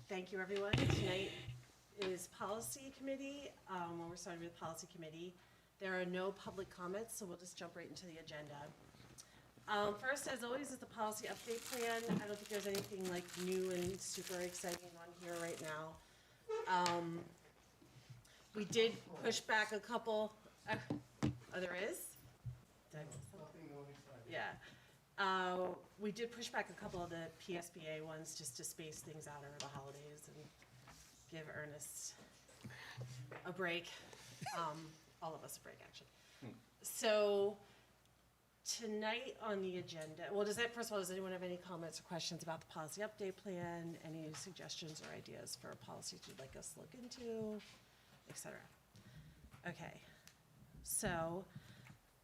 Thank you, everyone. Tonight is Policy Committee. When we're starting with Policy Committee, there are no public comments, so we'll just jump right into the agenda. First, as always, is the policy update plan. I don't think there's anything like new and super exciting on here right now. We did push back a couple, oh, there is? Did I miss something? Yeah. We did push back a couple of the PSBA ones just to space things out over the holidays and give Ernest a break. All of us a break, actually. So tonight on the agenda, well, first of all, does anyone have any comments or questions about the policy update plan? Any suggestions or ideas for policies you'd like us to look into, et cetera? Okay, so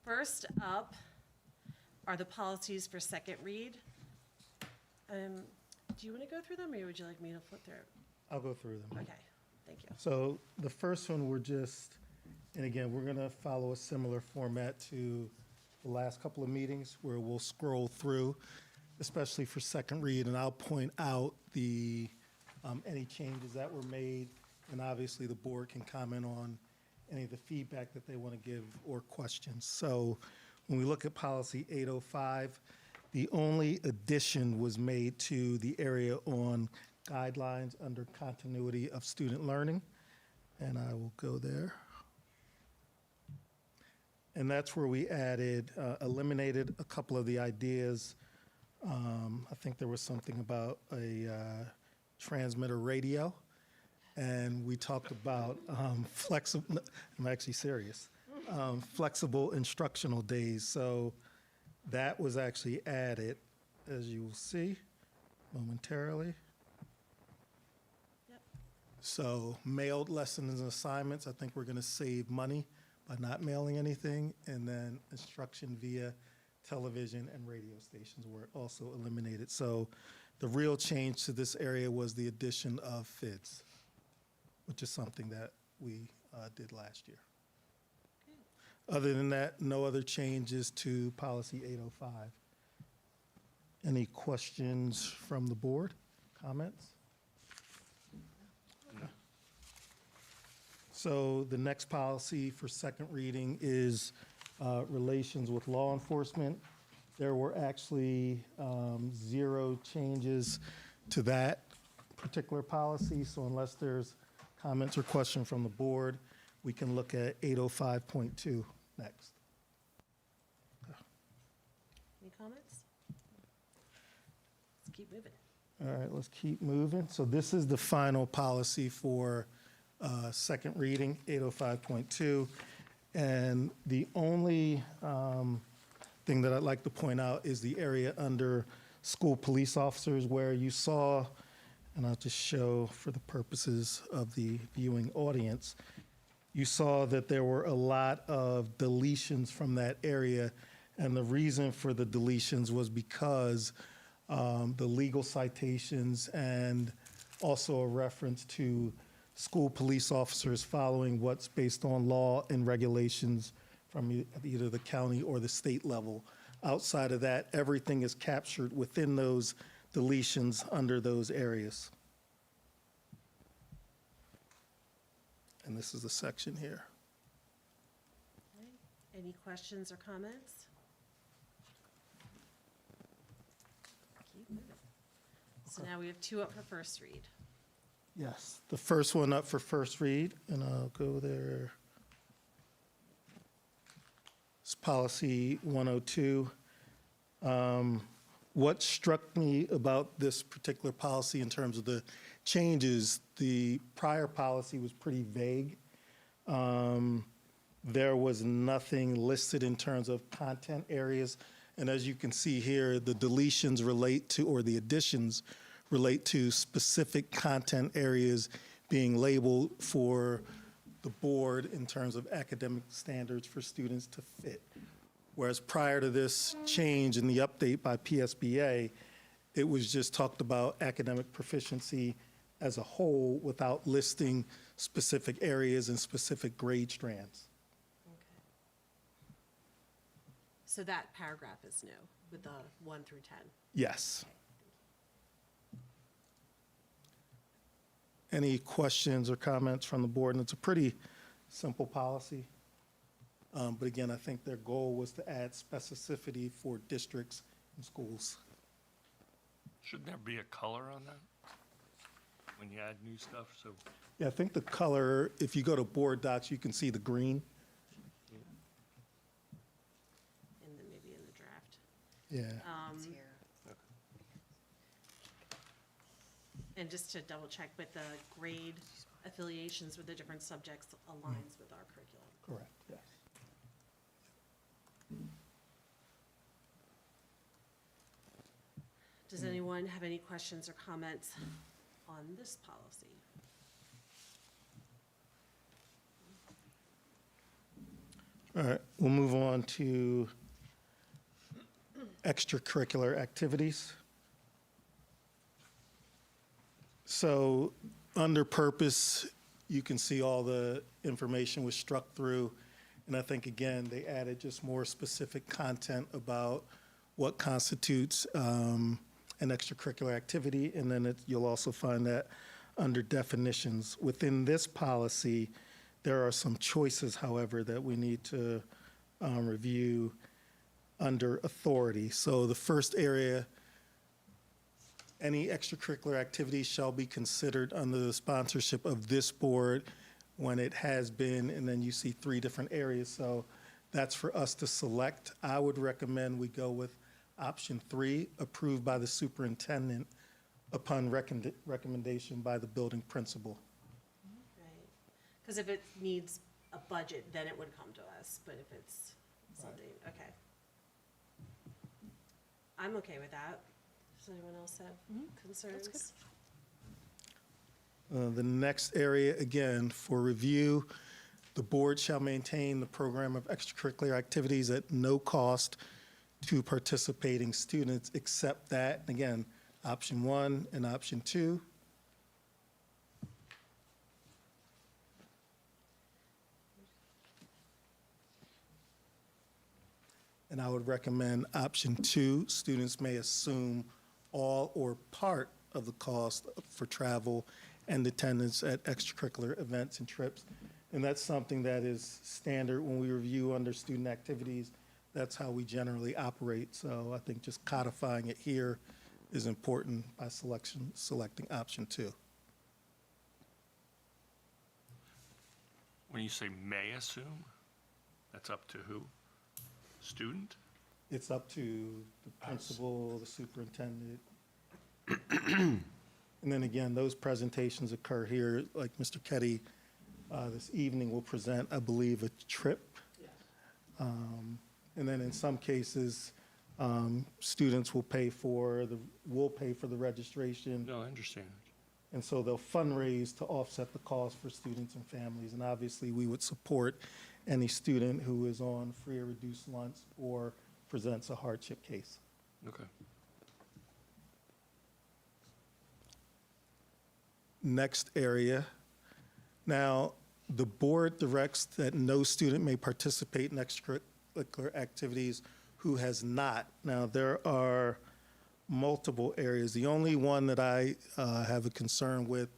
first up are the policies for second read. Do you want to go through them, or would you like me to flip through? I'll go through them. Okay, thank you. So the first one, and again, we're going to follow a similar format to the last couple of meetings where we'll scroll through, especially for second read, and I'll point out any changes that were made, and obviously the board can comment on any of the feedback that they want to give or questions. So when we look at policy 805, the only addition was made to the area on guidelines under continuity of student learning, and I will go there. And that's where we eliminated a couple of the ideas. I think there was something about a transmitter radio, and we talked about flexible, I'm actually serious, flexible instructional days. So that was actually added, as you will see momentarily. Yep. So mailed lessons and assignments, I think we're going to save money by not mailing anything, and then instruction via television and radio stations were also eliminated. So the real change to this area was the addition of FIDS, which is something that we did last year. Other than that, no other changes to policy 805. Any questions from the board? Comments? So the next policy for second reading is relations with law enforcement. There were actually 0 changes to that particular policy, so unless there's comments or questions from the board, we can look at 805.2 next. Any comments? Let's keep moving. All right, let's keep moving. So this is the final policy for second reading, 805.2. And the only thing that I'd like to point out is the area under school police officers, where you saw, and I'll just show for the purposes of the viewing audience, you saw that there were a lot of deletions from that area. And the reason for the deletions was because the legal citations and also a reference to school police officers following what's based on law and regulations from either the county or the state level. Outside of that, everything is captured within those deletions under those areas. And this is the section here. Okay. Any questions or comments? Keep moving. So now we have 2 up for first read. Yes, the first one up for first read, and I'll go there. It's policy 102. What struck me about this particular policy in terms of the changes, the prior policy was pretty vague. There was nothing listed in terms of content areas. And as you can see here, the deletions relate to, or the additions relate to specific content areas being labeled for the board in terms of academic standards for students to fit. Whereas prior to this change in the update by PSBA, it was just talked about academic proficiency as a whole without listing specific areas and specific grade strands. Okay. So that paragraph is new with the 1 through 10. Yes. any questions or comments from the board, and it's a pretty simple policy. But again, I think their goal was to add specificity for districts and schools. Shouldn't there be a color on that? When you add new stuff, so, Yeah, I think the color, if you go to board docs, you can see the green. And then maybe in the draft. Yeah. It's here. And just to double check with the grade affiliations with the different subjects aligns with our curriculum. Correct, yes. Does anyone have any questions or comments on this policy? All right, we'll move on to extracurricular activities. So, under purpose, you can see all the information was struck through, and I think, again, they added just more specific content about what constitutes an extracurricular activity, and then you'll also find that under definitions. Within this policy, there are some choices, however, that we need to review under authority. So the first area, any extracurricular activity shall be considered under the sponsorship of this board when it has been, and then you see 3 different areas. So that's for us to select. I would recommend we go with option 3, approved by the superintendent upon recommendation by the building principal. Right. Because if it needs a budget, then it would come to us, but if it's something, okay. I'm okay with that. Does anyone else have concerns? The next area, again, for review, the board shall maintain the program of extracurricular activities at no cost to participating students, except that, again, option 1 and option 2. And I would recommend option 2, students may assume all or part of the cost for travel and attendance at extracurricular events and trips. And that's something that is standard when we review under student activities. That's how we generally operate. So I think just codifying it here is important by selecting option 2. when you say may assume, that's up to who? Student? It's up to the principal, the superintendent. And then again, those presentations occur here, like Mr. Ketty this evening will present, I believe, a trip. And then in some cases, students will pay for the registration. No, I understand. And so they'll fundraise to offset the cost for students and families. And obviously, we would support any student who is on free or reduced lunch or presents a hardship case. Okay. Next area. Now, the board directs that no student may participate in extracurricular activities who has not. Now, there are multiple areas. The only one that I have a concern with,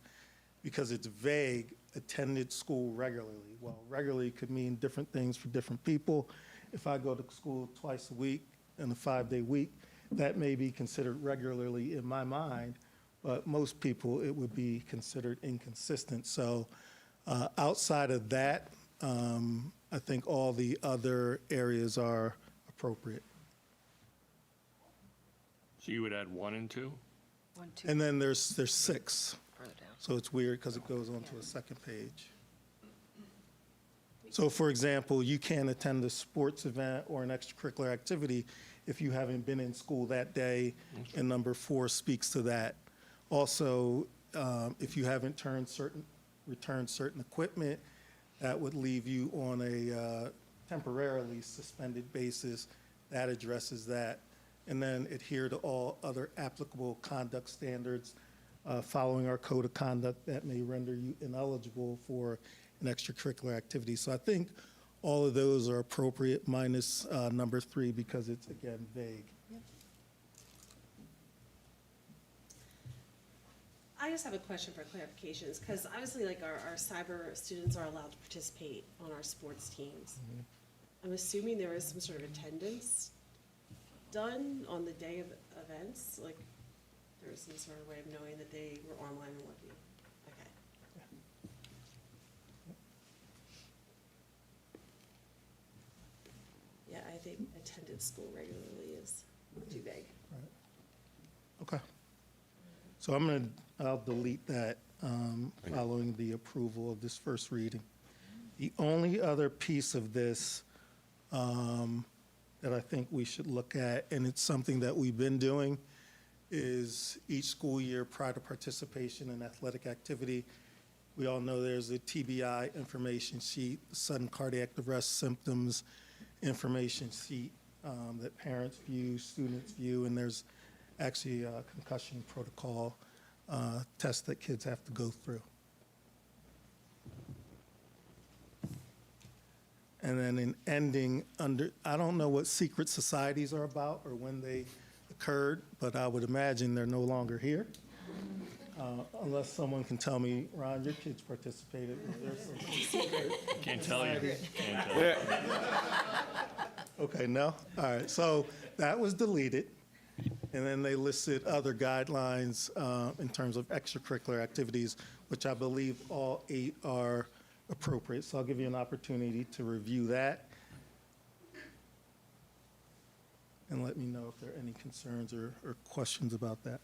because it's vague, attended school regularly. Well, regularly could mean different things for different people. If I go to school twice a week in a 5-day week, that may be considered regularly in my mind, but most people, it would be considered inconsistent. So outside of that, I think all the other areas are appropriate. So you would add 1 and 2? 1, 2, And then there's 6. further down. So it's weird because it goes on to a second page. So for example, you can't attend a sports event or an extracurricular activity if you haven't been in school that day, and number 4 speaks to that. Also, if you haven't returned certain equipment, that would leave you on a temporarily suspended basis. That addresses that. And then adhere to all other applicable conduct standards following our code of conduct that may render you ineligible for an extracurricular activity. So I think all of those are appropriate minus number 3 because it's, again, vague. I just have a question for clarifications, because obviously, like, our cyber students are allowed to participate on our sports teams. I'm assuming there is some sort of attendance done on the day of events, like, there was some sort of way of knowing that they were online and working. Okay. Yeah, I think attended school regularly is too big. Okay. So I'll delete that following the approval of this first reading. The only other piece of this that I think we should look at, and it's something that we've been doing, is each school year prior to participation in athletic activity, we all know there's a TBI information sheet, sudden cardiac arrest symptoms information sheet that parents view, students view, and there's actually a concussion protocol test that kids have to go through. And then in ending I don't know what secret societies are about or when they occurred, but I would imagine they're no longer here. Unless someone can tell me, Ron, your kids participated. There's some secret Can't tell you. society. Can't tell you. Okay, no? All right, so that was deleted. And then they listed other guidelines in terms of extracurricular activities, which I believe all 8 are appropriate. So I'll give you an opportunity to review that. And let me know if there are any concerns or questions about that.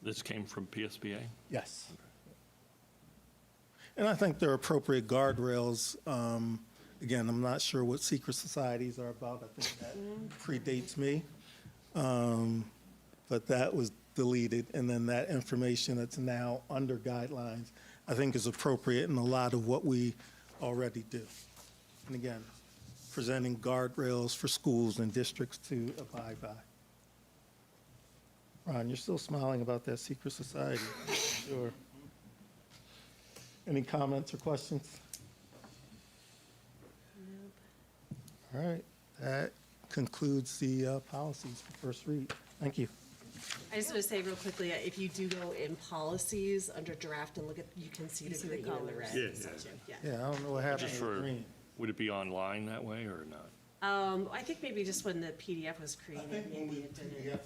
This came from PSBA? Yes. And I think they're appropriate guardrails. Again, I'm not sure what secret societies are about. I think that predates me. But that was deleted, and then that information that's now under guidelines, I think is appropriate in a lot of what we already do. And again, presenting guardrails for schools and districts to abide by. Ron, you're still smiling about that secret society. Sure. Any comments or questions? All right, that concludes the policies for first read. Thank you. I just want to say real quickly, if you do go in policies under draft and look at, you can see the green and the red. Yeah, so, yeah. Yeah. Yeah, I don't know what happened Just with for, green. would it be online that way or not? I think maybe just when the PDF was created, maybe it didn't.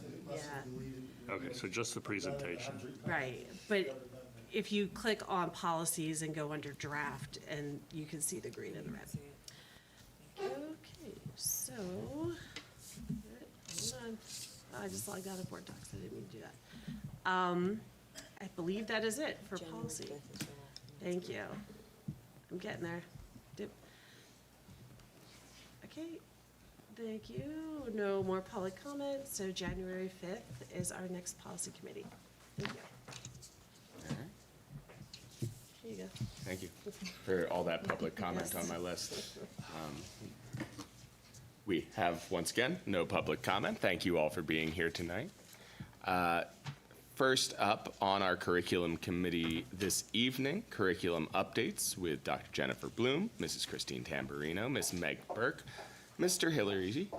Okay, so just the presentation. Right, but if you click on policies and go under draft, and you can see the green and the red. Okay, so, hold on, I just logged out of Board Docs, I didn't mean to do that. I believe that is it for policy. Thank you. I'm getting there. Dip. Okay, thank you. No more public comments, so January 5th is our next policy committee. Thank you. All right. Here you go. Thank you for all that public comment Yes. on my list. We have, once again, no public comment. Thank you all for being here tonight. First up on our curriculum committee this evening, curriculum updates with Dr. Jennifer Bloom, Mrs. Christine Tamburino, Ms. Meg Burke, Mr. Hillary,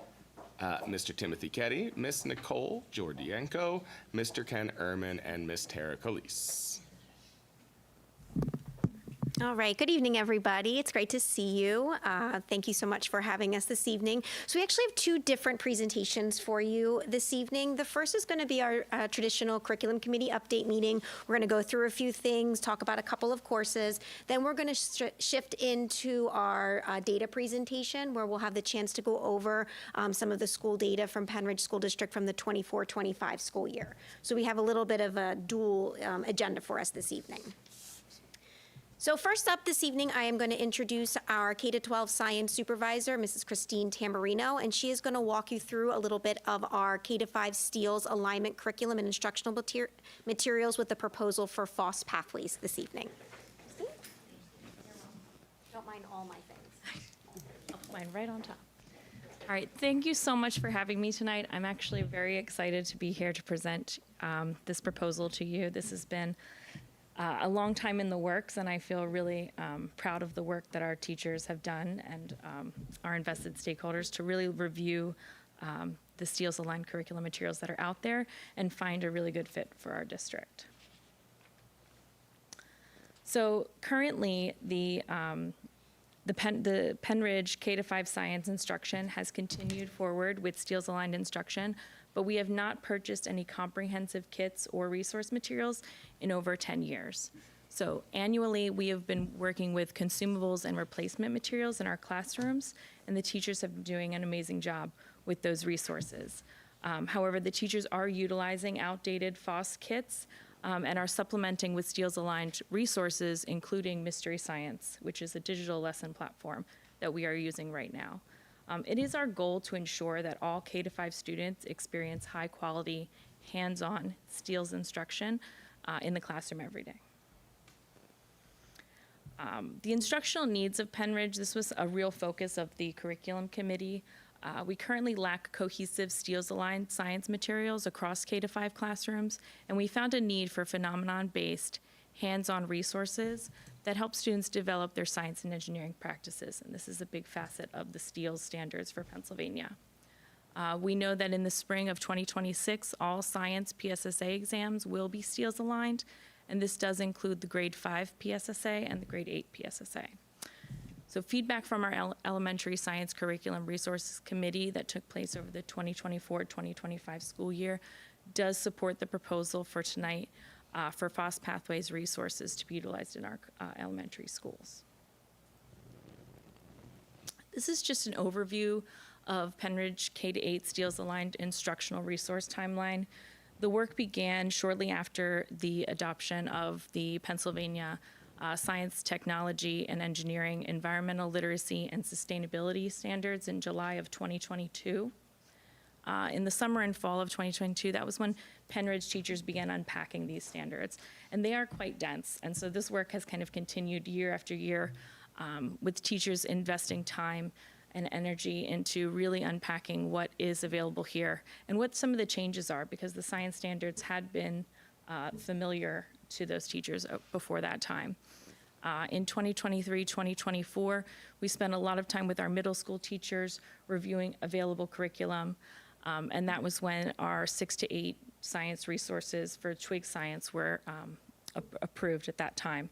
Mr. Timothy Ketty, Ms. Nicole Jordienko, Mr. Ken Ehrman, and Ms. Tara Calise. All right, good evening, everybody. It's great to see you. Thank you so much for having us this evening. So we actually have 2 different presentations for you this evening. The first is going to be our traditional curriculum committee update meeting. We're going to go through a few things, talk about a couple of courses. Then we're going to shift into our data presentation, where we'll have the chance to go over some of the school data from Penridge School District from the 24-25 school year. So we have a little bit of a dual agenda for us this evening. So first up this evening, I am going to introduce our K-12 science supervisor, Mrs. Christine Tamburino, and she is going to walk you through a little bit of our K-5 STEELS alignment curriculum and instructional materials with the proposal for FOSS pathways this evening. Don't mind all my things. I'll put mine right on top. All right, thank you so much for having me tonight. I'm actually very excited to be here to present this proposal to you. This has been a long time in the works, and I feel really proud of the work that our teachers have done and our invested stakeholders to really review the STEELS aligned curriculum materials that are out there and find a really good fit for our district. So currently, the Penridge K-5 science instruction has continued forward with STEELS aligned instruction, but we have not purchased any comprehensive kits or resource materials in over 10 years. So annually, we have been working with consumables and replacement materials in our classrooms, and the teachers have been doing an amazing job with those resources. However, the teachers are utilizing outdated FOSS kits and are supplementing with STEELS-aligned resources, including Mystery Science, which is a digital lesson platform that we are using right now. It is our goal to ensure that all K-5 students experience high-quality, hands-on STEELS instruction in the classroom every day. The instructional needs of Penridge, this was a real focus of the curriculum committee. We currently lack cohesive STEELS-aligned science materials across K-5 classrooms, and we found a need for phenomenon-based, hands-on resources that help students develop their science and engineering practices, and this is a big facet of the STEELS standards for Pennsylvania. We know that in the spring of 2026, all science PSSA exams will be STEELS-aligned, and this does include the grade 5 PSSA and the grade 8 PSSA. So feedback from our elementary science curriculum resources committee that took place over the 2024-2025 school year does support the proposal for tonight for FOSS Pathways resources to be utilized in our elementary schools. This is just an overview of Penridge K-8 STEELS-aligned instructional resource timeline. The work began shortly after the adoption of the Pennsylvania Science, Technology, and Engineering Environmental Literacy and Sustainability Standards in July of 2022. In the summer and fall of 2022, that was when Penridge teachers began unpacking these standards. And they are quite dense. And so this work has kind of continued year after year with teachers investing time and energy into really unpacking what is available here and what some of the changes are, because the science standards had been familiar to those teachers before that time. In 2023-2024, we spent a lot of time with our middle school teachers reviewing available curriculum, and that was when our 6 to 8 science resources for Twig Science were approved at that time.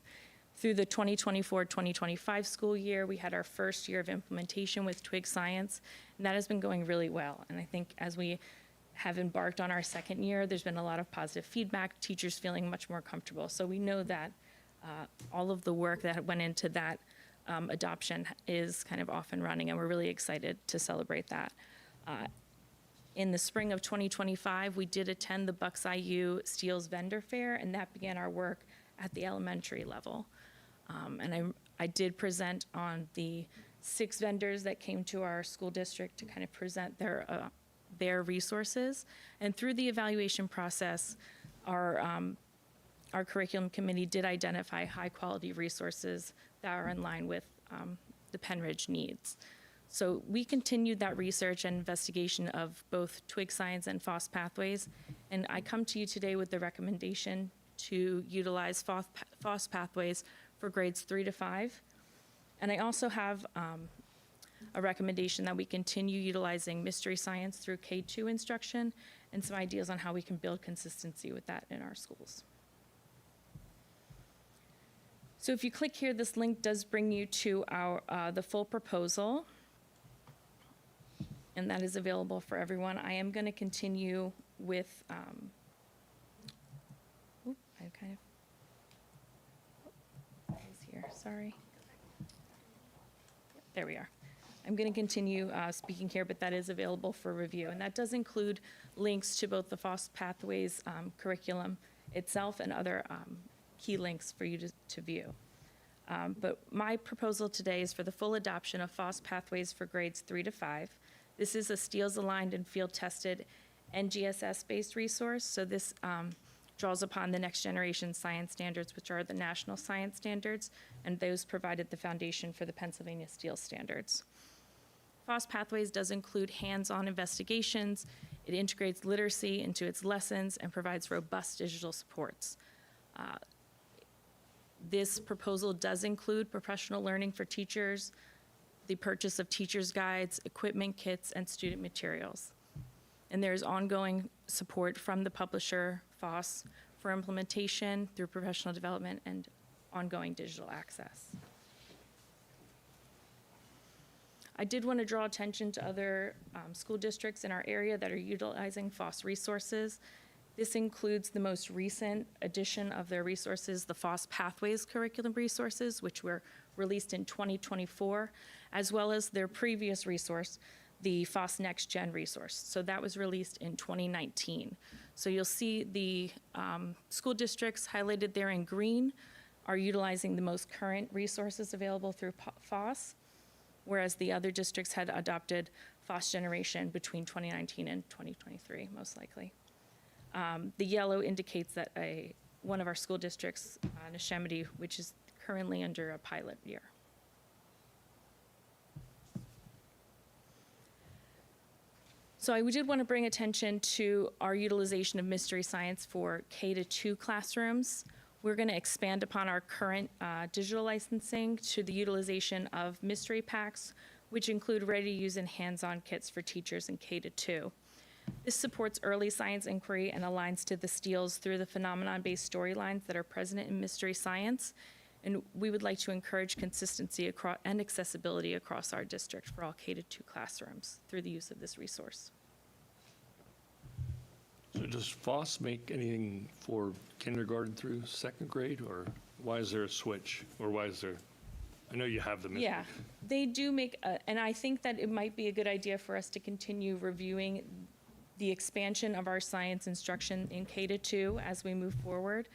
Through the 2024-2025 school year, we had our first year of implementation with Twig Science, and that has been going really well. And I think as we have embarked on our second year, there's been a lot of positive feedback, teachers feeling much more comfortable. So we know that all of the work that went into that adoption is kind of off and running, and we're really excited to celebrate that. In the spring of 2025, we did attend the Bucks IU STEELS Vendor Fair, and that began our work at the elementary level. And I did present on the 6 vendors that came to our school district to kind of present their resources. And through the evaluation process, our curriculum committee did identify high-quality resources that are in line with the Penridge needs. So we continued that research and investigation of both Twig Science and FOSS Pathways, and I come to you today with the recommendation to utilize FOSS Pathways for grades 3 to 5. And I also have a recommendation that we continue utilizing Mystery Science through K-2 instruction and some ideas on how we can build consistency with that in our schools. So if you click here, this link does bring you to our the full proposal, and that is available for everyone. I am going to continue with, I kind of, is here, sorry. There we are. I'm going to continue speaking here, but that is available for review. And that does include links to both the FOSS Pathways curriculum itself and other key links for you to view. But my proposal today is for the full adoption of FOSS Pathways for grades 3 to 5. This is a STEELS-aligned and field-tested NGSS-based resource. So this draws upon the next generation science standards, which are the national science standards, and those provided the foundation for the Pennsylvania STEELS standards. FOSS Pathways does include hands-on investigations. It integrates literacy into its lessons and provides robust digital supports. This proposal does include professional learning for teachers, the purchase of teachers' guides, equipment kits, and student materials. And there's ongoing support from the publisher, FOSS, for implementation through professional development and ongoing digital access. I did want to draw attention to other school districts in our area that are utilizing FOSS resources. This includes the most recent addition of their resources, the FOSS Pathways curriculum resources, which were released in 2024, as well as their previous resource, the FOSS Next Gen resource. So that was released in 2019. So you'll see the school districts highlighted there in green are utilizing the most current resources available through FOSS, whereas the other districts had adopted FOSS generation between 2019 and 2023, most likely. The yellow indicates that one of our school districts, Neshaminy, which is currently under a pilot year. So I did want to bring attention to our utilization of mystery science for K-2 classrooms. We're going to expand upon our current digital licensing to the utilization of mystery packs, which include ready-to-use and hands-on kits for teachers in K-2. This supports early science inquiry and aligns to the STEELs through the phenomenon-based storylines that are present in mystery science. And we would like to encourage consistency and accessibility across our district for all K-2 classrooms through the use of this resource. So does FOSS make anything for kindergarten through second grade, or why is there a switch? Or why is there, I know you have the. Yeah, they do make, and I think that it might be a good idea for us to continue reviewing the expansion of our science instruction in K-2 as we move forward.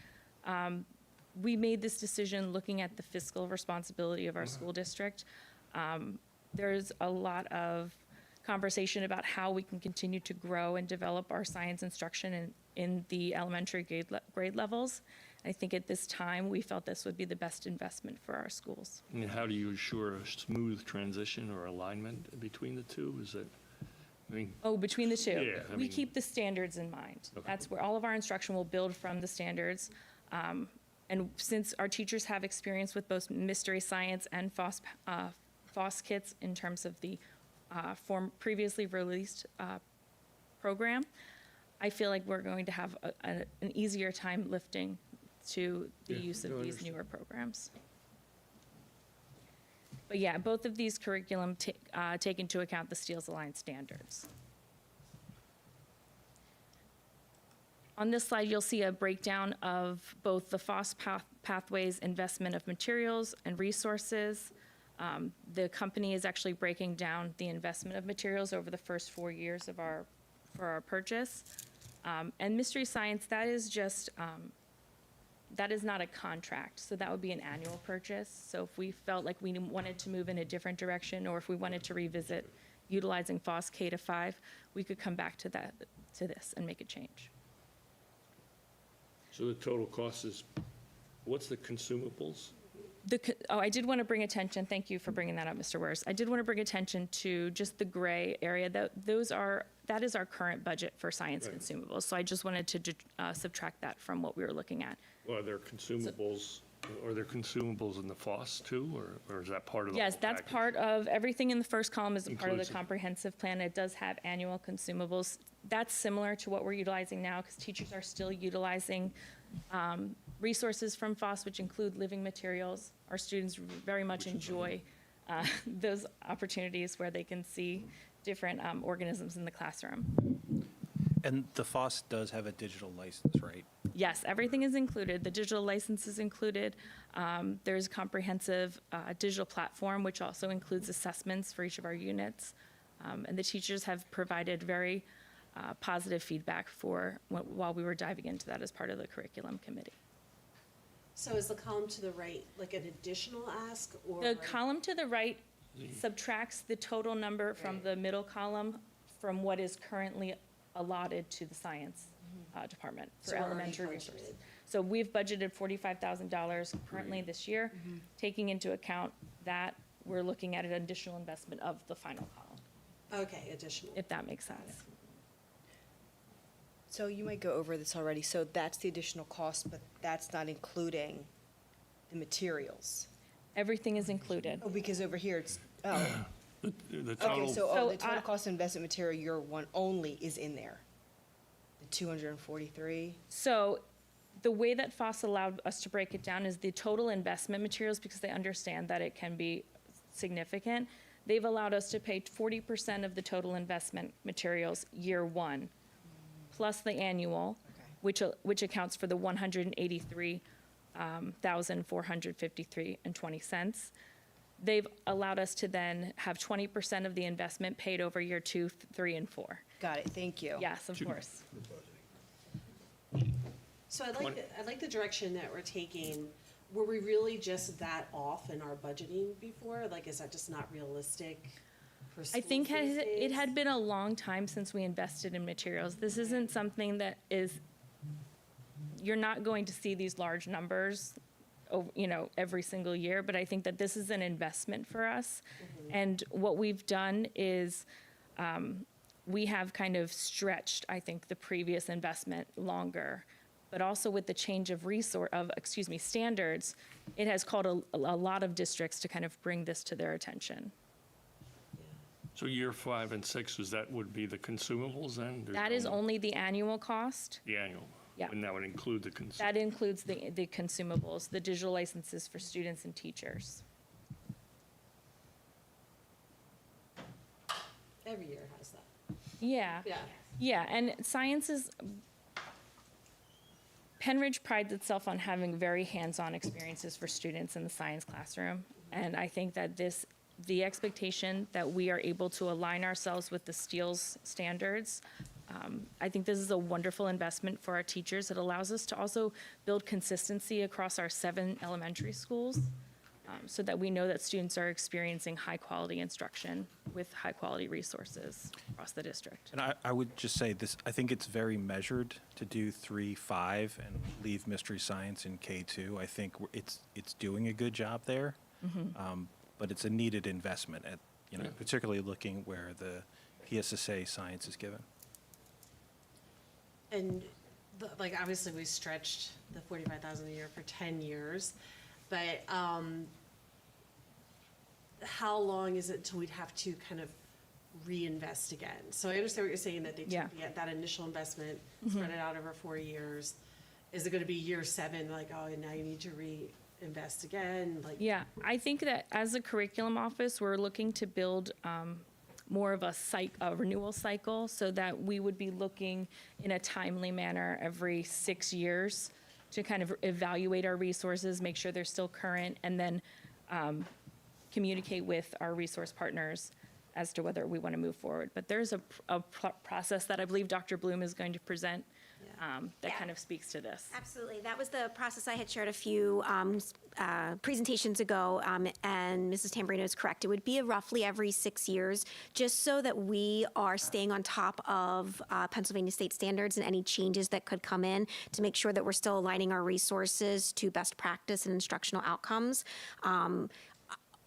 We made this decision looking at the fiscal responsibility of our school district. There's a lot of conversation about how we can continue to grow and develop our science instruction in the elementary grade levels. I think at this time, we felt this would be the best investment for our schools. And how do you ensure a smooth transition or alignment between the two? Is it, I mean, Oh, between the two? Yeah, I We mean- keep the standards in mind. Okay. That's where all of our instruction will build from the standards. And since our teachers have experience with both mystery science and FOSS kits in terms of the previously released program, I feel like we're going to have an easier time lifting to the Yeah, use of no, I these understand. newer programs. But yeah, both of these curriculum take into account the STEELS Alliance standards. On this slide, you'll see a breakdown of both the FOSS Pathways investment of materials and resources. The company is actually breaking down the investment of materials over the first 4 years for our purchase. And mystery science, that is just, that is not a contract, so that would be an annual purchase. So if we felt like we wanted to move in a different direction, or if we wanted to revisit utilizing FOSS K-5, we could come back to this and make a change. so the total cost is, what's the consumables? I did want to bring attention, thank you for bringing that up, Mr. Wurst. I did want to bring attention to just the gray area. That is our current budget for science Right. consumables. So I just wanted to subtract that from what we were looking at. Well, are there consumables in the FOSS too, or is that part of the Yes, whole that's package? part of, everything in the first column is a part of the Includes it. comprehensive plan. It does have annual consumables. That's similar to what we're utilizing now, because teachers are still utilizing resources from FOSS, which include living materials. Our students very much enjoy those opportunities where they can see different organisms in the classroom. And the FOSS does have a digital license, right? Yes, everything is included. The digital license is included. There's a comprehensive digital platform, which also includes assessments for each of our units. And the teachers have provided very positive feedback while we were diving into that as part of the curriculum committee. So is the column to the right like an additional ask, or? The column to the right subtracts the total number from Right. the middle column from what is currently allotted to the science department So for we're already elementary budgeted. resources. So we've budgeted $45,000 currently this year. Taking into account that, we're looking at an additional investment of the final column, Okay, additional. if that makes sense. So you might go over this already. So that's the additional cost, but that's not including the materials? Everything is included. Oh, because over here it's, oh, The okay, total, so, So, the total cost of investment material year one only is in there? The 243? So the way that FOSS allowed us to break it down is the total investment materials, because they understand that it can be significant. They've allowed us to pay 40% of the total investment materials year one, plus the annual, which accounts for the 183,453.20. They've allowed us to then have 20% of the investment paid over year 2, 3, and 4. Got it, thank you. Yes, of course. So I like the direction that we're taking. Were we really just that off in our budgeting before? Like, is that just not realistic for I schools think these it days? had been a long time since we invested in materials. This isn't something that is, you're not going to see these large numbers, every single year, but I think that this is an investment for us. And what we've done is, we have kind of stretched, I think, the previous investment longer. But also with the change of standards, it has called a lot of districts to kind of bring this to their attention. so year 5 and 6, would be the consumables then? There's That is only the annual cost. The annual? Yeah. And that would include the consumables? That includes the consumables, the digital licenses for students and teachers. Every year has that. Yeah. Yeah. Yeah, and Penridge prides itself on having very hands-on experiences for students in the science classroom. And I think that the expectation that we are able to align ourselves with the STEELS standards, I think this is a wonderful investment for our teachers. It allows us to also build consistency across our 7 elementary schools, so that we know that students are experiencing high-quality instruction with high-quality resources across the district. And I would just say this, I think it's very measured to do 3, 5 and leave mystery science in K2. I think it's doing a good job there. But it's a needed investment particularly looking where the PSSA science is given. And obviously we stretched the 45,000 a year for 10 years, but how long is it until we'd have to kind of reinvest again? So I understand what you're saying, that they Yeah. took that initial investment, spread it out over 4 years. Is it gonna be year 7, like, oh, and now you need to reinvest again? Like, Yeah, I think that as a curriculum office, we're looking to build more of a renewal cycle, so that we would be looking in a timely manner every 6 years to kind of evaluate our resources, make sure they're still current, and then communicate with our resource partners as to whether we want to move forward. But there's a process that I believe Dr. Bloom is going to present that Yeah. kind of speaks to this. Absolutely. That was the process I had shared a few presentations ago, and Mrs. Tamburino is correct. It would be roughly every 6 years, just so that we are staying on top of Pennsylvania state standards and any changes that could come in, to make sure that we're still aligning our resources to best practice and instructional outcomes.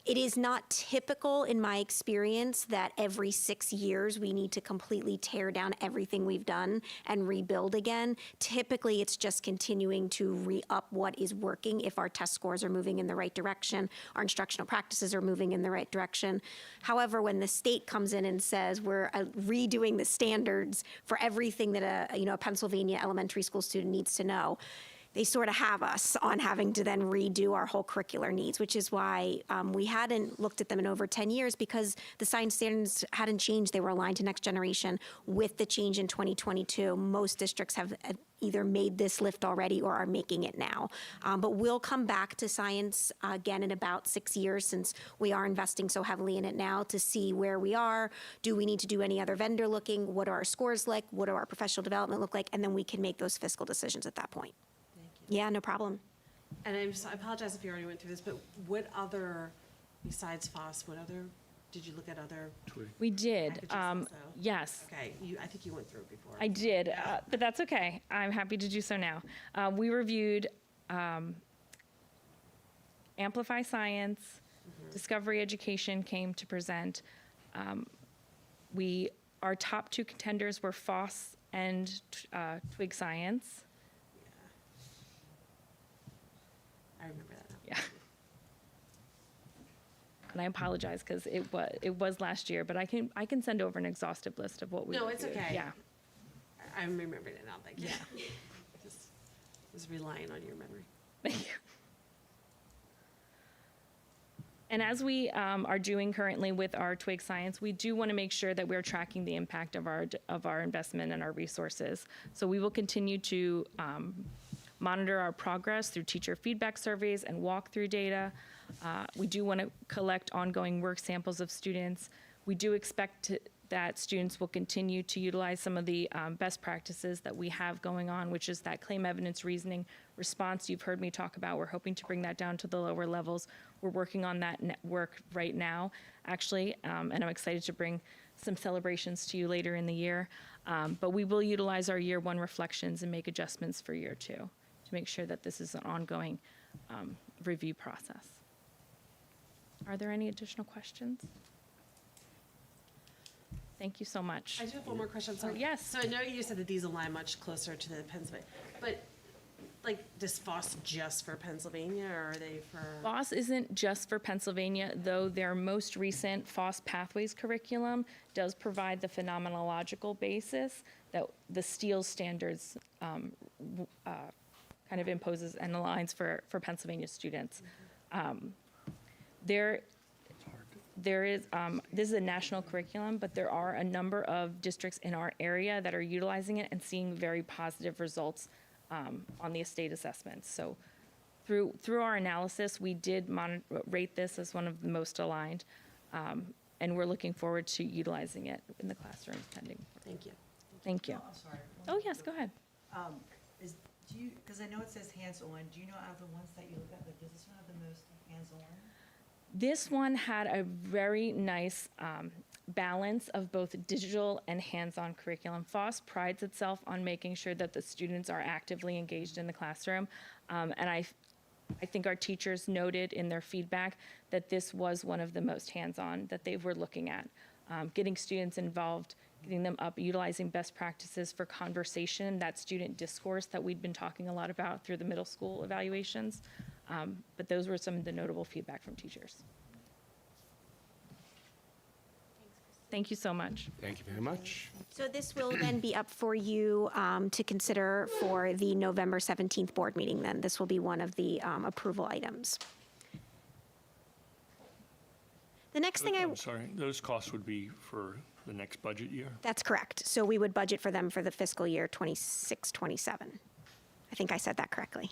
It is not typical, in my experience, that every 6 years we need to completely tear down everything we've done and rebuild again. Typically, it's just continuing to re-up what is working if our test scores are moving in the right direction, our instructional practices are moving in the right direction. However, when the state comes in and says we're redoing the standards for everything that a Pennsylvania elementary school student needs to know, they sort of have us on having to then redo our whole curricular needs, which is why we hadn't looked at them in over 10 years, because the science standards hadn't changed. They were aligned to next generation. With the change in 2022, most districts have either made this lift already or are making it now. But we'll come back to science again in about 6 years, since we are investing so heavily in it now, to see where we are. Do we need to do any other vendor looking? What are our scores like? What do our professional development look like? And then we can make those fiscal decisions at that point. Yeah, no problem. and I apologize if you already went through this, but what other, besides FOSS, did you look at other We did. packages also? Yes. Okay, I think you went through it before. I did, but that's okay. I'm happy to do so now. We reviewed Amplify Science, Discovery Education came to present. Our top 2 contenders were FOSS and Twig Science. I remember that now. Yeah. And I apologize because it was last year, but I can send over an exhaustive list of what we No, it's reviewed. okay. Yeah. I'm remembering it now, thank you. Just was relying on your memory. Thank you. And as we are doing currently with our Twig Science, we do want to make sure that we're tracking the impact of our investment and our resources. So we will continue to monitor our progress through teacher feedback surveys and walkthrough data. We do want to collect ongoing work samples of students. We do expect that students will continue to utilize some of the best practices that we have going on, which is that claim evidence reasoning response you've heard me talk about. We're hoping to bring that down to the lower levels. We're working on that work right now, actually, and I'm excited to bring some celebrations to you later in the year. But we will utilize our year one reflections and make adjustments for year two to make sure that this is an ongoing review process. Are there any additional questions? Thank you so much. I do have one more question. So, yes. So I know you said that these align much closer to the Pennsylvania, but like, does FOSS just for Pennsylvania, or are they for? FOSS isn't just for Pennsylvania, though their most recent FOSS Pathways curriculum does provide the phenomenological basis that the STEEL standards kind of imposes and aligns for Pennsylvania students. There is, this is a national curriculum, but there are a number of districts in our area that are utilizing it and seeing very positive results on the estate assessments. So through our analysis, we did rate this as one of the most aligned, and we're looking forward to utilizing it in the classrooms pending. Thank you. Thank you. Oh, I'm sorry. Oh, yes, go ahead. Because I know it says hands-on, do you know out of the ones that you look at, like, does this one have the most hands-on? This one had a very nice balance of both digital and hands-on curriculum. FOSS prides itself on making sure that the students are actively engaged in the classroom. And I think our teachers noted in their feedback that this was one of the most hands-on that they were looking at. Getting students involved, getting them up, utilizing best practices for conversation, that student discourse that we'd been talking a lot about through the middle school evaluations. But those were some of the notable feedback from teachers. Thank you so much. Thank you very much. So this will then be up for you to consider for the November 17th board meeting then. This will be one of the approval items. The next thing I'm sorry, those costs would be for the next budget year? That's correct. So we would budget for them for the fiscal year 26, 27. I think I said that correctly.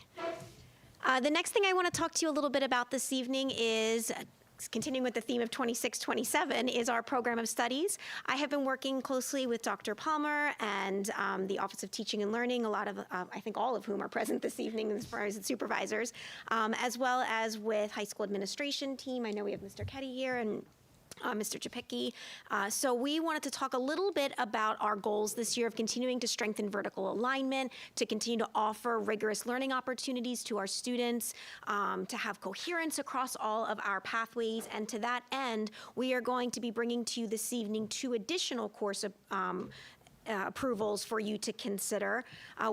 The next thing I want to talk to you a little bit about this evening is, continuing with the theme of 26, 27, is our program of studies. I have been working closely with Dr. Palmer and the Office of Teaching and Learning, a lot of, I think all of whom are present this evening as far as supervisors, as well as with high school administration team. I know we have Mr. Ketty here and Mr. Chapicki. So we wanted to talk a little bit about our goals this year of continuing to strengthen vertical alignment, to continue to offer rigorous learning opportunities to our students, to have coherence across all of our pathways. And to that end, we are going to be bringing to you this evening 2 additional course approvals for you to consider.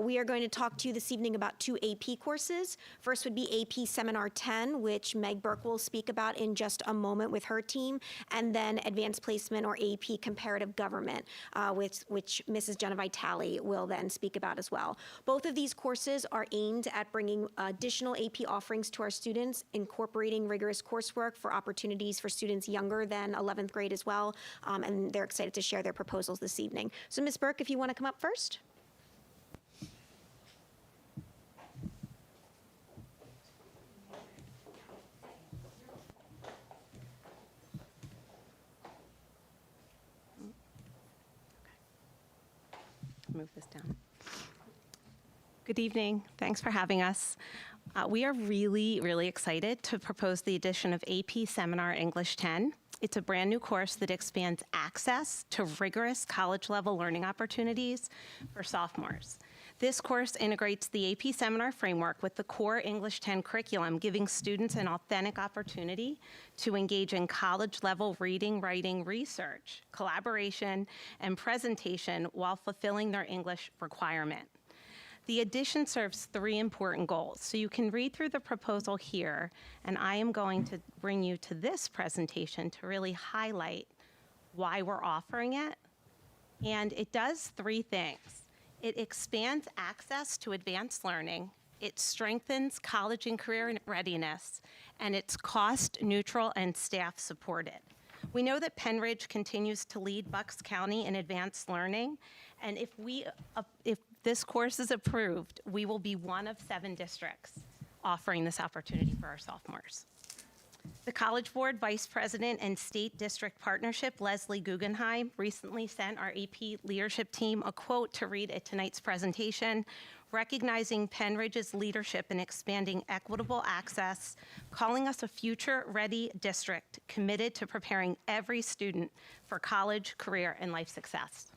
We are going to talk to you this evening about 2 AP courses. First would be AP Seminar 10, which Meg Burke will speak about in just a moment with her team, and then Advanced Placement, or AP Comparative Government, which Mrs. Jenna Vitale will then speak about as well. Both of these courses are aimed at bringing additional AP offerings to our students, incorporating rigorous coursework for opportunities for students younger than 11th grade as well, and they're excited to share their proposals this evening. So Ms. Burke, if you want to come up first. Move this down. Good evening. Thanks for having us. We are really, really excited to propose the addition of AP Seminar English 10. It's a brand new course that expands access to rigorous college-level learning opportunities for sophomores. This course integrates the AP Seminar framework with the core English 10 curriculum, giving students an authentic opportunity to engage in college-level reading, writing, research, collaboration, and presentation while fulfilling their English requirement. The addition serves three important goals. So you can read through the proposal here, and I am going to bring you to this presentation to really highlight why we're offering it. And it does three things. It expands access to advanced learning, it strengthens college and career readiness, and it's cost neutral and staff supported. We know that Penridge continues to lead Bucks County in advanced learning, and if this course is approved, we will be one of 7 districts offering this opportunity for our sophomores. The College Board Vice President and State District Partnership, Leslie Guggenheim, recently sent our AP leadership team a quote to read at tonight's presentation, recognizing Penridge's leadership in expanding equitable access, calling us a future-ready district committed to preparing every student for college, career, and life success.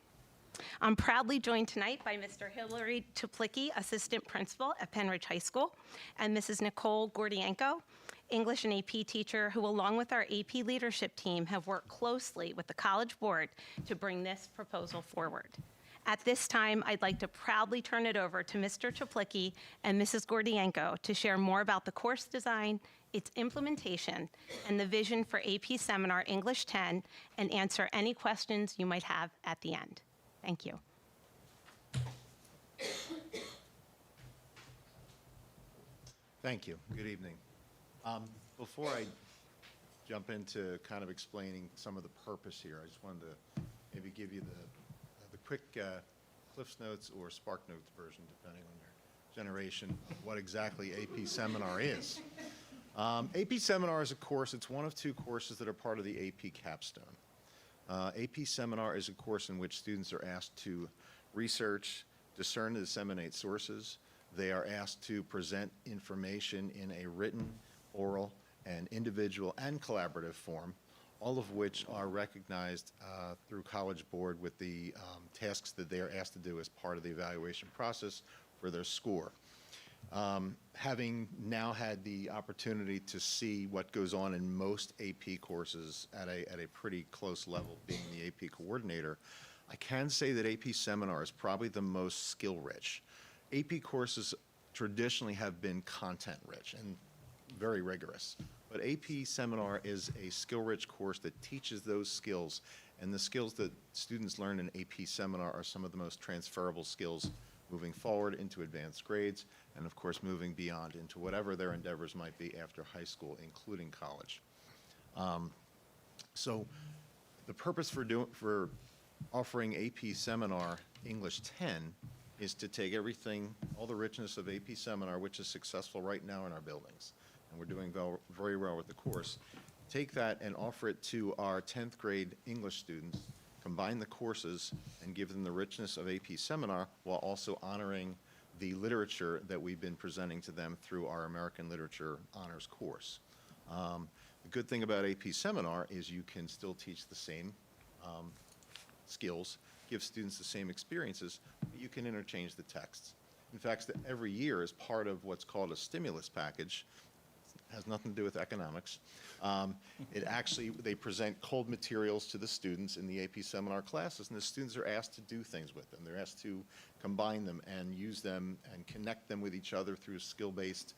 I'm proudly joined tonight by Mr. Hillary Tuplicki, Assistant Principal at Penridge High School, and Mrs. Nicole Gordienko, English and AP teacher, who along with our AP leadership team have worked closely with the College Board to bring this proposal forward. At this time, I'd like to proudly turn it over to Mr. Tuplicki and Mrs. Gordienko to share more about the course design, its implementation, and the vision for AP Seminar English 10, and answer any questions you might have at the end. Thank you. Thank you. Good evening. Before I jump into kind of explaining some of the purpose here, I just wanted to maybe give you the quick Cliff's Notes or Spark Notes version, depending on your generation, of what exactly AP Seminar is. AP Seminar is a course, it's one of 2 courses that are part of the AP Capstone. AP Seminar is a course in which students are asked to research, discern and disseminate sources. They are asked to present information in a written, oral, and individual and collaborative form, all of which are recognized through College Board with the tasks that they are asked to do as part of the evaluation process for their score. Having now had the opportunity to see what goes on in most AP courses at a pretty close level, being the AP coordinator, I can say that AP Seminar is probably the most skill-rich. AP courses traditionally have been content-rich and very rigorous, but AP Seminar is a skill-rich course that teaches those skills, and the skills that students learn in AP Seminar are some of the most transferable skills moving forward into advanced grades, and of course moving beyond into whatever their endeavors might be after high school, including college. So the purpose for offering AP Seminar English 10 is to take everything, all the richness of AP Seminar, which is successful right now in our buildings, and we're doing very well with the course, take that and offer it to our 10th grade English students, combine the courses, and give them the richness of AP Seminar while also honoring the literature that we've been presenting to them through our American Literature Honors course. The good thing about AP Seminar is you can still teach the same skills, give students the same experiences, but you can interchange the texts. In fact, every year as part of what's called a stimulus package, has nothing to do with economics. They present cold materials to the students in the AP Seminar classes, and the students are asked to do things with them. They're asked to combine them and use them and connect them with each other through skill-based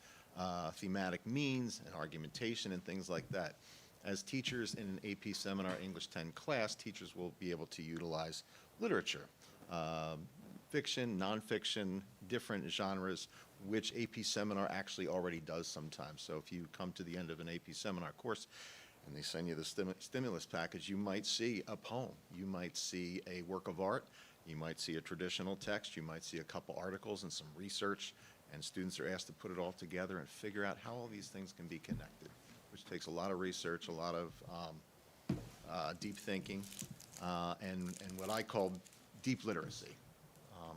thematic means and argumentation and things like that. As teachers in an AP Seminar English 10 class, teachers will be able to utilize literature, fiction, nonfiction, different genres, which AP Seminar actually already does sometimes. So if you come to the end of an AP Seminar course and they send you the stimulus package, you might see a poem, you might see a work of art, you might see a traditional text, you might see a couple articles and some research, and students are asked to put it all together and figure out how all these things can be connected, which takes a lot of research, a lot of deep thinking, and what I call deep literacy.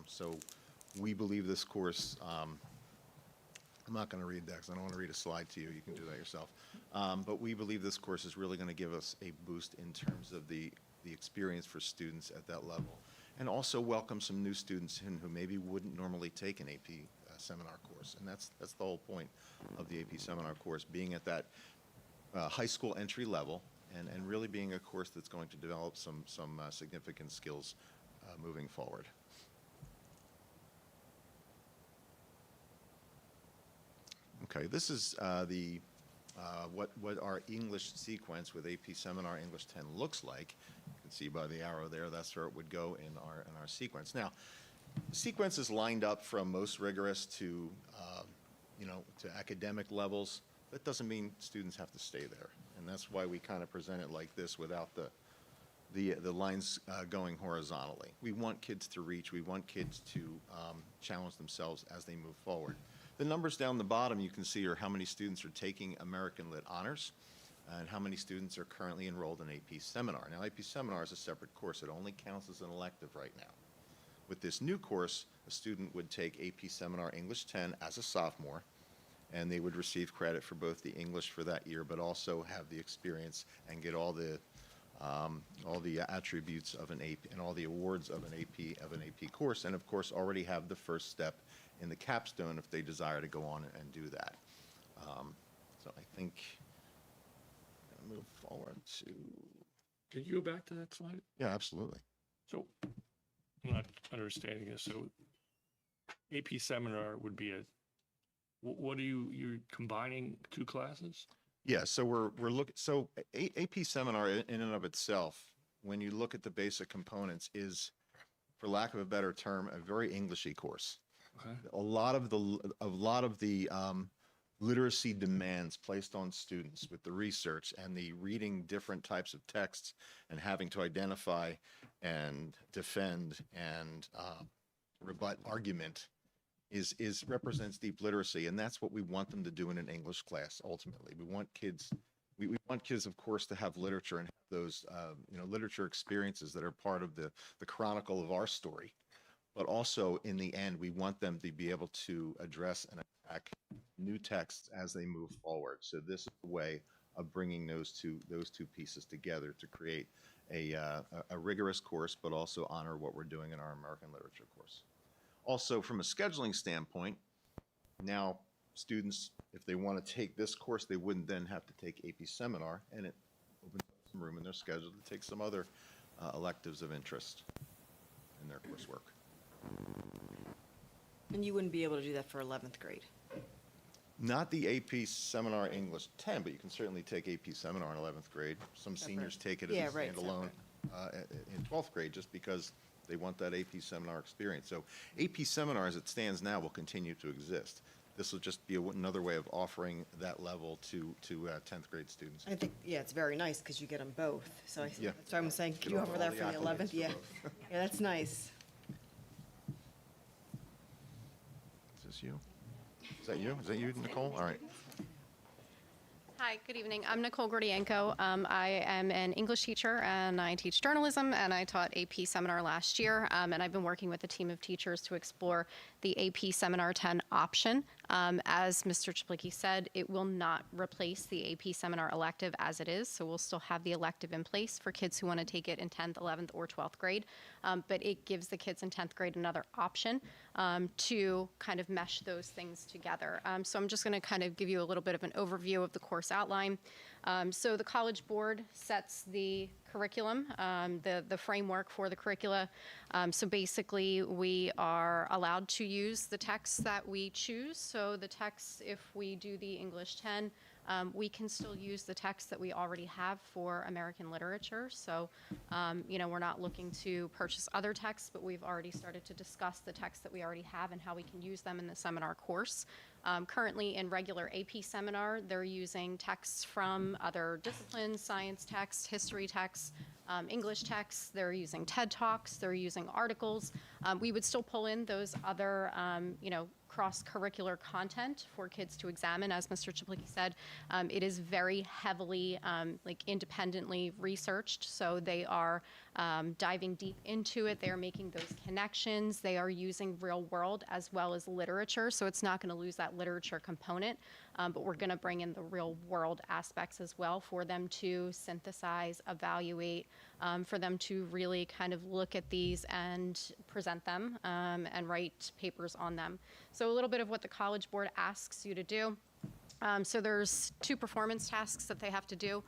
So we believe this course, I'm not going to read that because I don't want to read a slide to you. You can do that yourself. But we believe this course is really going to give us a boost in terms of the experience for students at that level, and also welcome some new students in who maybe wouldn't normally take an AP Seminar course. And that's the whole point of the AP Seminar course, being at that high school entry level and really being a course that's going to develop some significant skills moving forward. Okay, this is what our English sequence with AP Seminar English 10 looks like. You can see by the arrow there, that's where it would go in our sequence. Now, the sequence is lined up from most rigorous to, to academic levels. That doesn't mean students have to stay there. And that's why we kind of present it like this without the lines going horizontally. We want kids to reach, we want kids to challenge themselves as they move forward. The numbers down the bottom you can see are how many students are taking American Lit Honors and how many students are currently enrolled in AP Seminar. Now, AP Seminar is a separate course. It only counts as an elective right now. With this new course, a student would take AP Seminar English 10 as a sophomore, and they would receive credit for both the English for that year, but also have the experience and get all the attributes of an AP and all the awards of an AP course, and of course already have the first step in the capstone if they desire to go on and do that. So I think I'm gonna move forward to. Can you go back to that slide? Yeah, absolutely. So, I'm not understanding this. So, AP Seminar would be what are you're combining two classes? Yeah, so we're looking. So AP Seminar in and of itself, when you look at the basic components, is, for lack of a better term, a very Englishy course. Okay. A lot of the literacy demands placed on students with the research and the reading different types of texts and having to identify and defend and rebut argument represents deep literacy, and that's what we want them to do in an English class. Ultimately, we want kids, of course, to have literature and have those literature experiences that are part of the chronicle of our story. But also, in the end, we want them to be able to address and attack new texts as they move forward. So this is a way of bringing those two pieces together to create a rigorous course, but also honor what we're doing in our American Literature course. Also, from a scheduling standpoint, now students, if they want to take this course, they wouldn't then have to take AP Seminar, and it opens up some room in their schedule to take some other electives of interest in their coursework. And you wouldn't be able to do that for 11th grade? Not the AP Seminar English 10, but you can certainly take AP Seminar in 11th grade. Some seniors take it as a standalone in 12th grade just because they want that AP Seminar experience. So AP Seminar, as it stands now, will continue to exist. This will just be another way of offering that level to 10th grade students. I think, yeah, it's very nice because you get them both. So Yeah. that's why I'm saying, Get can you all offer that the for the 11th? accolades for Yeah. both. Yeah, that's nice. Is this you? Is that you? Is that you, Nicole? All right. Hi, good evening. I'm Nicole Gordienko. I am an English teacher and I teach journalism, and I taught AP Seminar last year. And I've been working with a team of teachers to explore the AP Seminar 10 option. As Mr. Chaplicki said, it will not replace the AP Seminar elective as it is, so we'll still have the elective in place for kids who want to take it in 10th, 11th, or 12th grade. But it gives the kids in 10th grade another option to kind of mesh those things together. So I'm just going to kind of give you a little bit of an overview of the course outline. So the College Board sets the curriculum, the framework for the curricula. So basically, we are allowed to use the texts that we choose. So the texts, if we do the English 10, we can still use the text that we already have for American literature. So, we're not looking to purchase other texts, but we've already started to discuss the texts that we already have and how we can use them in the seminar course. Currently, in regular AP Seminar, they're using texts from other disciplines, science texts, history texts, English texts. They're using TED Talks. They're using articles. We would still pull in those other, cross-curricular content for kids to examine. As Mr. Chaplicki said, it is very heavily, independently researched. So they are diving deep into it. They are making those connections. They are using real world as well as literature. So it's not going to lose that literature component, but we're going to bring in the real world aspects as well for them to synthesize, evaluate, for them to really kind of look at these and present them and write papers on them. So a little bit of what the College Board asks you to do. So there's 2 performance tasks that they have to do.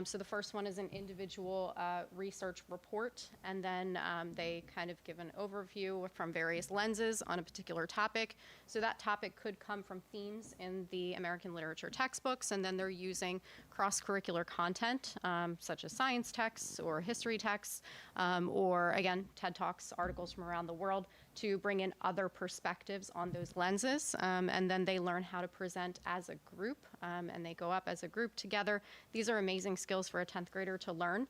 So the first one is an individual research report, and then they kind of give an overview from various lenses on a particular topic. So that topic could come from themes in the American literature textbooks, and then they're using cross-curricular content, such as science texts or history texts, or again, TED Talks, articles from around the world, to bring in other perspectives on those lenses. And then they learn how to present as a group, and they go up as a group together. These are amazing skills for a 10th grader to learn,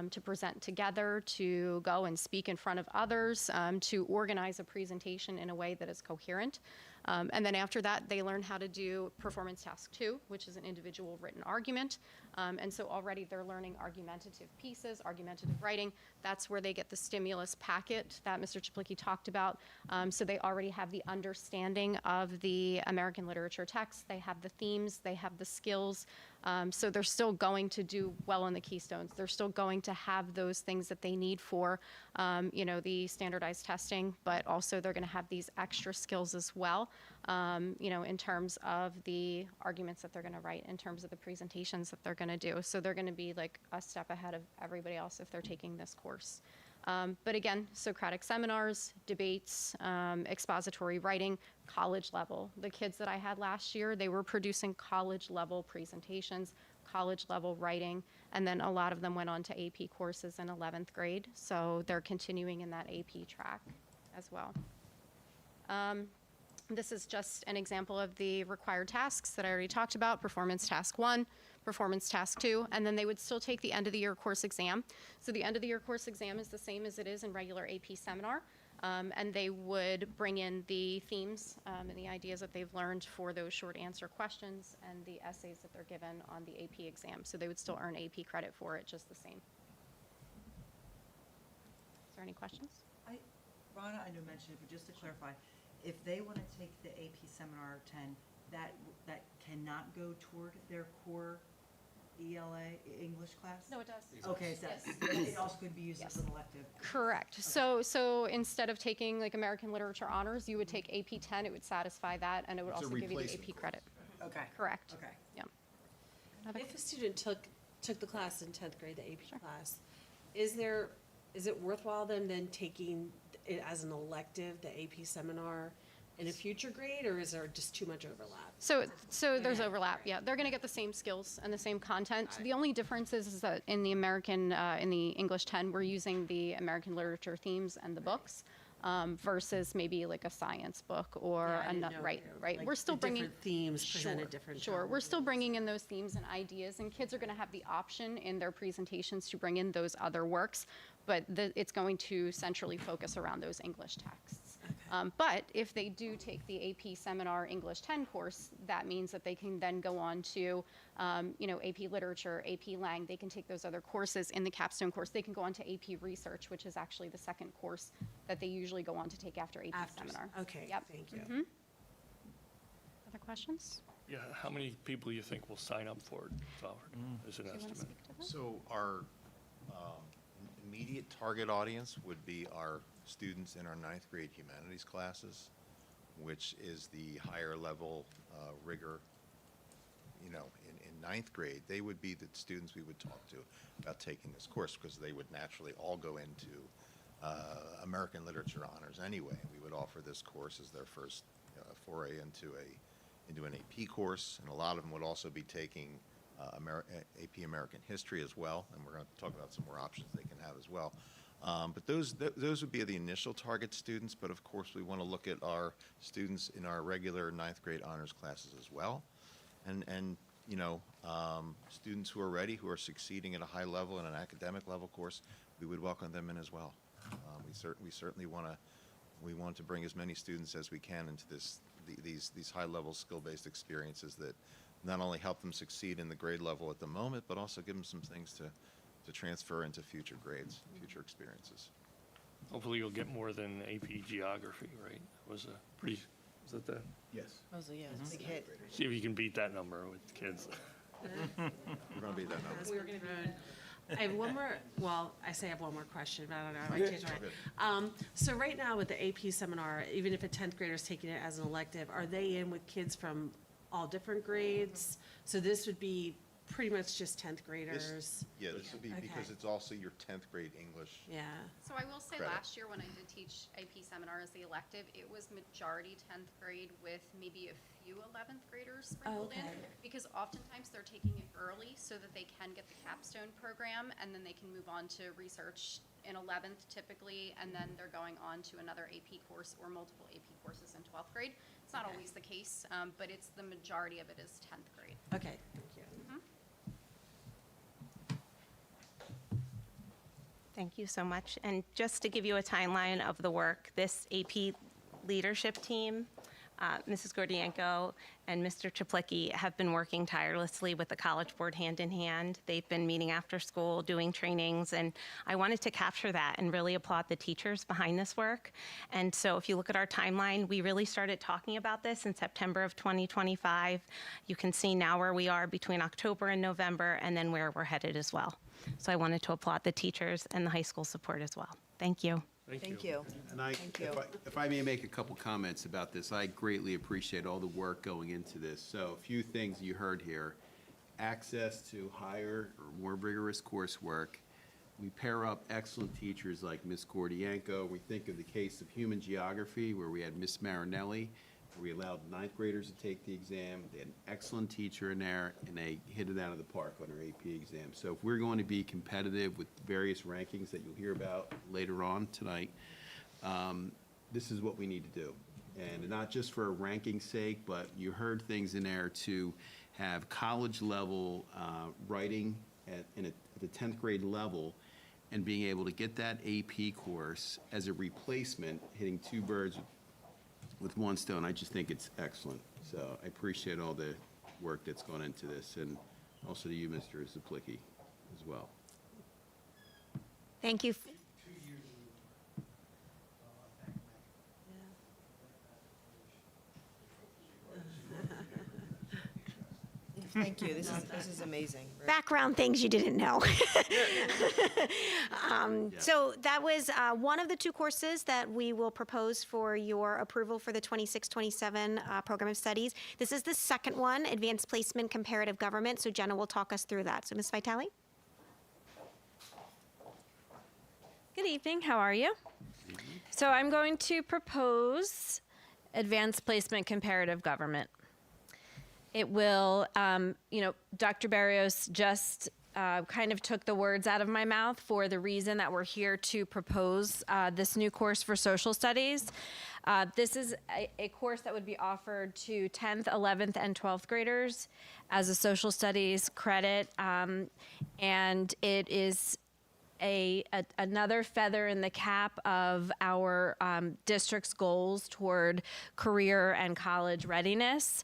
to present together, to go and speak in front of others, to organize a presentation in a way that is coherent. And then after that, they learn how to do performance task 2, which is an individual written argument. And so already they're learning argumentative pieces, argumentative writing. That's where they get the stimulus packet that Mr. Chaplicki talked about. So they already have the understanding of the American literature text. They have the themes, they have the skills. So they're still going to do well on the keystones. They're still going to have those things that they need for, the standardized testing, but also they're going to have these extra skills as well, in terms of the arguments that they're going to write, in terms of the presentations that they're going to do. So they're going to be like a step ahead of everybody else if they're taking this course. But again, Socratic seminars, debates, expository writing, college level. The kids that I had last year, they were producing college level presentations, college level writing, and then a lot of them went on to AP courses in 11th grade. So they're continuing in that AP track as well. This is just an example of the required tasks that I already talked about: performance task 1, performance task 2, and then they would still take the end of the year course exam. So the end of the year course exam is the same as it is in regular AP seminar, and they would bring in the themes and the ideas that they've learned for those short answer questions and the essays that they're given on the AP exam. So they would still earn AP credit for it just the same. Is there any questions? Rana, I know mentioned it, but just to clarify, if they want to take the AP Seminar 10, that cannot go toward their core ELA English class? No, it does. Okay, so it also could be used as an elective. Correct. So instead of taking like American Literature Honors, you would take AP 10, it would satisfy that, and it would It's a also give you the replacement AP credit. Okay. Correct. Okay. Yeah. If a student took the class in 10th grade, the AP class, is it worthwhile them then taking it as an elective, the AP seminar, in a future grade, or is there just too much overlap? So there's overlap, yeah. They're going to get the same skills and the same content. The only difference is that in the English 10, we're using the American literature themes and the books, versus maybe like a science book or Yeah, I didn't another, know right. like We're still the bringing different themes presented different Sure, we're times. still bringing in those themes and ideas, and kids are going to have the option in their presentations to bring in those other works, but it's going to centrally focus around those English texts. But if they do take the AP Seminar English 10 course, that means that they can then go on to, AP Literature, AP Lang. They can take those other courses in the capstone course. They can go on to AP Research, which is actually the second course that they usually go on to take after AP Seminar. Okay, Yep. thank you. Other questions? Yeah, how many people do you think will sign up for it, Howard, as an Do you want to estimate? speak to that? So our immediate target audience would be our students in our 9th grade humanities classes, which is the higher level rigor. In 9th grade, they would be the students we would talk to about taking this course, because they would naturally all go into American Literature Honors anyway. We would offer this course as their first foray into an AP course, and a lot of them would also be taking AP American History as well, and we're going to talk about some more options they can have as well. But those would be the initial target students, but of course we want to look at our students in our regular 9th grade honors classes as well. And students who are ready, who are succeeding at a high level in an academic level course, we would welcome them in as well. We certainly want to bring as many students as we can into these high-level skill-based experiences that not only help them succeed in the grade level at the moment, but also give them some things to transfer into future grades, future experiences. Hopefully you'll get more than AP Geography, right? Was that the? Yes. Mostly, yeah, it's a big hit. See if you can beat that number with kids. We're going to be that number. I have one more, I say I have one more question, but I don't know, I might change my mind. So right now with the AP seminar, even if a 10th grader is taking it as an elective, are they in with kids from all different grades. So this would be pretty much just 10th graders. Yeah, this would be because Okay. it's also your 10th grade English. Yeah. So I will say Credit. last year when I did teach AP seminar as the elective, it was majority 10th grade with maybe a few 11th graders sprinkled in. Okay. Because oftentimes they're taking it early so that they can get the capstone program and then they can move on to research in 11th typically, and then they're going on to another AP course or multiple AP courses in 12th grade. It's not Okay. always the case, but it's the majority of it is 10th grade. Okay, thank you. Thank you so much. And just to give you a timeline of the work, this AP leadership team, Mrs. Gordienko and Mr. Chaplicki have been working tirelessly with the College Board hand in hand. They've been meeting after school, doing trainings, and I wanted to capture that and really applaud the teachers behind this work. And so if you look at our timeline, we really started talking about this in September of 2025. You can see now where we are between October and November, and then where we're headed as well. So I wanted to applaud the teachers and the high school support as well. Thank you. Thank you. And I, Thank you. if I may make a couple comments about this, I greatly appreciate all the work going into this. So a few things you heard here. Access to higher or more rigorous coursework. We pair up excellent teachers like Ms. Gordienko. We think of the case of human geography where we had Ms. Marinelli, where we allowed ninth graders to take the exam. They had an excellent teacher in there, and they hit it out of the park on her AP exam. So if we're going to be competitive with various rankings that you'll hear about later on tonight, this is what we need to do. And not just for ranking's sake, but you heard things in there to have college-level writing at the 10th grade level and being able to get that AP course as a replacement, hitting two birds with one stone. I just think it's excellent. So I appreciate all the work that's gone into this, and also to you, Mr. Zaplicki, as well. Thank you. Thank you. This is amazing. Background things you didn't know. So that was one of the two courses that we will propose for your approval for the 26-27 program of studies. This is the second one, Advanced Placement Comparative Government. So Jenna will talk us through that. So Ms. Vitale? Good evening, how are you? So I'm going to propose Advanced Placement Comparative Government. It will, Dr. Barrios just kind of took the words out of my mouth for the reason that we're here to propose this new course for social studies. This is a course that would be offered to 10th, 11th, and 12th graders as a social studies credit, and it is another feather in the cap of our district's goals toward career and college readiness.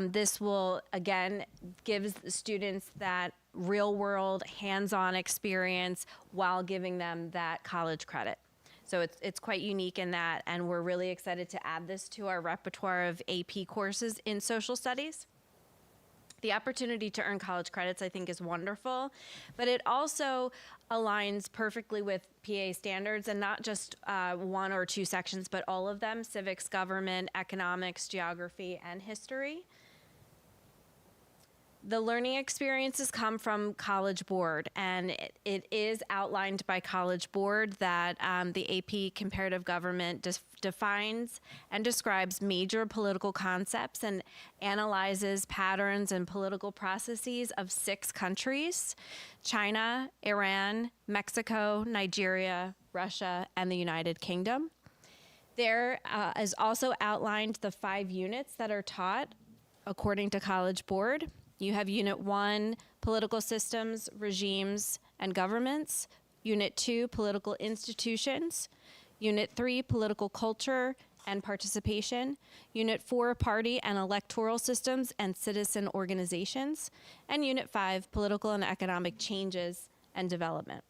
This will, again, give the students that real-world, hands-on experience while giving them that college credit. So it's quite unique in that, and we're really excited to add this to our repertoire of AP courses in social studies. The opportunity to earn college credits, I think, is wonderful, but it also aligns perfectly with PA standards, and not just one or two sections, but all of them: civics, government, economics, geography, and history. The learning experiences come from College Board, and it is outlined by College Board that the AP Comparative Government defines and describes major political concepts and analyzes patterns and political processes of 6 countries: China, Iran, Mexico, Nigeria, Russia, and the United Kingdom. There is also outlined the 5 units that are taught according to College Board. You have Unit 1, Political Systems, Regimes, and Governments. Unit 2, Political Institutions. Unit 3, Political Culture and Participation. Unit 4, Party and Electoral Systems and Citizen Organizations. And Unit 5, Political and Economic Changes and Development.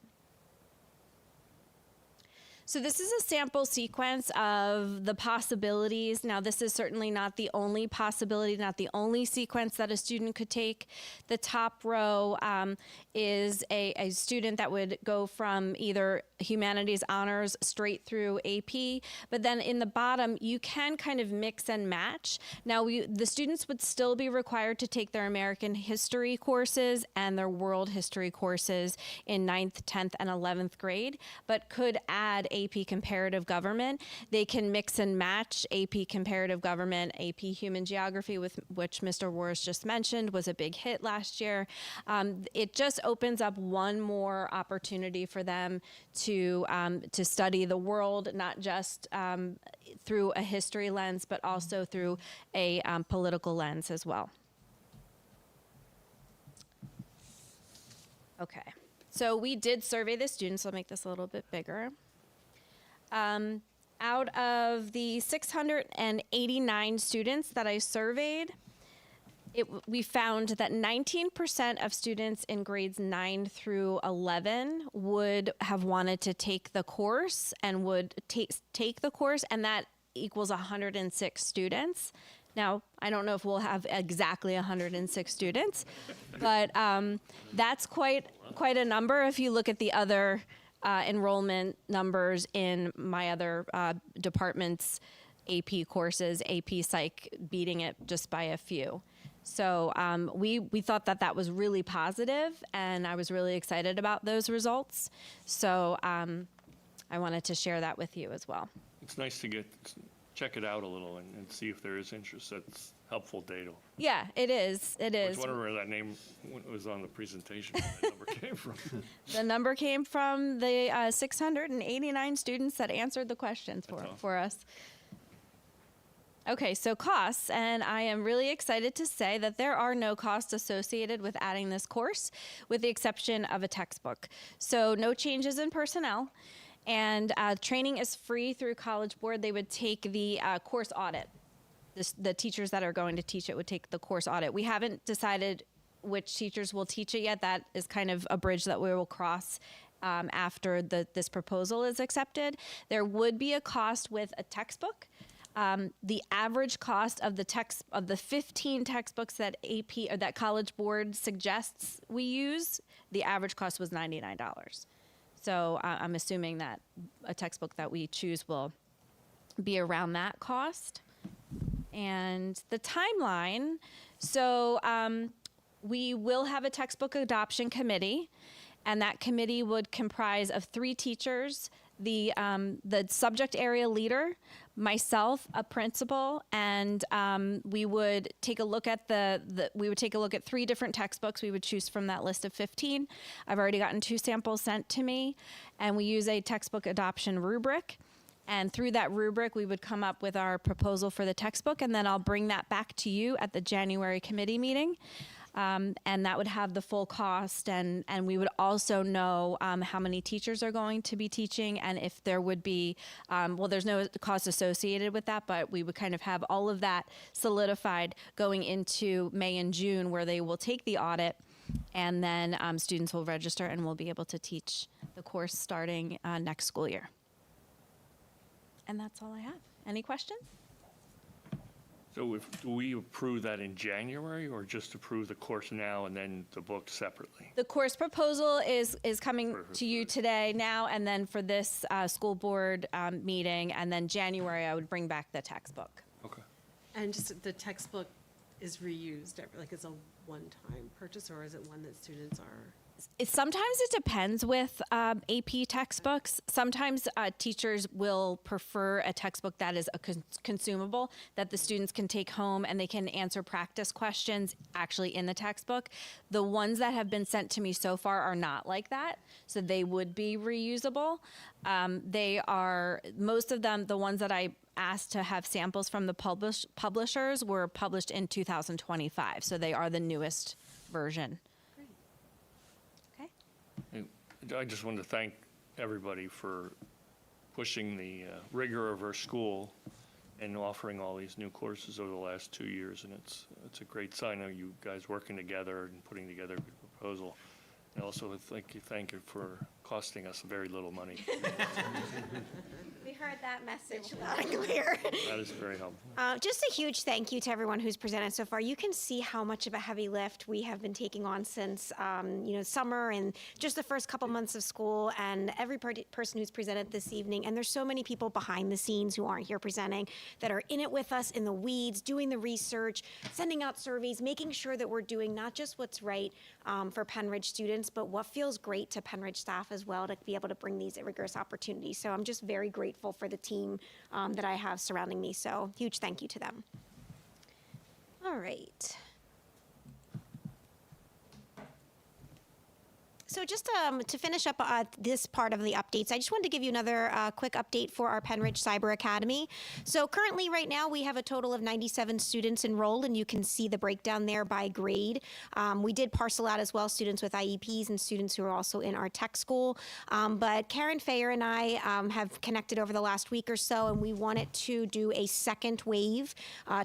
So this is a sample sequence of the possibilities. Now, this is certainly not the only possibility, not the only sequence that a student could take. The top row is a student that would go from either humanities honors straight through AP, but then in the bottom, you can kind of mix and match. Now, the students would still be required to take their American history courses and their world history courses in 9th, 10th, and 11th grade, but could add AP Comparative Government. They can mix and match AP Comparative Government, AP Human Geography, with which Mr. Wars just mentioned was a big hit last year. It just opens up one more opportunity for them to study the world, not just through a history lens, but also through a political lens as well. Okay. So we did survey the students. I'll make this a little bit bigger. Out of the 689 students that I surveyed, we found that 19% of students in grades 9 through 11 would have wanted to take the course and would take the course, and that equals 106 students. Now, I don't know if we'll have exactly 106 students, but that's quite a number if you look at the other enrollment numbers in my other departments' AP courses, AP Psych beating it just by a few. So we thought that was really positive, and I was really excited about those results. So I wanted to share that with you as well. It's nice to check it out a little and see if there is interest. That's helpful data. Yeah, it is. It I is. was wondering where that name was on the presentation, where that number came from. The number came from the 689 students that answered the questions for us. Okay, so costs, and I am really excited to say that there are no costs associated with adding this course, with the exception of a textbook. So no changes in personnel, and training is free through College Board. They would take the course audit. The teachers that are going to teach it would take the course audit. We haven't decided which teachers will teach it yet. That is kind of a bridge that we will cross after this proposal is accepted. There would be a cost with a textbook. The average cost of the 15 textbooks that AP or that College Board suggests we use, the average cost was $99. So I'm assuming that a textbook that we choose will be around that cost. And the timeline, so we will have a textbook adoption committee, and that committee would comprise of 3 teachers, the subject area leader, myself, a principal, and we would take a look at we would take a look at 3 different textbooks. We would choose from that list of 15. I've already gotten 2 samples sent to me, and we use a textbook adoption rubric. And through that rubric, we would come up with our proposal for the textbook, and then I'll bring that back to you at the January committee meeting. And that would have the full cost, and we would also know how many teachers are going to be teaching, and if there would be, well, there's no cost associated with that, but we would kind of have all of that solidified going into May and June, where they will take the audit, and then students will register and will be able to teach the course starting next school year. And that's all I have. Any questions? So do we approve that in January, or just approve the course now and then the book separately? The course proposal is coming to you today now, and then for this school board meeting, and then January, I would bring back the textbook. Okay. And just the textbook is reused, like it's a one-time purchase, or is it one that students are? Sometimes it depends with AP textbooks. Sometimes teachers will prefer a textbook that is a consumable that the students can take home and they can answer practice questions actually in the textbook. The ones that have been sent to me so far are not like that, so they would be reusable. They are, most of them, the ones that I asked to have samples from the publishers were published in 2025, so they are the newest version. I just wanted to thank everybody for pushing the rigor of our school and offering all these new courses over the last 2 years, and it's a great sign of you guys working together and putting together a good proposal. And also thank you for costing us very little money. We heard that message loud and clear. That is very helpful. Just a huge thank you to everyone who's presented so far. You can see how much of a heavy lift we have been taking on since summer and just the first couple months of school, and every person who's presented this evening. And there's so many people behind the scenes who aren't here presenting that are in it with us in the weeds, doing the research, sending out surveys, making sure that we're doing not just what's right for Penridge students, but what feels great to Penridge staff as well, to be able to bring these rigorous opportunities. So I'm just very grateful for the team that I have surrounding me. So huge thank you to them. All right. So just to finish up this part of the updates, I just wanted to give you another quick update for our Penridge Cyber Academy. So currently, right now, we have a total of 97 students enrolled, and you can see the breakdown there by grade. We did parcel out as well students with IEPs and students who are also in our tech school. But Karen Fayer and I have connected over the last week or so, and we wanted to do a second wave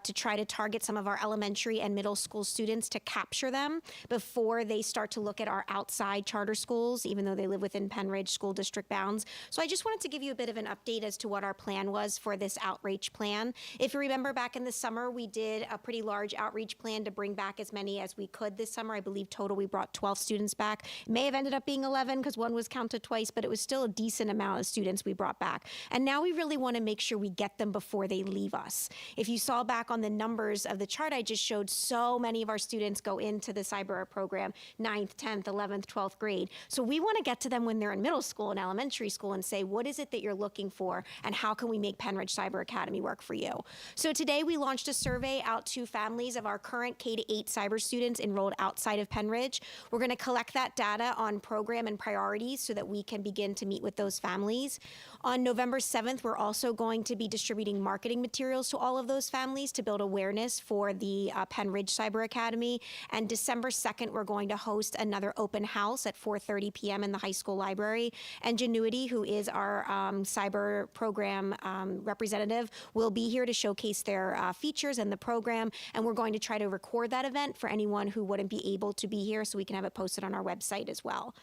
to try to target some of our elementary and middle school students to capture them before they start to look at our outside charter schools, even though they live within Penridge school district bounds. So I just wanted to give you a bit of an update as to what our plan was for this outreach plan. If you remember back in the summer, we did a pretty large outreach plan to bring back as many as we could this summer. I believe total we brought 12 students back. It may have ended up being 11 because one was counted twice, but it was still a decent amount of students we brought back. And now we really want to make sure we get them before they leave us. If you saw back on the numbers of the chart I just showed, so many of our students go into the cyber program 9th, 10th, 11th, 12th grade. So we want to get to them when they're in middle school and elementary school and say, what is it that you're looking for and how can we make Penridge Cyber Academy work for you? So today we launched a survey out to families of our current K-8 cyber students enrolled outside of Penridge. We're going to collect that data on program and priorities so that we can begin to meet with those families. On November 7th, we're also going to be distributing marketing materials to all of those families to build awareness for the Penridge Cyber Academy. And December 2nd, we're going to host another open house at 4:30 p.m. in the high school library. And Genuity, who is our cyber program representative, will be here to showcase their features and the program. And we're going to try to record that event for anyone who wouldn't be able to be here so we can have it posted on our website as well.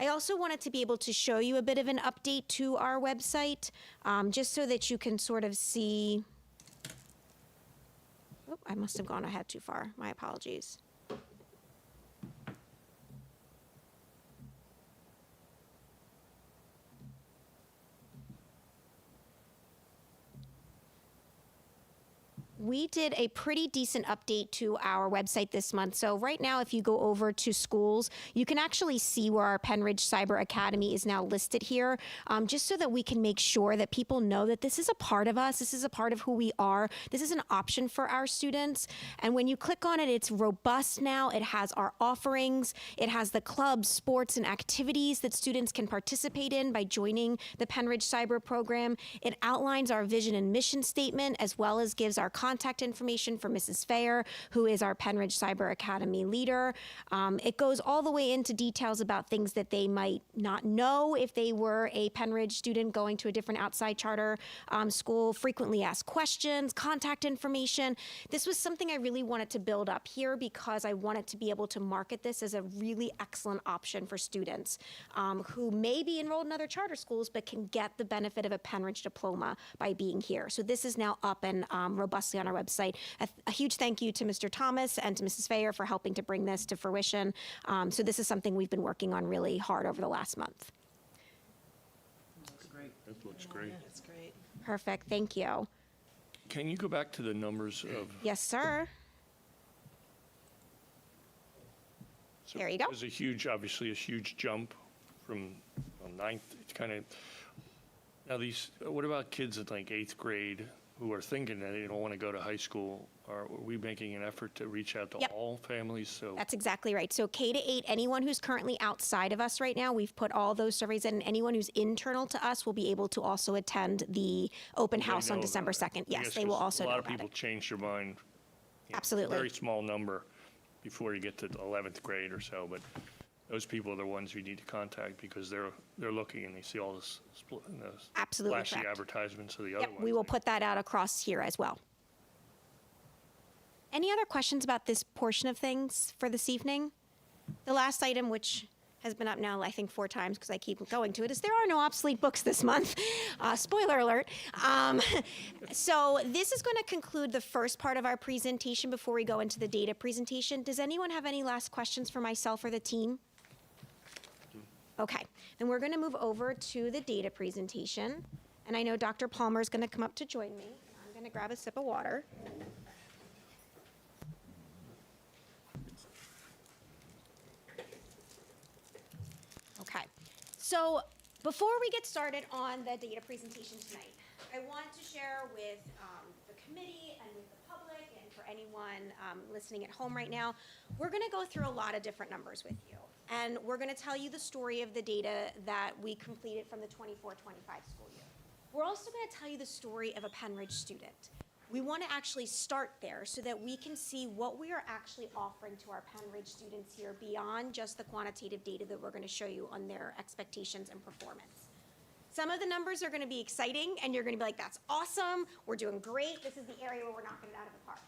I also wanted to be able to show you a bit of an update to our website, just so that you can sort of see. Oh, I must have gone ahead too far. My apologies. We did a pretty decent update to our website this month. So right now, if you go over to schools, you can actually see where our Penridge Cyber Academy is now listed here, just so that we can make sure that people know that this is a part of us. This is a part of who we are. This is an option for our students. And when you click on it, it's robust now. It has our offerings. It has the clubs, sports, and activities that students can participate in by joining the Penridge Cyber program. It outlines our vision and mission statement, as well as gives our contact information for Mrs. Fayer, who is our Penridge Cyber Academy leader. It goes all the way into details about things that they might not know if they were a Penridge student going to a different outside charter school, frequently asked questions, contact information. This was something I really wanted to build up here because I wanted to be able to market this as a really excellent option for students who may be enrolled in other charter schools but can get the benefit of a Penridge diploma by being here. So this is now up and robustly on our website. A huge thank you to Mr. Thomas and to Mrs. Fayer for helping to bring this to fruition. So this is something we've been working on really hard over the last month. That looks great. That's great. Perfect, thank you. Can you go back to the numbers of? Yes, sir. So There you go. There's obviously a huge jump from 9th. It's kind of, now what about kids at like 8th grade who are thinking that they don't want to go to high school? Are we making an effort to reach out to Yep. all families? So That's exactly right. So K-8, anyone who's currently outside of us right now, we've put all those surveys in. Anyone who's internal to us will be able to also attend the open they house on know December about it. 2nd. I Yes, guess they will 'cause also a know lot of about people it. change their mind. Absolutely. Very small number before you get to the 11th grade or so, but those people are the ones we need to contact because they're looking and they see all this Absolutely flashy correct. advertisements of the other Yep, ones. we will put that out across here as well. Any other questions about this portion of things for this evening? The last item, which has been up now, I think, 4 times because I keep going to it, is there are no obsolete books this month. Spoiler alert. So this is going to conclude the first part of our presentation before we go into the data presentation. Does anyone have any last questions for myself or the team? Okay, then we're going to move over to the data presentation. And I know Dr. Palmer is going to come up to join me. I'm going to grab a sip of water. Okay, so before we get started on the data presentation tonight, I want to share with the committee and with the public and for anyone listening at home right now, we're going to go through a lot of different numbers with you. And we're going to tell you the story of the data that we completed from the 24-25 school year. We're also going to tell you the story of a Penridge student. We want to actually start there so that we can see what we are actually offering to our Penridge students here beyond just the quantitative data that we're going to show you on their expectations and performance. Some of the numbers are going to be exciting and you're going to be like, that's awesome, we're doing great, this is the area where we're knocking it out of the park.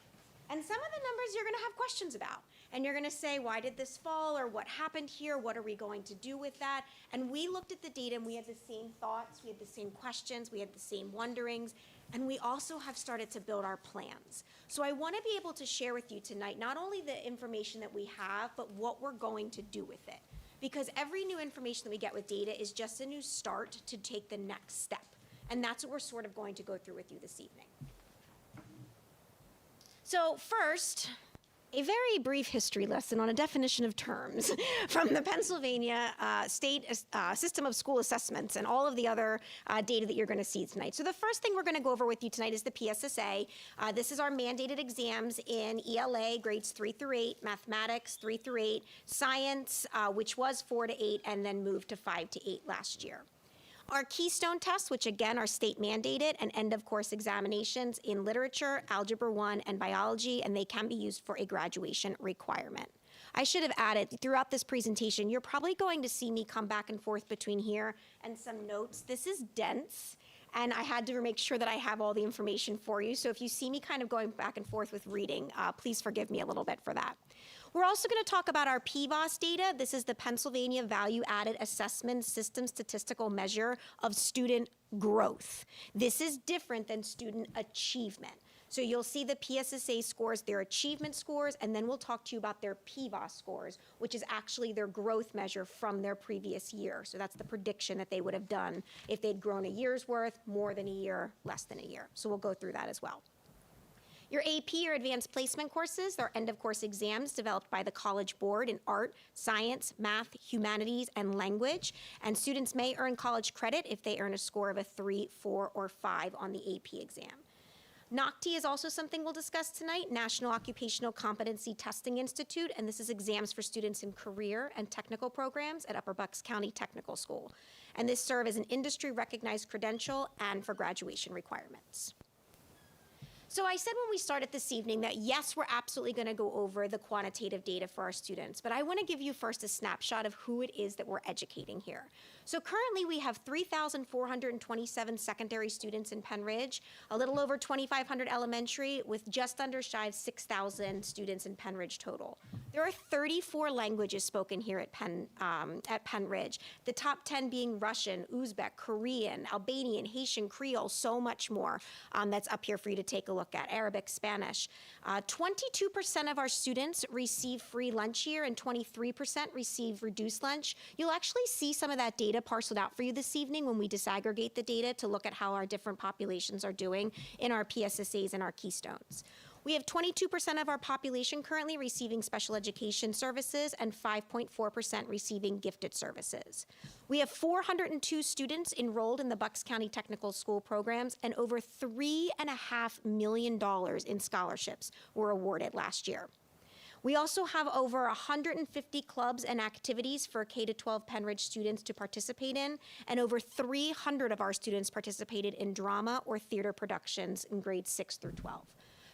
And some of the numbers you're going to have questions about. And you're going to say, why did this fall? Or what happened here? What are we going to do with that? And we looked at the data and we had the same thoughts, we had the same questions, we had the same wonderings. And we also have started to build our plans. So I want to be able to share with you tonight not only the information that we have, but what we're going to do with it. Because every new information that we get with data is just a new start to take the next step. And that's what we're sort of going to go through with you this evening. So first, a very brief history lesson on a definition of terms from the Pennsylvania State System of School Assessments and all of the other data that you're going to see tonight. So the first thing we're going to go over with you tonight is the PSSA. This is our mandated exams in ELA, grades 3 through 8, mathematics 3 through 8, science, which was 4 to 8, and then moved to 5 to 8 last year. Our Keystone tests, which again are state mandated, and end of course examinations in literature, algebra 1, and biology, and they can be used for a graduation requirement. I should have added, throughout this presentation, you're probably going to see me come back and forth between here and some notes. This is dense, and I had to make sure that I have all the information for you. So if you see me kind of going back and forth with reading, please forgive me a little bit for that. We're also going to talk about our PVAS data. This is the Pennsylvania Value Added Assessment System Statistical Measure of Student Growth. This is different than student achievement. So you'll see the PSSA scores, their achievement scores, and then we'll talk to you about their PVAS scores, which is actually their growth measure from their previous year. So that's the prediction that they would have done if they'd grown a year's worth, more than a year, less than a year. So we'll go through that as well. Your AP or advanced placement courses, they're end-of-course exams developed by the College Board in art, science, math, humanities, and language. And students may earn college credit if they earn a score of a 3, 4, or 5 on the AP exam. NOCTI is also something we'll discuss tonight, National Occupational Competency Testing Institute, and this is exams for students in career and technical programs at Upper Bucks County Technical School. And this serves as an industry-recognized credential and for graduation requirements. So I said when we started this evening that yes, we're absolutely going to go over the quantitative data for our students, but I want to give you first a snapshot of who it is that we're educating here. So currently we have 3,427 secondary students in Penridge, a little over 2,500 elementary, with just under shy of 6,000 students in Penridge total. There are 34 languages spoken here at Penridge, the top 10 being Russian, Uzbek, Korean, Albanian, Haitian, Creole, so much more that's up here for you to take a look at, Arabic, Spanish. 22% of our students receive free lunch here and 23% receive reduced lunch. You'll actually see some of that data parceled out for you this evening when we disaggregate the data to look at how our different populations are doing in our PSSAs and our Keystones. We have 22% of our population currently receiving special education services and 5.4% receiving gifted services. We have 402 students enrolled in the Bucks County Technical School programs, and over $3.5 million in scholarships were awarded last year. We also have over 150 clubs and activities for K-12 Penridge students to participate in, and over 300 of our students participated in drama or theater productions in grades 6 through 12.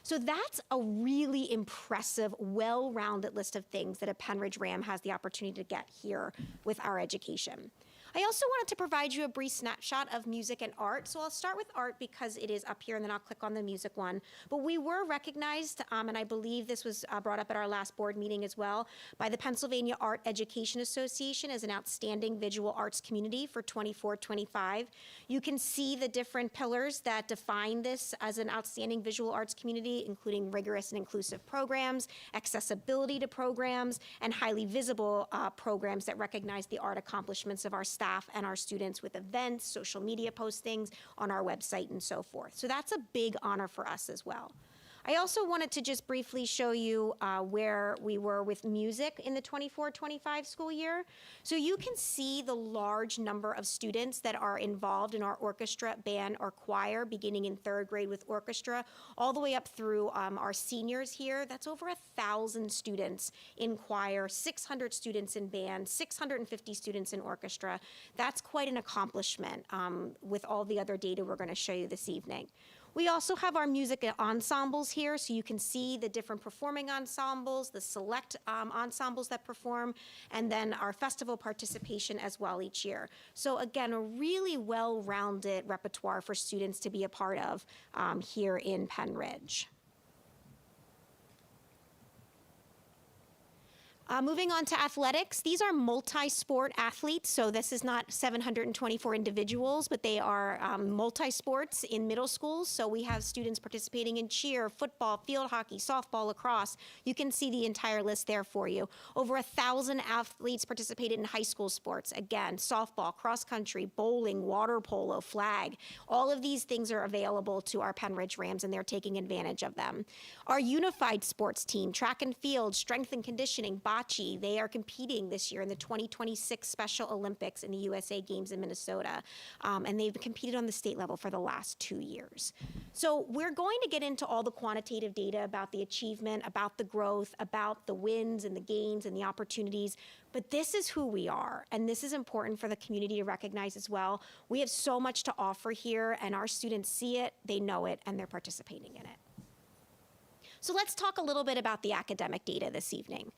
So that's a really impressive, well-rounded list of things that a Penridge Ram has the opportunity to get here with our education. I also wanted to provide you a brief snapshot of music and art. So I'll start with art because it is up here, and then I'll click on the music one. But we were recognized, and I believe this was brought up at our last board meeting as well, by the Pennsylvania Art Education Association as an outstanding visual arts community for 24-25. You can see the different pillars that define this as an outstanding visual arts community, including rigorous and inclusive programs, accessibility to programs, and highly visible programs that recognize the art accomplishments of our staff and our students with events, social media postings on our website, and so forth. So that's a big honor for us as well. I also wanted to just briefly show you where we were with music in the 24-25 school year. So you can see the large number of students that are involved in our orchestra, band, or choir, beginning in 3rd grade with orchestra, all the way up through our seniors here. That's over 1,000 students in choir, 600 students in band, 650 students in orchestra. That's quite an accomplishment with all the other data we're going to show you this evening. We also have our music ensembles here, so you can see the different performing ensembles, the select ensembles that perform, and then our festival participation as well each year. So again, a really well-rounded repertoire for students to be a part of here in Penn Ridge. Moving on to athletics, these are multi-sport athletes, so this is not 724 individuals, but they are multi-sports in middle schools. So we have students participating in cheer, football, field hockey, softball, lacrosse. You can see the entire list there for you. Over 1,000 athletes participated in high school sports. Again, softball, cross country, bowling, water polo, flag. All of these things are available to our Penn Ridge Rams, and they're taking advantage of them. Our unified sports team, track and field, strength and conditioning, bocce, they are competing this year in the 2026 Special Olympics in the USA Games in Minnesota. And they've competed on the state level for the last 2 years. So we're going to get into all the quantitative data about the achievement, about the growth, about the wins and the gains and the opportunities. But this is who we are, and this is important for the community to recognize as well. We have so much to offer here, and our students see it, they know it, and they're participating in it. So let's talk a little bit about the academic data this evening.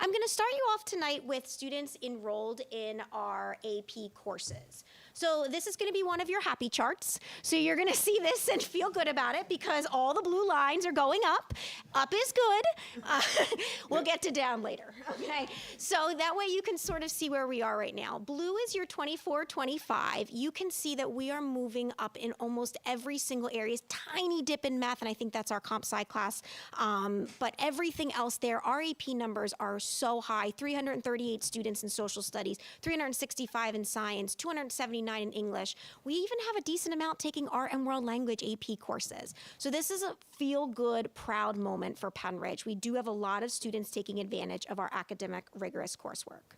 I'm going to start you off tonight with students enrolled in our AP courses. So this is going to be one of your happy charts. So you're going to see this and feel good about it because all the blue lines are going up. Up is good. We'll get to down later, okay? So that way you can sort of see where we are right now. Blue is your 24-25. You can see that we are moving up in almost every single area. Tiny dip in math, and I think that's our comp sci class. But everything else there, our AP numbers are so high. 338 students in social studies, 365 in science, 279 in English. We even have a decent amount taking art and world language AP courses. So this is a feel-good, proud moment for Penn Ridge. We do have a lot of students taking advantage of our academic rigorous coursework.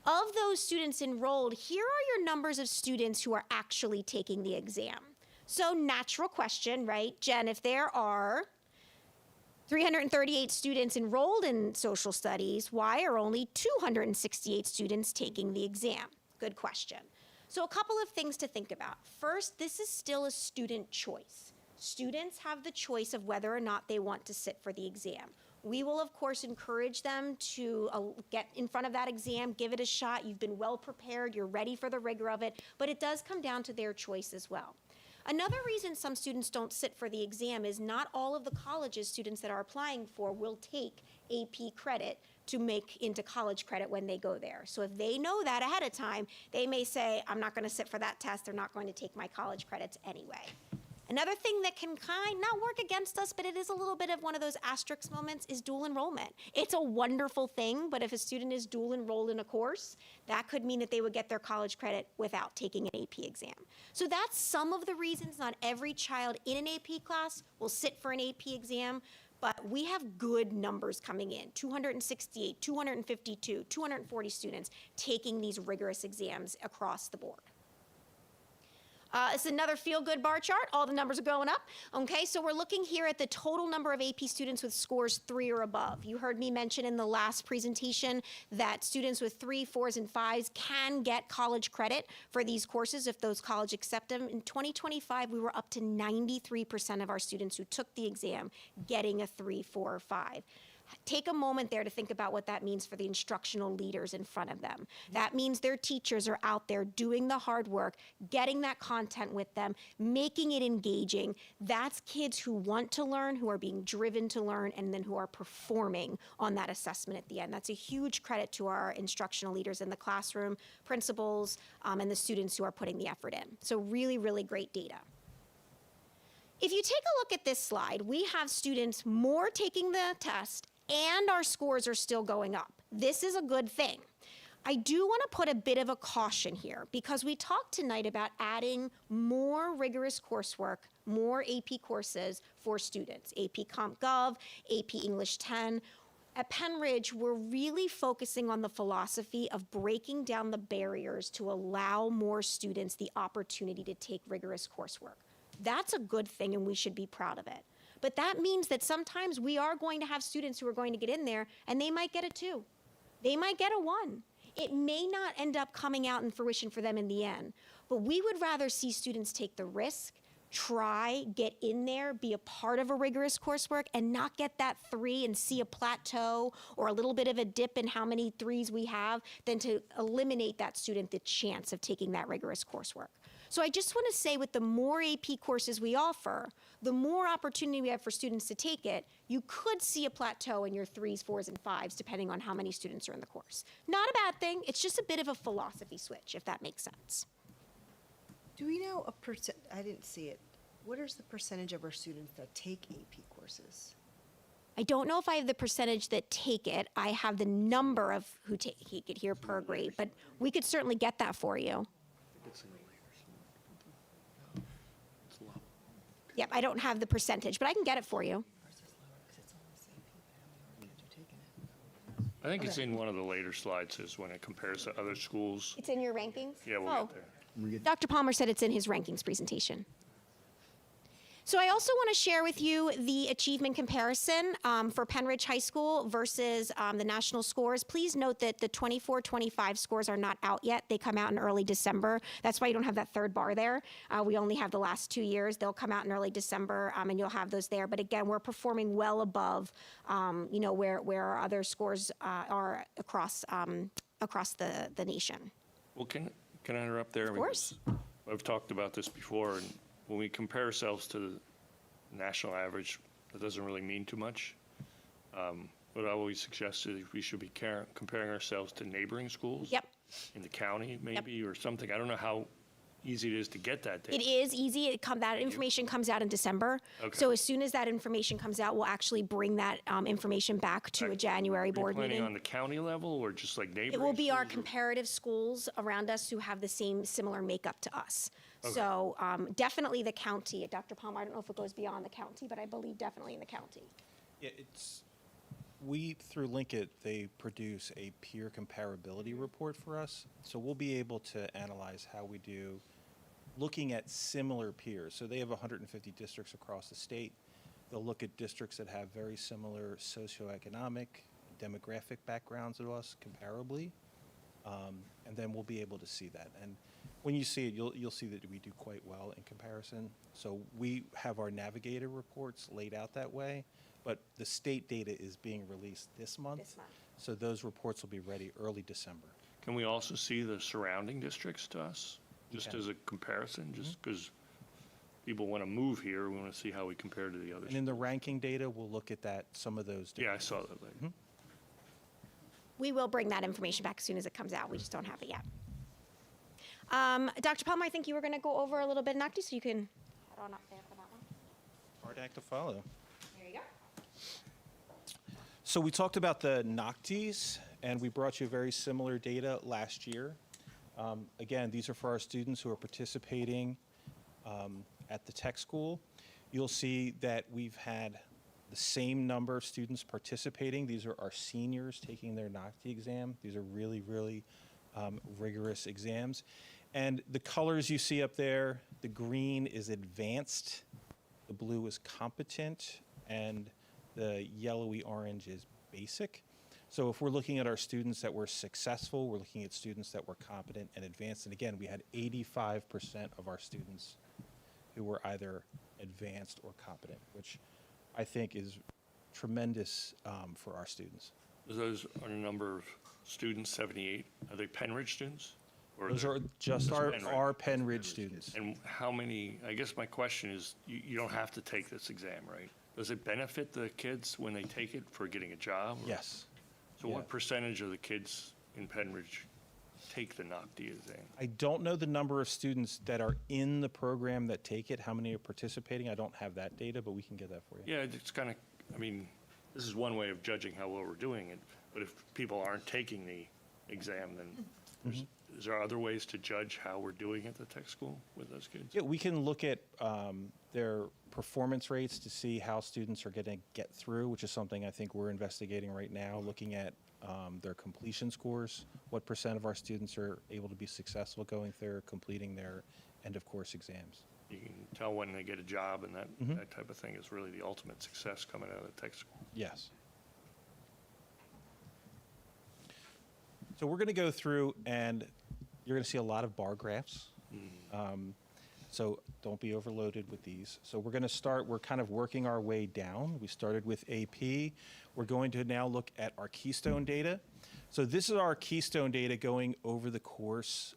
Of those students enrolled, here are your numbers of students who are actually taking the exam. So natural question, right? Jen, if there are 338 students enrolled in social studies, why are only 268 students taking the exam? Good question. So a couple of things to think about. First, this is still a student choice. Students have the choice of whether or not they want to sit for the exam. We will, of course, encourage them to get in front of that exam, give it a shot. You've been well prepared, you're ready for the rigor of it, but it does come down to their choice as well. Another reason some students don't sit for the exam is not all of the colleges students that are applying for will take AP credit to make into college credit when they go there. So if they know that ahead of time, they may say, I'm not going to sit for that test. They're not going to take my college credits anyway. Another thing that can not work against us, but it is a little bit of one of those asterisk moments, is dual enrollment. It's a wonderful thing, but if a student is dual enrolled in a course, that could mean that they would get their college credit without taking an AP exam. So that's some of the reasons not every child in an AP class will sit for an AP exam, but we have good numbers coming in, 268, 252, 240 students taking these rigorous exams across the board. It's another feel-good bar chart. All the numbers are going up. Okay, so we're looking here at the total number of AP students with scores 3 or above. You heard me mention in the last presentation that students with 3, 4s, and 5s can get college credit for these courses if those colleges accept them. In 2025, we were up to 93% of our students who took the exam getting a 3, 4, or 5. Take a moment there to think about what that means for the instructional leaders in front of them. That means their teachers are out there doing the hard work, getting that content with them, making it engaging. That's kids who want to learn, who are being driven to learn, and then who are performing on that assessment at the end. That's a huge credit to our instructional leaders in the classroom, principals, and the students who are putting the effort in. So really, really great data. If you take a look at this slide, we have students more taking the test and our scores are still going up. This is a good thing. I do want to put a bit of a caution here because we talked tonight about adding more rigorous coursework, more AP courses for students, AP Comp Gov, AP English 10. At Penn Ridge, we're really focusing on the philosophy of breaking down the barriers to allow more students the opportunity to take rigorous coursework. That's a good thing and we should be proud of it. But that means that sometimes we are going to have students who are going to get in there and they might get a 2. They might get a 1. It may not end up coming out in fruition for them in the end. But we would rather see students take the risk, try, get in there, be a part of a rigorous coursework, and not get that 3 and see a plateau or a little bit of a dip in how many 3s we have, than to eliminate that student the chance of taking that rigorous coursework. So I just want to say, with the more AP courses we offer, the more opportunity we have for students to take it, you could see a plateau in your 3s, 4s, and 5s, depending on how many students are in the course. Not a bad thing. It's just a bit of a philosophy switch, if that makes sense. Do we know a percent, I didn't see it. What is the percentage of our students that take AP courses? I don't know if I have the percentage that take it. I have the number of who take it here per grade, but we could certainly get that for you. Yep, I don't have the percentage, but I can get it for you. I think it's in one of the later slides is when it compares to other schools. It's in your rankings? Yeah, we'll get there. Dr. Palmer said it's in his rankings presentation. So I also want to share with you the achievement comparison for Penn Ridge High School versus the national scores. Please note that the 24-25 scores are not out yet. They come out in early December. That's why you don't have that third bar there. We only have the last 2 years. They'll come out in early December, and you'll have those there. But again, we're performing well above, where our other scores are across the nation. Well, can I interrupt there? Of course. I've talked about this before, and when we compare ourselves to the national average, that doesn't really mean too much. What I always suggest is we should be comparing ourselves to neighboring schools. Yep. In the county, maybe, or something. I don't know how easy it is to get that data. It is easy. That information comes out in December. Okay. So as soon as that information comes out, we'll actually bring that information back to a January board Are you planning meeting. on the county level or just like neighboring? It will be our schools or- comparative schools around us who have the similar makeup to us. Okay. So definitely the county. Dr. Palmer, I don't know if it goes beyond the county, but I believe definitely in the county. Yeah, through Linkit, they produce a peer comparability report for us. So we'll be able to analyze how we do looking at similar peers. So they have 150 districts across the state. They'll look at districts that have very similar socioeconomic, demographic backgrounds to us comparably. And then we'll be able to see that. And when you see it, you'll see that we do quite well in comparison. So we have our Navigator reports laid out that way, but the state data is being released this month. So those reports will be ready early December. Can we also see the surrounding districts to us, just can. as a comparison, just because people want to move here, we want to see how we compare to the others? And in the ranking data, we'll look at that, some of those. Yeah, I saw that later. We will bring that information back as soon as it comes out. We just don't have it yet. Dr. Palmer, I think you were going to go over a little bit NACTI, so you can head on up there for that one. Hard act to follow. There you go. So we talked about the NOCTIs, and we brought you very similar data last year. Again, these are for our students who are participating at the tech school. You'll see that we've had the same number of students participating. These are our seniors taking their NOCTI exam. These are really, really rigorous exams. And the colors you see up there, the green is advanced, the blue is competent, and the yellowy orange is basic. So if we're looking at our students that were successful, we're looking at students that were competent and advanced. And again, we had 85% of our students who were either advanced or competent, which I think is tremendous for our students. Those are the number of students, 78. Are they Penn Ridge students? Or Those they're are just Penn Ridge? our Penn Ridge students. And how many, I guess my question is, you don't have to take this exam, right? Does it benefit the kids when they take it for getting a job? or- Yes. So Yeah. what percentage of the kids in Penn Ridge take the NOCD exam? I don't know the number of students that are in the program that take it, how many are participating. I don't have that data, but we can get that for you. Yeah, it's kind of, I mean, this is one way of judging how well we're doing it, but if people aren't taking the exam, then is there other ways to judge how we're doing at the tech school with those kids? Yeah, we can look at their performance rates to see how students are going to get through, which is something I think we're investigating right now, looking at their completion scores, what % of our students are able to be successful going through, completing their end-of-course exams. You can tell when they get a job, and that type of thing is really the ultimate success coming out of the tech school. Yes. So we're going to go through, and you're going to see a lot of bar graphs. So don't be overloaded with these. So we're going to start, we're kind of working our way down. We started with AP. We're going to now look at our Keystone data. So this is our Keystone data going over the course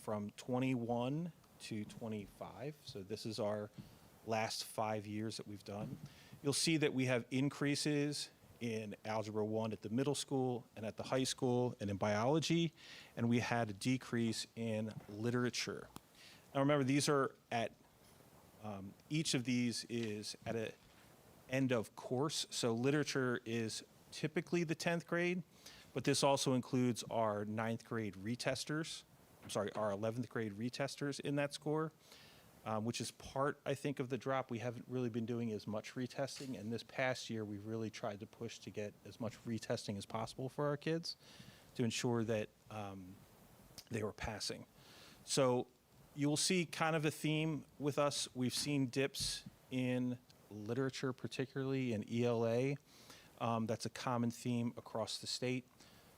from 21 to 25. So this is our last 5 years that we've done. You'll see that we have increases in Algebra 1 at the middle school and at the high school and in biology, and we had a decrease in literature. Now remember, these are at, each of these is at an end of course. So literature is typically the 10th grade, but this also includes our 9th grade retesters, our 11th grade retesters in that score, which is part, I think, of the drop. We haven't really been doing as much retesting, and this past year we really tried to push to get as much retesting as possible for our kids to ensure that they were passing. So you will see kind of a theme with us. We've seen dips in literature, particularly in ELA. That's a common theme across the state.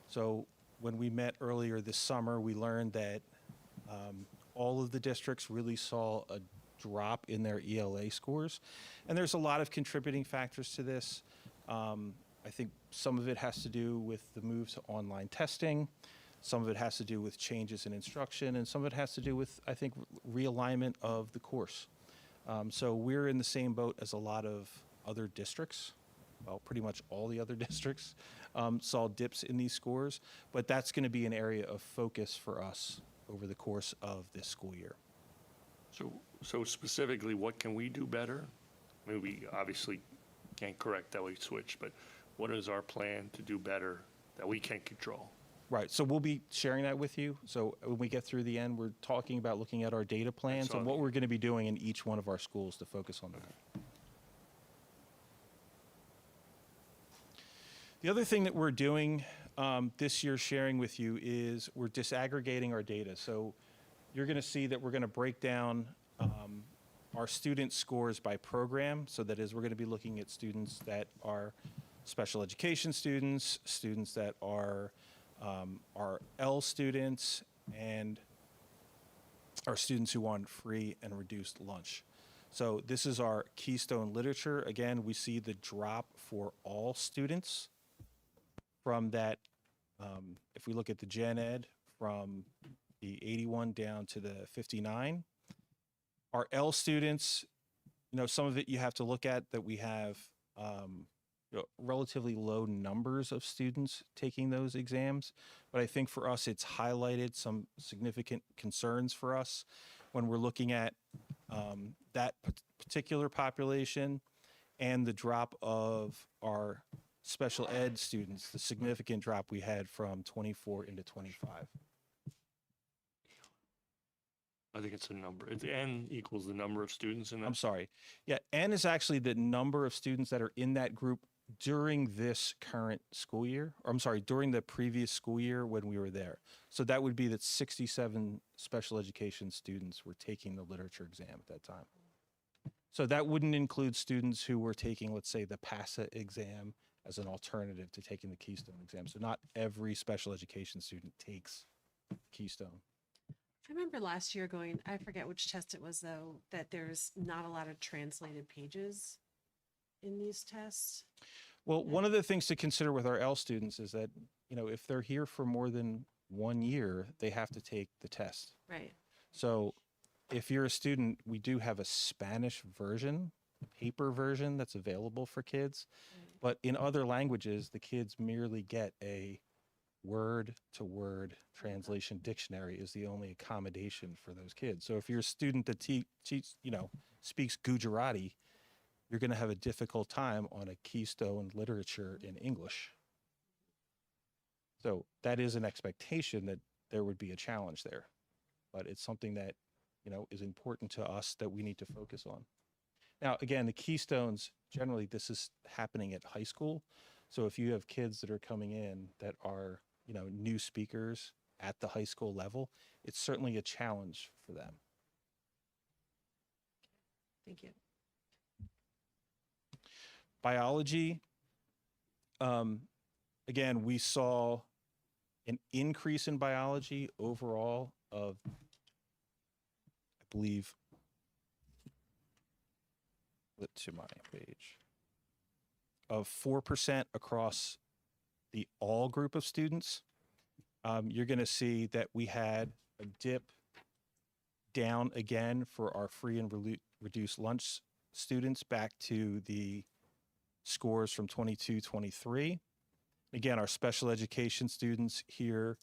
So when we met earlier this summer, we learned that all of the districts really saw a drop in their ELA scores. And there's a lot of contributing factors to this. I think some of it has to do with the move to online testing. Some of it has to do with changes in instruction, and some of it has to do with, I think, realignment of the course. So we're in the same boat as a lot of other districts. Well, pretty much all the other districts saw dips in these scores, but that's going to be an area of focus for us over the course of this school year. So specifically, what can we do better? I mean, we obviously can't correct that we switch, but what is our plan to do better that we can't control? Right, so we'll be sharing that with you. So when we get through the end, we're talking about looking at our data plans and what we're going to be doing in each one of our schools to focus on that. The other thing that we're doing this year, sharing with you, is we're disaggregating our data. So you're going to see that we're going to break down our student scores by program. So that is, we're going to be looking at students that are special education students, students that are L students, and our students who want free and reduced lunch. So this is our Keystone literature. Again, we see the drop for all students from that, if we look at the gen ed, from the 81 down to the 59. Our L students, some of it you have to look at that we have relatively low numbers of students taking those exams. But I think for us, it's highlighted some significant concerns for us when we're looking at that particular population and the drop of our special ed students, the significant drop we had from 24 into 25. I think it's a number. It's N equals the number of students in that. I'm sorry. Yeah, N is actually the number of students that are in that group during this current school year, or I'm sorry, during the previous school year when we were there. So that would be that 67 special education students were taking the literature exam at that time. So that wouldn't include students who were taking, let's say, the PASA exam as an alternative to taking the Keystone exam. So not every special education student takes Keystone. I remember last year going, I forget which test it was though, that there's not a lot of translated pages in these tests? Well, one of the things to consider with our L students is that, if they're here for more than 1 year, they have to take the test. Right. So if you're a student, we do have a Spanish version, paper version that's available for kids. But in other languages, the kids merely get a word-to-word translation dictionary is the only accommodation for those kids. So if you're a student that speaks Gujarati, you're going to have a difficult time on a Keystone literature in English. So that is an expectation that there would be a challenge there. But it's something that, is important to us that we need to focus on. Now, again, the Keystones, generally, this is happening at high school. So if you have kids that are coming in that are, new speakers at the high school level, it's certainly a challenge for them. Thank you. Biology, again, we saw an increase in biology overall of, I believe, flip to my page, of 4% across the all group of students. You're going to see that we had a dip down again for our free and reduced lunch students back to the scores from 22-23. Again, our special education students here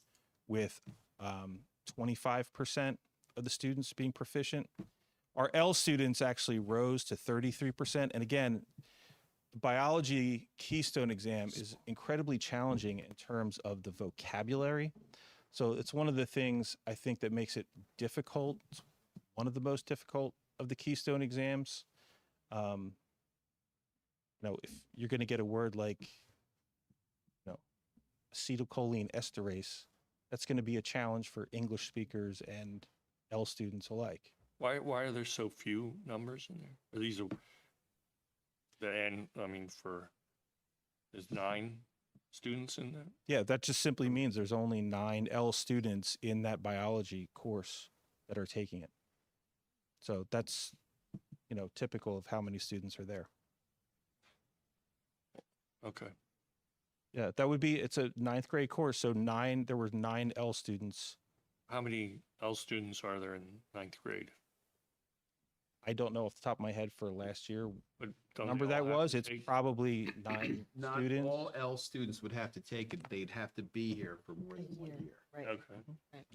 with 25% of the students being proficient. Our L students actually rose to 33%. And again, the biology Keystone exam is incredibly challenging in terms of the vocabulary. So it's one of the things I think that makes it difficult, one of the most difficult of the Keystone exams. If you're going to get a word like, acetylcholine esterase, that's going to be a challenge for English speakers and L students alike. Why are there so few numbers in there? Are these there's 9 students in there? Yeah, that just simply means there's only 9 L students in that biology course that are taking it. So that's, typical of how many students are there. Okay. Yeah, it's a 9th grade course, so there were 9 L students. How many L students are there in 9th grade? I don't know off the top of my head for last year. But Number that was, it's probably 9 Not students. all L students would have to take it. They'd have to be here for more than 1 year. Right. Okay. Right.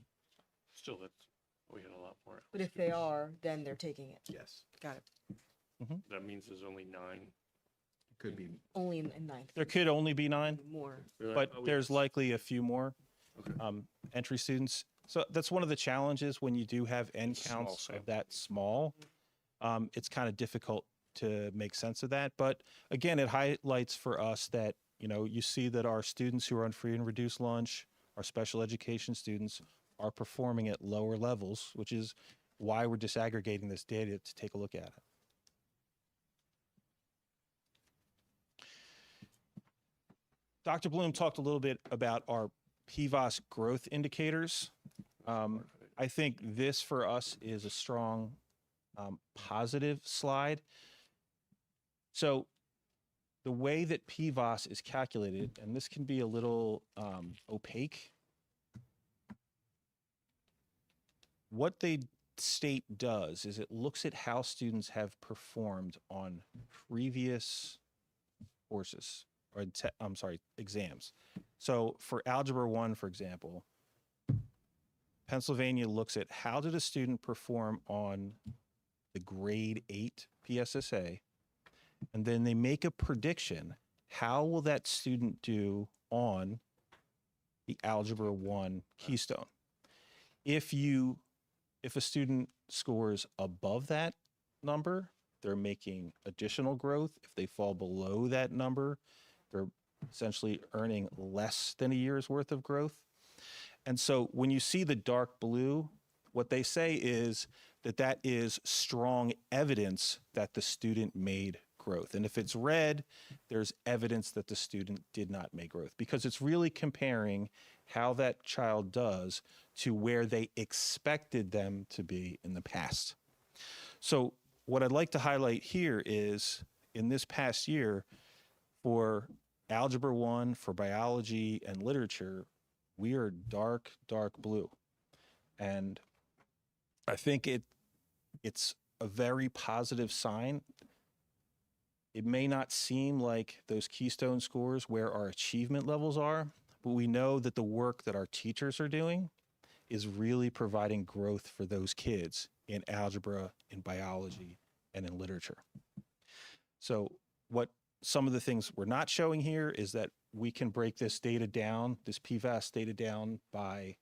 Still, we had a lot more. But if they are, then they're taking it. Yes. Got it. That means there's only 9. Could be. Only in ninth. There could only be 9, More. Really? but Oh, there's yes. likely a few more Okay. entry students. So that's one of the challenges when you do have N Small counts sample. of that small. It's kind of difficult to make sense of that. But again, it highlights for us that, you see that our students who are on free and reduced lunch, our special education students, are performing at lower levels, which is why we're disaggregating this data to take a look at it. Dr. Bloom talked a little bit about our PVOS growth indicators. I think this for us is a strong positive slide. So the way that PVOS is calculated, and this can be a little opaque, what the state does is it looks at how students have performed on previous courses, or exams. So for Algebra 1, for example, Pennsylvania looks at how did a student perform on the grade 8 PSSA, and then they make a prediction, how will that student do on the Algebra 1 Keystone? If a student scores above that number, they're making additional growth. If they fall below that number, they're essentially earning less than a year's worth of growth. And so when you see the dark blue, what they say is that is strong evidence that the student made growth. And if it's red, there's evidence that the student did not make growth, because it's really comparing how that child does to where they expected them to be in the past. So what I'd like to highlight here is in this past year, for Algebra 1, for biology and literature, we are dark, dark blue. And I think it's a very positive sign. It may not seem like those Keystone scores where our achievement levels are, but we know that the work that our teachers are doing is really providing growth for those kids in algebra, in biology, and in literature. So what some of the things we're not showing here is that we can break this data down, this PVAS data down by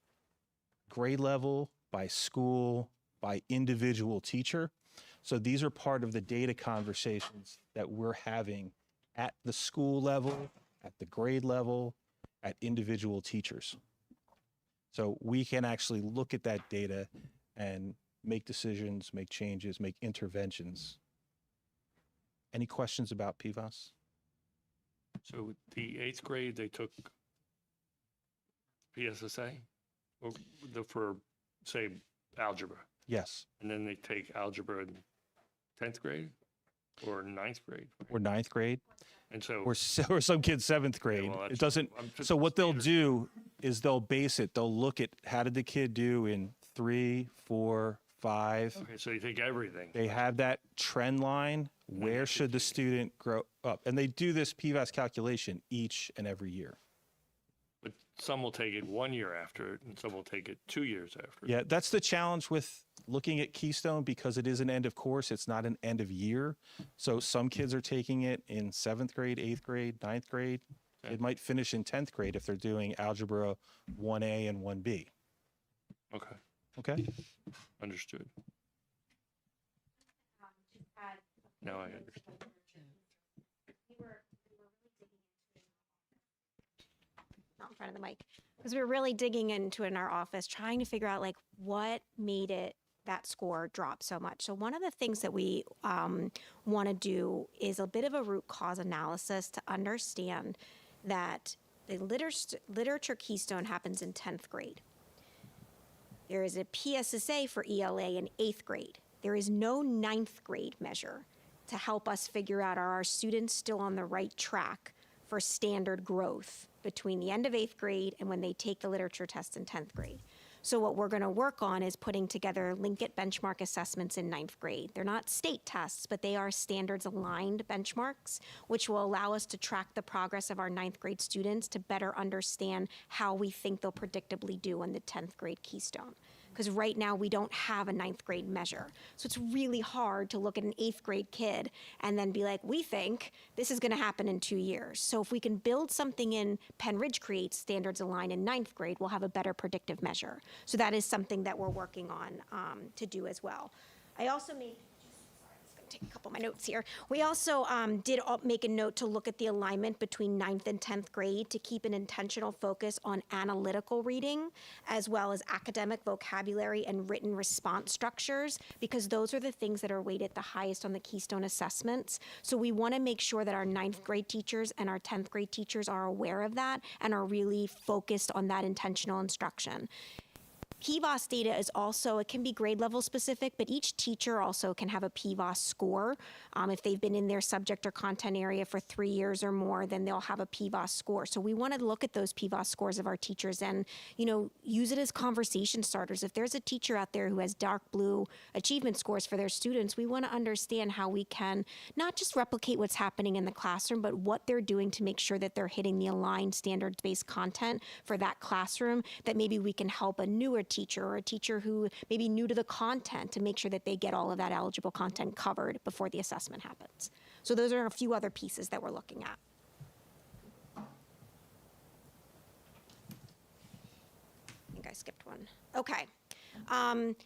grade level, by school, by individual teacher. So these are part of the data conversations that we're having at the school level, at the grade level, at individual teachers. So we can actually look at that data and make decisions, make changes, make interventions. Any questions about PVAS? So the 8th grade, they took PSSA or for, say, algebra, Yes, and then they take algebra in 10th grade or 9th grade. or 9th grade, And so, or some kids 7th grade. well, It that's- doesn't, I'm just- so what they'll do is they'll base it, they'll look at how did the kid do in 3, 4, 5. okay, so you take everything. They have that trend line. Where should the student grow up? And they do this PVAS calculation each and every year. But some will take it 1 year after it, and some will take it 2 years after it. Yeah, that's the challenge with looking at Keystone because it is an end of course. It's not an end of year. So some kids are taking it in 7th grade, 8th grade, 9th grade. It might finish in 10th grade if they're doing algebra 1A and 1B. Okay, Okay? understood. Now I understand. Not in front of the mic, because we were really digging into it in our office, trying to figure out like what made it that score drop so much. So one of the things that we want to do is a bit of a root cause analysis to understand that the literature Keystone happens in 10th grade. There is a PSSA for ELA in 8th grade. There is no 9th grade measure to help us figure out, are our students still on the right track for standard growth between the end of 8th grade and when they take the literature test in 10th grade. So what we're going to work on is putting together Linkit benchmark assessments in 9th grade. They're not state tests, but they are standards aligned benchmarks, which will allow us to track the progress of our 9th grade students to better understand how we think they'll predictably do in the 10th grade Keystone. Because right now we don't have a 9th grade measure. So it's really hard to look at an 8th grade kid and then be like, we think this is going to happen in 2 years. So if we can build something in Penn Ridge Creates standards aligned in 9th grade, we'll have a better predictive measure. So that is something that we're working on to do as well. I also made, take a couple of my notes here. We also did make a note to look at the alignment between 9th and 10th grade to keep an intentional focus on analytical reading, as well as academic vocabulary and written response structures, because those are the things that are weighted the highest on the Keystone assessments. So we want to make sure that our 9th grade teachers and our 10th grade teachers are aware of that and are really focused on that intentional instruction. PVAS data is also, it can be grade level specific, but each teacher also can have a PVAS score. If they've been in their subject or content area for 3 years or more, then they'll have a PVAS score. So we want to look at those PVAS scores of our teachers and, use it as conversation starters. If there's a teacher out there who has dark blue achievement scores for their students, we want to understand how we can not just replicate what's happening in the classroom, but what they're doing to make sure that they're hitting the aligned standards-based content for that classroom, that maybe we can help a newer teacher or a teacher who may be new to the content to make sure that they get all of that eligible content covered before the assessment happens. So those are a few other pieces that we're looking at. I think I skipped one. Okay.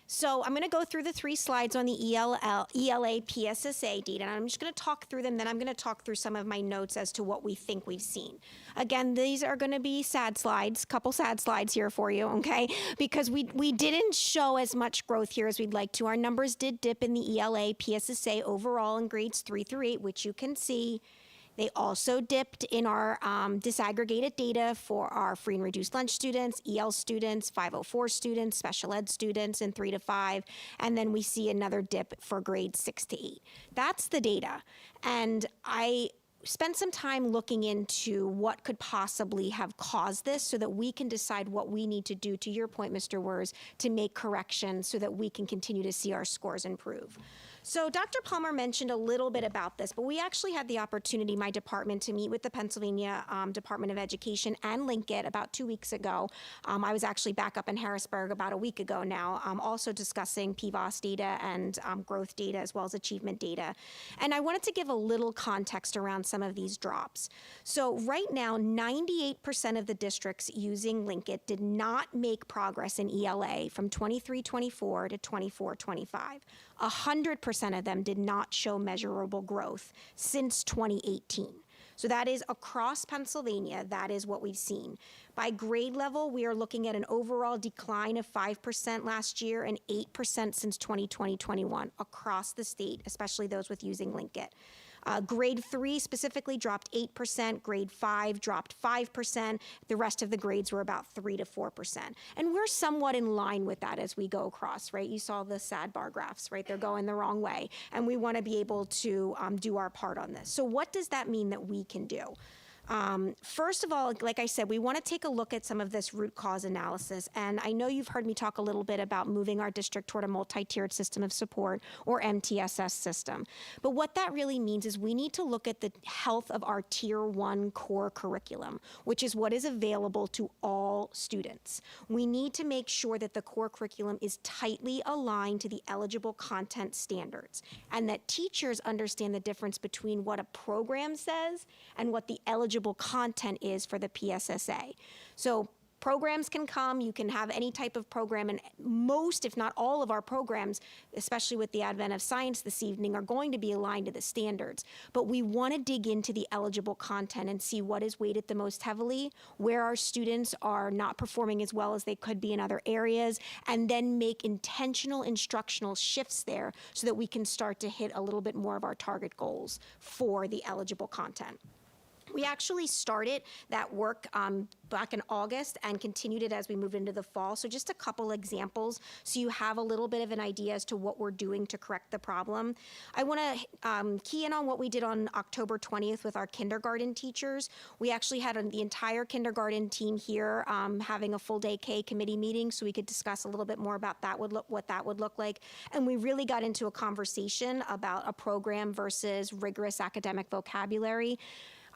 So I'm going to go through the 3 slides on the ELA PSSA data, and I'm just going to talk through them, then I'm going to talk through some of my notes as to what we think we've seen. Again, these are going to be sad slides, couple sad slides here for you, okay? Because we didn't show as much growth here as we'd like to. Our numbers did dip in the ELA PSSA overall in grades 3 through 8, which you can see. They also dipped in our disaggregated data for our free and reduced lunch students, EL students, 504 students, special ed students in 3 to 5, and then we see another dip for grades 6 to 8. That's the data. And I spent some time looking into what could possibly have caused this so that we can decide what we need to do, to your point, Mr. Wers, to make corrections so that we can continue to see our scores improve. So Dr. Palmer mentioned a little bit about this, but we actually had the opportunity, my department, to meet with the Pennsylvania Department of Education and Linkit about 2 weeks ago. I was actually back up in Harrisburg about a week ago now, also discussing PVOS data and growth data as well as achievement data. And I wanted to give a little context around some of these drops. So right now, 98% of the districts using Linkit did not make progress in ELA from 23-24 to 24-25. 100% of them did not show measurable growth since 2018. So that is across Pennsylvania, that is what we've seen. By grade level, we are looking at an overall decline of 5% last year and 8% since 2020-21 across the state, especially those with using Linkit. Grade 3 specifically dropped 8%, grade 5 dropped 5%, the rest of the grades were about 3 to 4%. And we're somewhat in line with that as we go across, right? You saw the sad bar graphs, right? They're going the wrong way. And we want to be able to do our part on this. So what does that mean that we can do? First of all, like I said, we want to take a look at some of this root cause analysis. And I know you've heard me talk a little bit about moving our district toward a multi-tiered system of support, or MTSS system. But what that really means is we need to look at the health of our Tier 1 core curriculum, which is what is available to all students. We need to make sure that the core curriculum is tightly aligned to the eligible content standards, and that teachers understand the difference between what a program says and what the eligible content is for the PSSA. So programs can come, you can have any type of program, and most, if not all of our programs, especially with the advent of science this evening, are going to be aligned to the standards. But we want to dig into the eligible content and see what is weighted the most heavily, where our students are not performing as well as they could be in other areas, and then make intentional instructional shifts there so that we can start to hit a little bit more of our target goals for the eligible content. We actually started that work back in August and continued it as we moved into the fall. So just a couple examples so you have a little bit of an idea as to what we're doing to correct the problem. I want to key in on what we did on October 20th with our kindergarten teachers. We actually had the entire kindergarten team here having a full day K committee meeting so we could discuss a little bit more about what that would look like. And we really got into a conversation about a program versus rigorous academic vocabulary.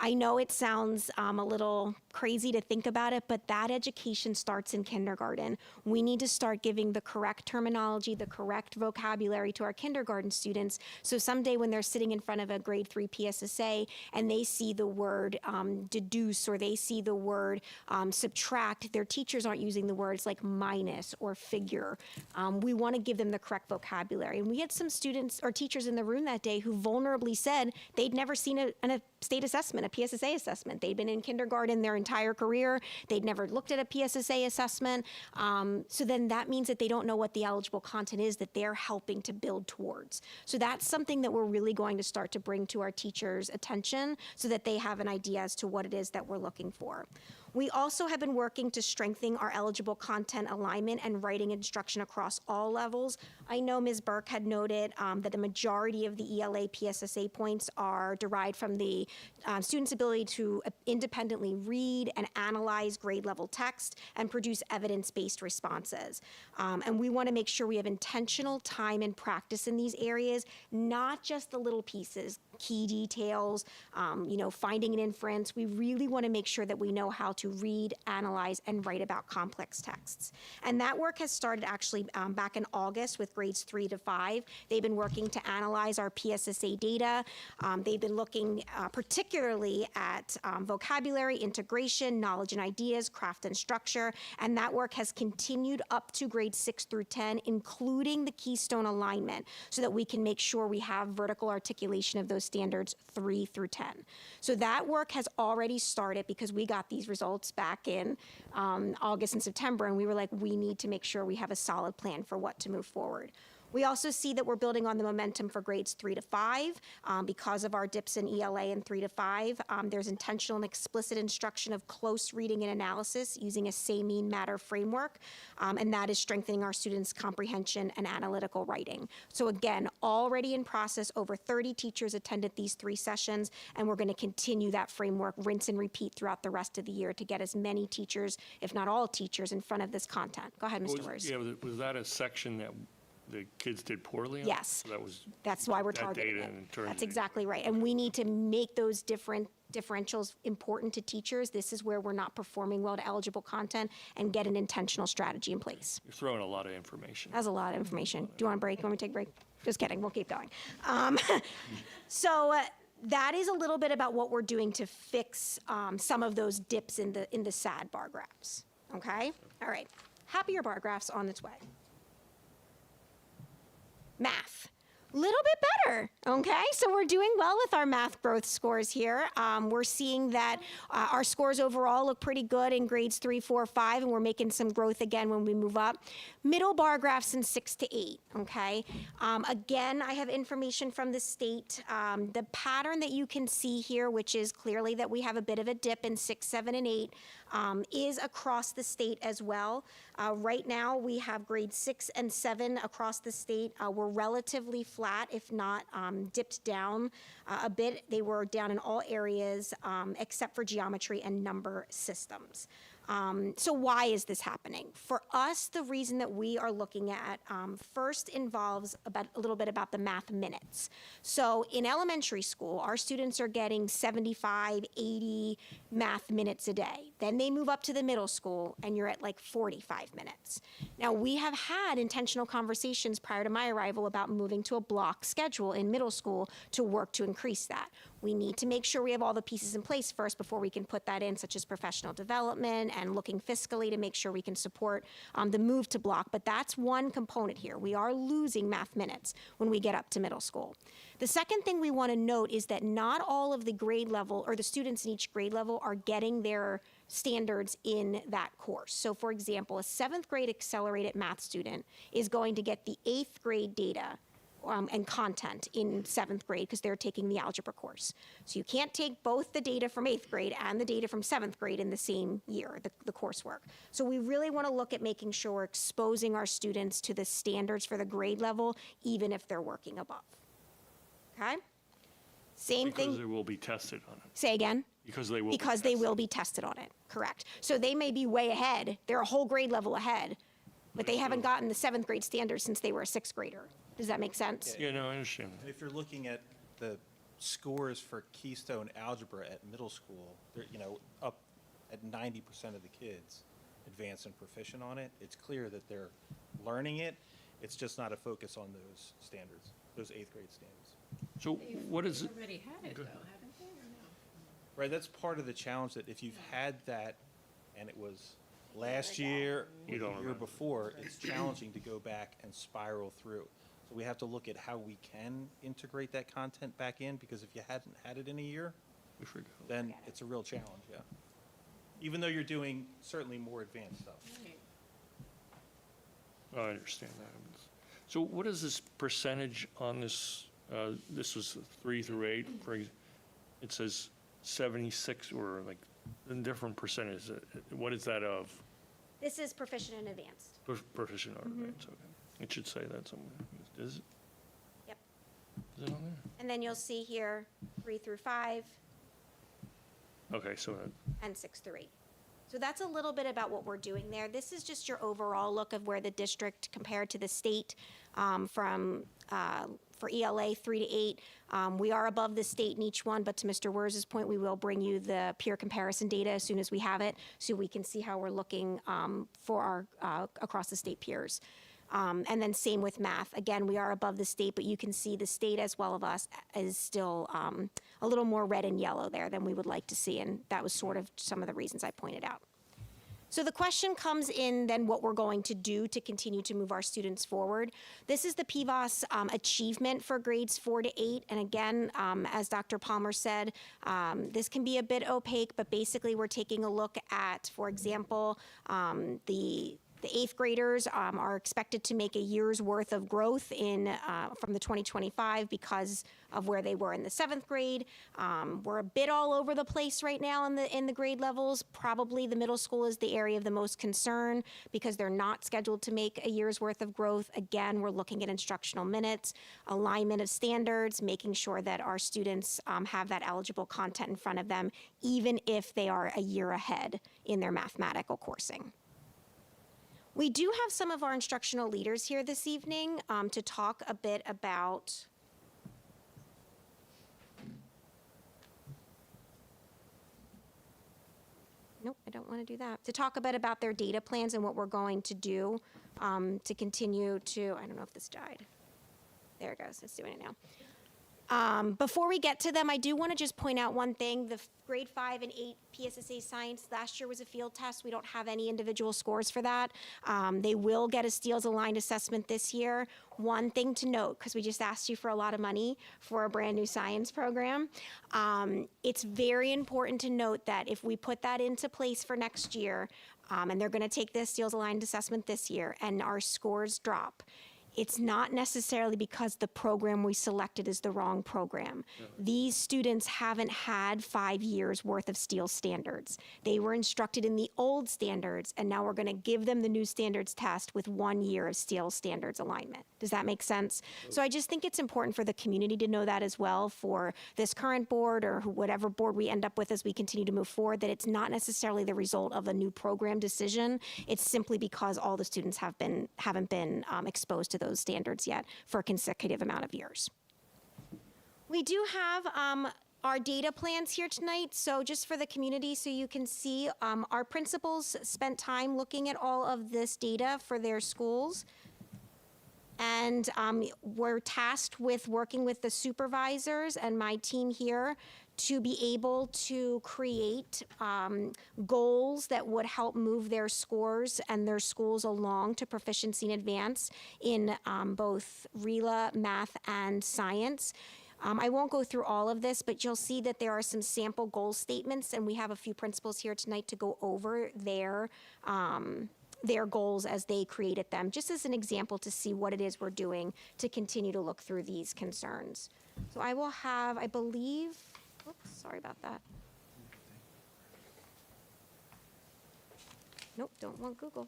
I know it sounds a little crazy to think about it, but that education starts in kindergarten. We need to start giving the correct terminology, the correct vocabulary to our kindergarten students, so someday when they're sitting in front of a grade 3 PSSA and they see the word deduce, or they see the word subtract, their teachers aren't using the words like minus or figure. We want to give them the correct vocabulary. And we had some students or teachers in the room that day who vulnerably said they'd never seen a state assessment, a PSSA assessment. They'd been in kindergarten their entire career. They'd never looked at a PSSA assessment. So then that means that they don't know what the eligible content is that they're helping to build towards. So that's something that we're really going to start to bring to our teachers' attention so that they have an idea as to what it is that we're looking for. We also have been working to strengthen our eligible content alignment and writing instruction across all levels. I know Ms. Burke had noted that the majority of the ELA PSSA points are derived from the students' ability to independently read and analyze grade level text and produce evidence-based responses. And we want to make sure we have intentional time and practice in these areas, not just the little pieces, key details, finding an inference. We really want to make sure that we know how to read, analyze, and write about complex texts. And that work has started actually back in August with grades 3 to 5. They've been working to analyze our PSSA data. They've been looking particularly at vocabulary, integration, knowledge and ideas, craft and structure, and that work has continued up to grades 6 through 10, including the Keystone alignment, so that we can make sure we have vertical articulation of those standards 3 through 10. So that work has already started because we got these results back in August and September, and we were like, we need to make sure we have a solid plan for what to move forward. We also see that we're building on the momentum for grades 3 to 5 because of our dips in ELA in 3 to 5. There's intentional and explicit instruction of close reading and analysis using a say, mean, matter framework, and that is strengthening our students' comprehension and analytical writing. So again, already in process, over 30 teachers attended these 3 sessions, and we're going to continue that framework, rinse and repeat throughout the rest of the year to get as many teachers, if not all teachers, in front of this content. Go ahead, Mr. Wers. Yeah, was that a section that the kids did poorly on? Yes. So that was. That's why we're that targeting data it. and turned That's it- exactly right. And we need to make those different differentials important to teachers. This is where we're not performing well to eligible content, and get an intentional strategy in place. You're throwing a lot of information. That's a lot of information. Do you want a break? You want me to take a break? Just kidding. We'll keep going. That is a little bit about what we're doing to fix some of those dips in the SAD bar graphs. Okay? All right. Happier bar graphs on its way. Math. Little bit better, okay? So we're doing well with our math growth scores here. We're seeing that our scores overall look pretty good in grades 3, 4, 5, and we're making some growth again when we move up. Middle bar graphs in 6 to 8, okay? Again, I have information from the state. The pattern that you can see here, which is clearly that we have a bit of a dip in 6, 7, and 8, is across the state as well. Right now, we have grades 6 and 7 across the state. We're relatively flat, if not dipped down a bit. They were down in all areas except for geometry and number systems. So why is this happening? For us, the reason that we are looking at first involves a little bit about the math minutes. So in elementary school, our students are getting 75, 80 math minutes a day. Then they move up to the middle school, and you're at like 45 minutes. Now, we have had intentional conversations prior to my arrival about moving to a block schedule in middle school to work to increase that. We need to make sure we have all the pieces in place first before we can put that in, such as professional development and looking fiscally to make sure we can support the move to block. But that's one component here. We are losing math minutes when we get up to middle school. The second thing we want to note is that not all of the grade level or the students in each grade level are getting their standards in that course. So for example, a 7th grade accelerated math student is going to get the 8th grade data and content in 7th grade because they're taking the algebra course. So you can't take both the data from 8th grade and the data from 7th grade in the same year, the coursework. So we really want to look at making sure we're exposing our students to the standards for the grade level, even if they're working above. Okay? Same Because thing. they will be tested on it. Say again? Because they will. Because they will be tested on it, correct. So they may be way ahead, they're a whole grade level ahead, but they haven't gotten the 7th grade standards since they were a 6th grader. Does that make sense? Yeah, no, I understand. And if you're looking at the scores for Keystone Algebra at middle school, they're, up at 90% of the kids advanced and proficient on it. It's clear that they're learning it. It's just not a focus on those standards, those 8th grade standards. So what is it? Already had it, though, haven't they, or no? Right, that's part of the challenge, that if you've had that and it was last year or You the don't year remember. before, it's challenging to go back and spiral through. So we have to look at how we can integrate that content back in, because if you hadn't had it in a year, We forgot. then it's a real challenge, yeah. Even though you're doing certainly more advanced stuff. Oh, I understand that. So what is this percentage on this, this was 3 through 8, it says 76 or like a different percentage. What is that of? This is proficient and advanced. Proficient or advanced, okay. It should say that somewhere. Is it? Yep. Is it on And then you'll see here 3 through 5 there? Okay, so and 6 through 8. So that's a little bit about what we're doing there. This is just your overall look of where the district compared to the state for ELA 3 to 8. We are above the state in each one, but to Mr. Wers's point, we will bring you the peer comparison data as soon as we have it, so we can see how we're looking for our across the state peers. And then same with math. Again, we are above the state, but you can see the state as well of us is still a little more red and yellow there than we would like to see, and that was sort of some of the reasons I pointed out. So the question comes in then what we're going to do to continue to move our students forward. This is the PVOS achievement for grades 4 to 8. And again, as Dr. Palmer said, this can be a bit opaque, but basically we're taking a look at, for example, the The 8th graders are expected to make a year's worth of growth from the 2025 because of where they were in the 7th grade. We're a bit all over the place right now in the grade levels. Probably the middle school is the area of the most concern because they're not scheduled to make a year's worth of growth. Again, we're looking at instructional minutes, alignment of standards, making sure that our students have that eligible content in front of them, even if they are a year ahead in their mathematical coursing. We do have some of our instructional leaders here this evening to talk a bit about Nope, I don't want to do that. To talk a bit about their data plans and what we're going to do to continue to, I don't know if this died. There it goes, it's doing it now. Before we get to them, I do want to just point out one thing. The grade 5 and 8 PSSA science last year was a field test. We don't have any individual scores for that. They will get a STEELS aligned assessment this year. One thing to note, because we just asked you for a lot of money for a brand new science program, it's very important to note that if we put that into place for next year, and they're going to take this STEELS aligned assessment this year, and our scores drop, it's not necessarily because the program we selected is the wrong program. These students haven't had 5 years worth of STEELS standards. They were instructed in the old standards, and now we're going to give them the new standards test with 1 year of STEELS standards alignment. Does that make sense? So I just think it's important for the community to know that as well, for this current board or whatever board we end up with as we continue to move forward, that it's not necessarily the result of a new program decision. It's simply because all the students haven't been exposed to those standards yet for a consecutive amount of years. We do have our data plans here tonight. So just for the community, so you can see, our principals spent time looking at all of this data for their schools. And we're tasked with working with the supervisors and my team here to be able to create goals that would help move their scores and their schools along to proficiency in advance in both RELA, math, and science. I won't go through all of this, but you'll see that there are some sample goal statements, and we have a few principals here tonight to go over their goals as they created them, just as an example to see what it is we're doing to continue to look through these concerns. So I will have, I believe, oops, sorry about that. Nope, don't want Google.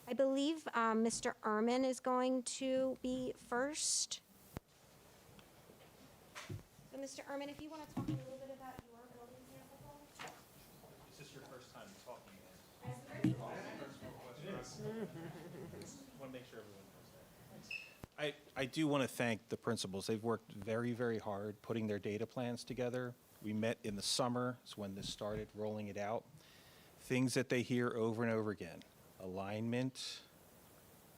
I believe Mr. Ehrman is going to be first. So Mr. Ehrman, if you want to talk a little bit about your building sample goal. Is this your first time talking? Want to make sure everyone knows that. I do want to thank the principals. They've worked very, very hard putting their data plans together. We met in the summer, is when this started, rolling it out. Things that they hear over and over again: alignment,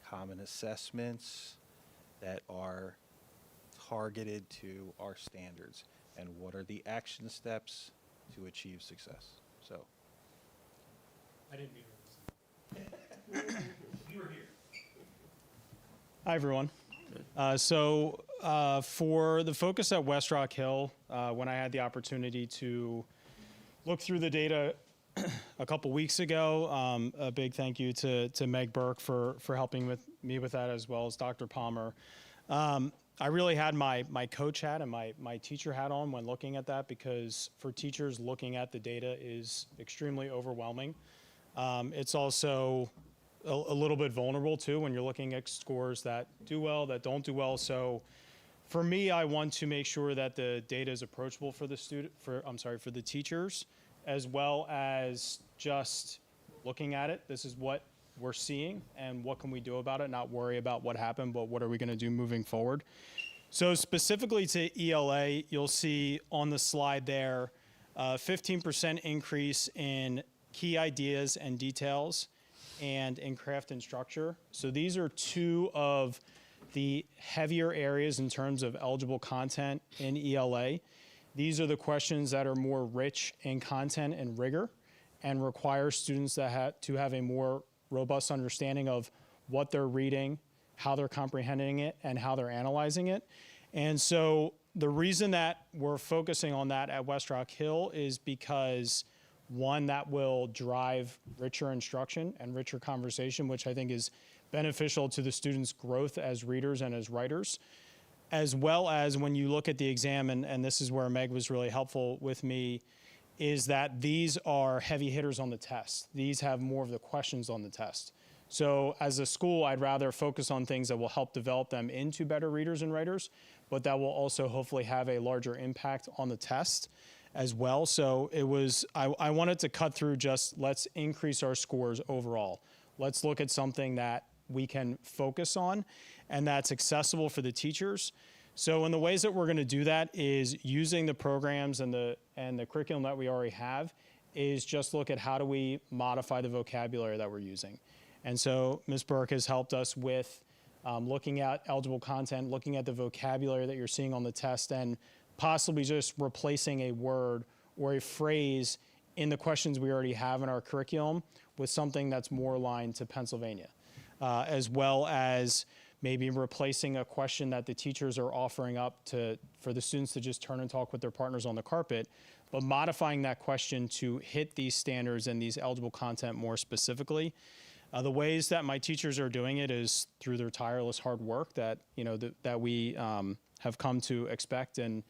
common assessments that are targeted to our standards, and what are the action steps to achieve success. So I didn't mean to. You were here. Hi, everyone. For the focus at West Rock Hill, when I had the opportunity to look through the data a couple weeks ago, a big thank you to Meg Burke for helping me with that, as well as Dr. Palmer. I really had my coach hat and my teacher hat on when looking at that, because for teachers, looking at the data is extremely overwhelming. It's also a little bit vulnerable too when you're looking at scores that do well, that don't do well. So for me, I want to make sure that the data is approachable for the for the teachers, as well as just looking at it. This is what we're seeing and what can we do about it, not worry about what happened, but what are we going to do moving forward. So specifically to ELA, you'll see on the slide there, 15% increase in key ideas and details and in craft and structure. So these are two of the heavier areas in terms of eligible content in ELA. These are the questions that are more rich in content and rigor and require students that to have a more robust understanding of what they're reading, how they're comprehending it, and how they're analyzing it. And so the reason that we're focusing on that at West Rock Hill is because One that will drive richer instruction and richer conversation, which I think is beneficial to the students' growth as readers and as writers, as well as when you look at the exam, and this is where Meg was really helpful with me, is that these are heavy hitters on the test. These have more of the questions on the test. So as a school, I'd rather focus on things that will help develop them into better readers and writers, but that will also hopefully have a larger impact on the test as well. So it was, I wanted to cut through just let's increase our scores overall. Let's look at something that we can focus on and that's accessible for the teachers. So in the ways that we're going to do that is using the programs and the curriculum that we already have is just look at how do we modify the vocabulary that we're using. And so Ms. Burke has helped us with looking at eligible content, looking at the vocabulary that you're seeing on the test, and possibly just replacing a word or a phrase in the questions we already have in our curriculum with something that's more aligned to Pennsylvania, as well as maybe replacing a question that the teachers are offering up for the students to just turn and talk with their partners on the carpet, but modifying that question to hit these standards and these eligible content more specifically. The ways that my teachers are doing it is through their tireless hard work that that we have come to expect and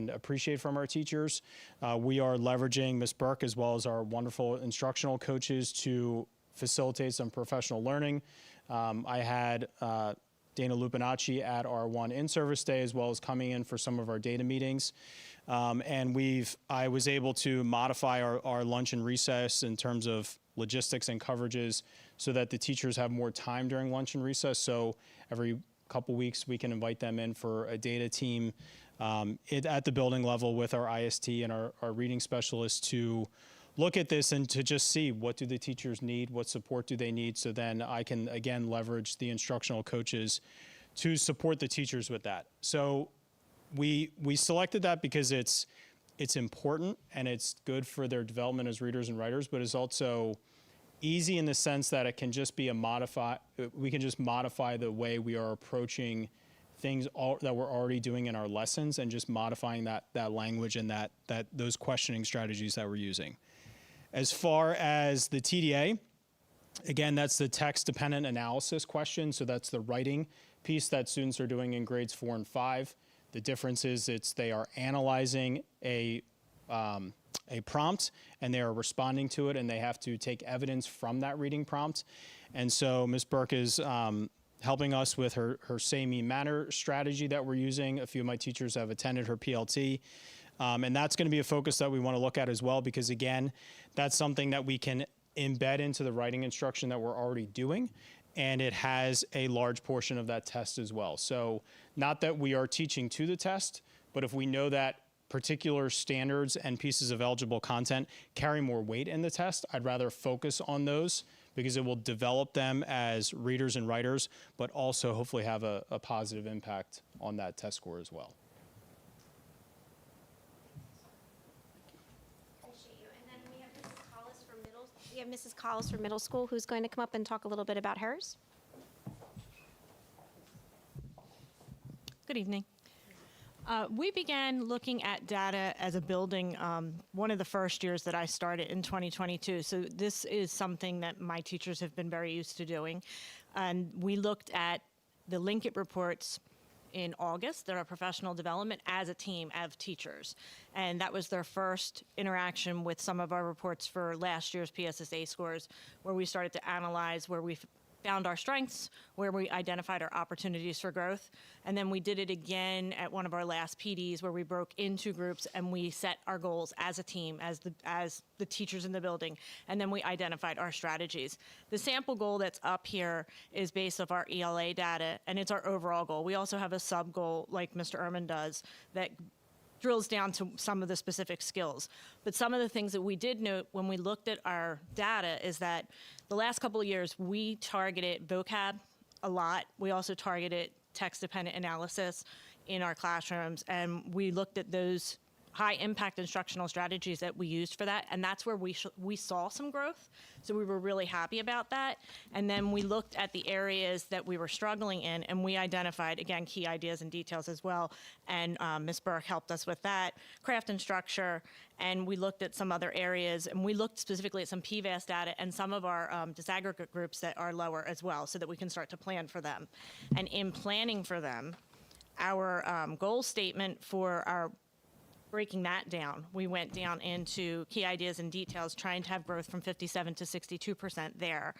appreciate from our teachers. We are leveraging Ms. Burke as well as our wonderful instructional coaches to facilitate some professional learning. I had Dana Lupinacci at our one in-service day as well as coming in for some of our data meetings. And I was able to modify our lunch and recess in terms of logistics and coverages so that the teachers have more time during lunch and recess. So every couple weeks we can invite them in for a data team at the building level with our IST and our reading specialists to look at this and to just see what do the teachers need, what support do they need, so then I can again leverage the instructional coaches to support the teachers with that. So we selected that because it's important and it's good for their development as readers and writers, but it's also easy in the sense that it can just be we can just modify the way we are approaching things that we're already doing in our lessons and just modifying that language and those questioning strategies that we're using. As far as the TDA, again, that's the text-dependent analysis question. So that's the writing piece that students are doing in grades 4 and 5. The difference is they are analyzing a prompt and they are responding to it and they have to take evidence from that reading prompt. And so Ms. Burke is helping us with her Say Me Manner strategy that we're using. A few of my teachers have attended her PLT. And that's going to be a focus that we want to look at as well, because again, that's something that we can embed into the writing instruction that we're already doing. And it has a large portion of that test as well. So not that we are teaching to the test, but if we know that particular standards and pieces of eligible content carry more weight in the test, I'd rather focus on those because it will develop them as readers and writers, but also hopefully have a positive impact on that test score as well. We have Mrs. Collis from middle school who's going to come up and talk a little bit about hers. Good evening. We began looking at data as a building one of the first years that I started in 2022. So this is something that my teachers have been very used to doing. And we looked at the Linkit reports in August, their professional development as a team of teachers. And that was their first interaction with some of our reports for last year's PSSA scores, where we started to analyze where we found our strengths, where we identified our opportunities for growth. And then we did it again at one of our last PDs where we broke into groups and we set our goals as a team, as the teachers in the building, and then we identified our strategies. The sample goal that's up here is based off our ELA data, and it's our overall goal. We also have a sub-goal, like Mr. Ehrman does, that drills down to some of the specific skills. But some of the things that we did note when we looked at our data is that the last couple of years, we targeted vocab a lot. We also targeted text-dependent analysis in our classrooms, and we looked at those high impact instructional strategies that we used for that, and that's where we saw some growth. So we were really happy about that. And then we looked at the areas that we were struggling in, and we identified, again, key ideas and details as well. And Ms. Burke helped us with that, craft and structure, and we looked at some other areas, and we looked specifically at some PVAS data and some of our disaggregate groups that are lower as well, so that we can start to plan for them. And in planning for them, our goal statement for our breaking that down, we went down into key ideas and details, trying to have growth from 57 to 62% there.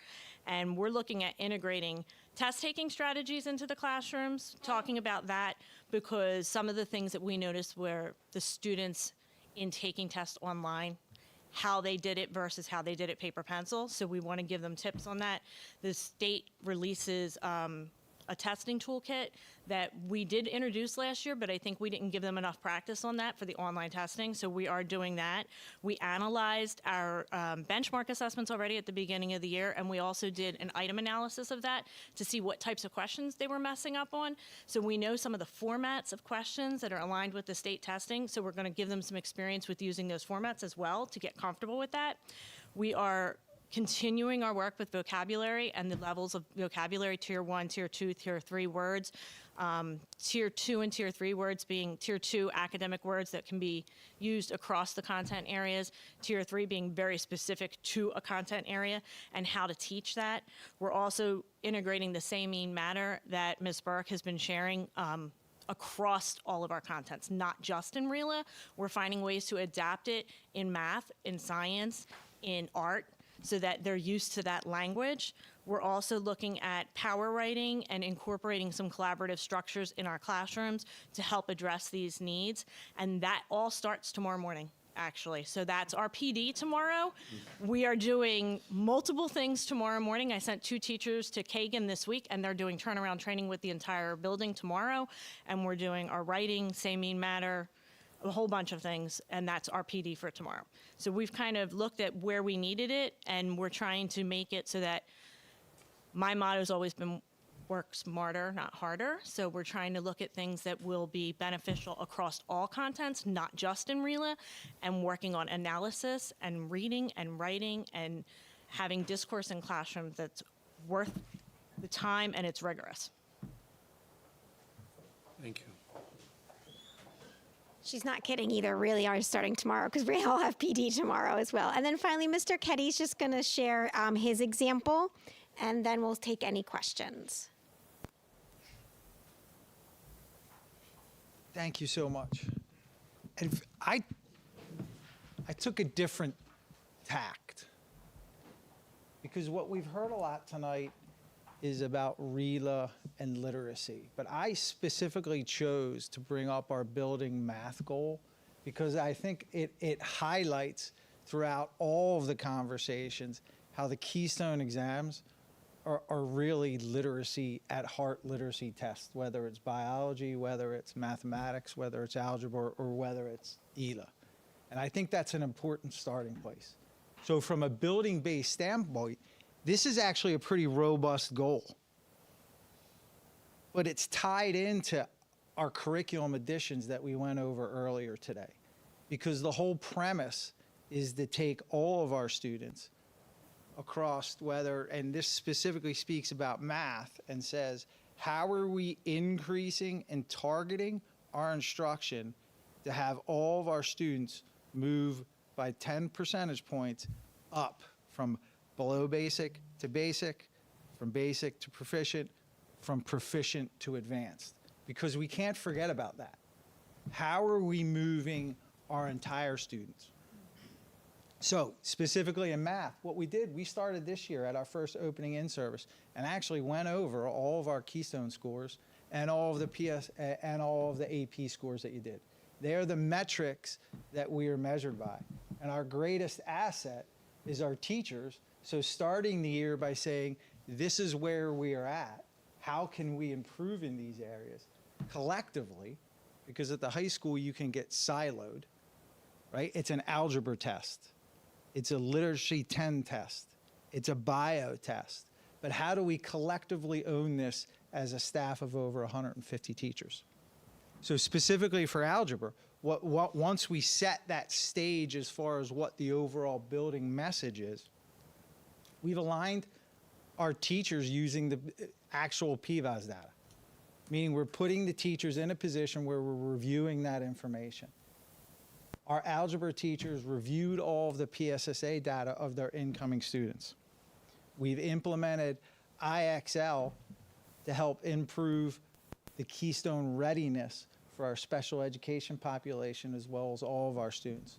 And we're looking at integrating test-taking strategies into the classrooms, talking about that, because some of the things that we noticed were the students in taking tests online, how they did it versus how they did it paper pencil. So we want to give them tips on that. The state releases a testing toolkit that we did introduce last year, but I think we didn't give them enough practice on that for the online testing, so we are doing that. We analyzed our benchmark assessments already at the beginning of the year, and we also did an item analysis of that to see what types of questions they were messing up on. So we know some of the formats of questions that are aligned with the state testing, so we're going to give them some experience with using those formats as well to get comfortable with that. We are continuing our work with vocabulary and the levels of vocabulary, tier 1, tier 2, tier 3 words. Tier 2 and tier 3 words being tier 2 academic words that can be used across the content areas, tier 3 being very specific to a content area and how to teach that. We're also integrating the same mean matter that Ms. Burke has been sharing across all of our contents, not just in RELA. We're finding ways to adapt it in math, in science, in art, so that they're used to that language. We're also looking at power writing and incorporating some collaborative structures in our classrooms to help address these needs. And that all starts tomorrow morning, actually. So that's our PD tomorrow. We are doing multiple things tomorrow morning. I sent 2 teachers to Kagan this week, and they're doing turnaround training with the entire building tomorrow. And we're doing our writing, same mean matter, a whole bunch of things, and that's our PD for tomorrow. So we've kind of looked at where we needed it, and we're trying to make it so that my motto's always been work smarter, not harder. So we're trying to look at things that will be beneficial across all contents, not just in RELA, and working on analysis and reading and writing and having discourse in classrooms that's worth the time and it's rigorous. Thank you. She's not kidding either. Really are starting tomorrow because we all have PD tomorrow as well. And then finally, Mr. Keddy's just going to share his example, and then we'll take any questions. Thank you so much. And I took a different tact because what we've heard a lot tonight is about RELA and literacy. But I specifically chose to bring up our building math goal because I think it highlights throughout all of the conversations how the Keystone exams are really literacy at heart literacy tests, whether it's biology, whether it's mathematics, whether it's algebra, or whether it's ELA. And I think that's an important starting place. So from a building-based standpoint, this is actually a pretty robust goal. But it's tied into our curriculum additions that we went over earlier today. Because the whole premise is to take all of our students across whether, and this specifically speaks about math and says, how are we increasing and targeting our instruction to have all of our students move by 10 percentage points up from below basic to basic, from basic to proficient, from proficient to advanced. Because we can't forget about that. How are we moving our entire students? So specifically in math, what we did, we started this year at our first opening in service and actually went over all of our Keystone scores and all of the PS and all of the AP scores that you did. They are the metrics that we are measured by. And our greatest asset is our teachers. So starting the year by saying, this is where we are at. How can we improve in these areas collectively? Because at the high school, you can get siloed, right? It's an algebra test. It's a literacy 10 test. It's a bio test. But how do we collectively own this as a staff of over 150 teachers? So specifically for algebra, once we set that stage as far as what the overall building message is, we've aligned our teachers using the actual PVAS data, meaning we're putting the teachers in a position where we're reviewing that information. Our algebra teachers reviewed all of the PSSA data of their incoming students. We've implemented IXL to help improve the Keystone readiness for our special education population as well as all of our students.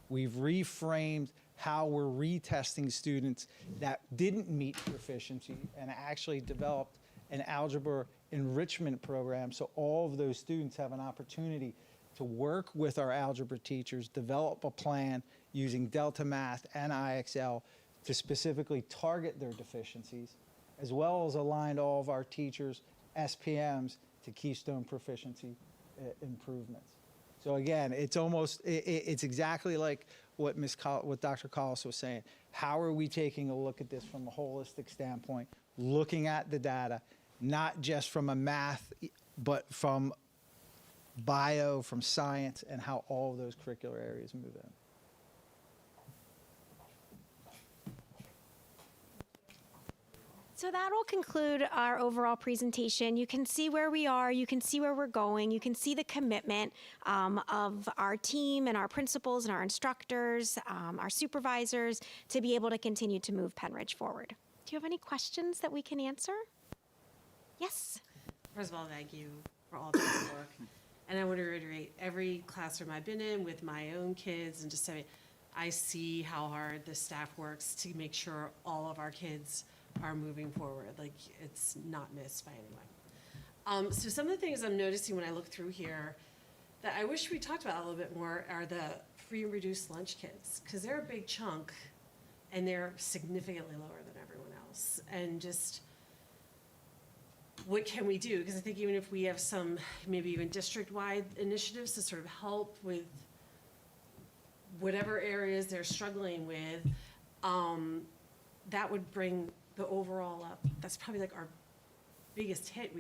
We've reframed how we're retesting students that didn't meet proficiency and actually developed an algebra enrichment program so all of those students have an opportunity to work with our algebra teachers, develop a plan using Delta Math and IXL to specifically target their deficiencies, as well as align all of our teachers' SPMs to Keystone proficiency improvements. So again, it's exactly like what Dr. Collis was saying. How are we taking a look at this from a holistic standpoint, looking at the data, not just from a math, but from bio, from science, and how all of those curricular areas move in. So that will conclude our overall presentation. You can see where we are, you can see where we're going, you can see the commitment of our team and our principals and our instructors, our supervisors, to be able to continue to move Penridge forward. Do you have any questions that we can answer? Yes? First of all, thank you for all the hard work. And I want to reiterate, every classroom I've been in with my own kids and just saying, I see how hard the staff works to make sure all of our kids are moving forward. Like, it's not missed by anyone. So some of the things I'm noticing when I look through here that I wish we talked about a little bit more are the free and reduced lunch kits, because they're a big chunk and they're significantly lower than everyone else. And just, what can we do? Because I think even if we have some, maybe even district-wide initiatives to sort of help with whatever areas they're struggling with, that would bring the overall up. That's probably like our biggest hit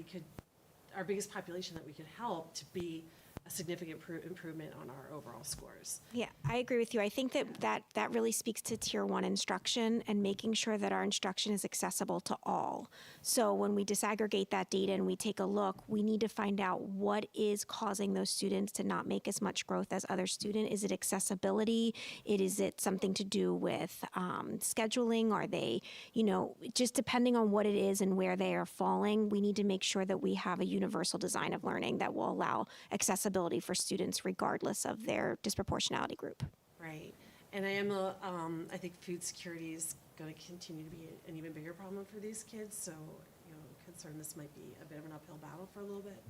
our biggest population that we could help to be a significant improvement on our overall scores. Yeah, I agree with you. I think that really speaks to Tier 1 instruction and making sure that our instruction is accessible to all. So when we disaggregate that data and we take a look, we need to find out what is causing those students to not make as much growth as other students. Is it accessibility? Is it something to do with scheduling? Are they, just depending on what it is and where they are falling, we need to make sure that we have a universal design of learning that will allow accessibility for students regardless of their disproportionality group. Right. And I think food security is going to continue to be an even bigger problem for these kids. So, concerned this might be a bit of an uphill battle for a little bit.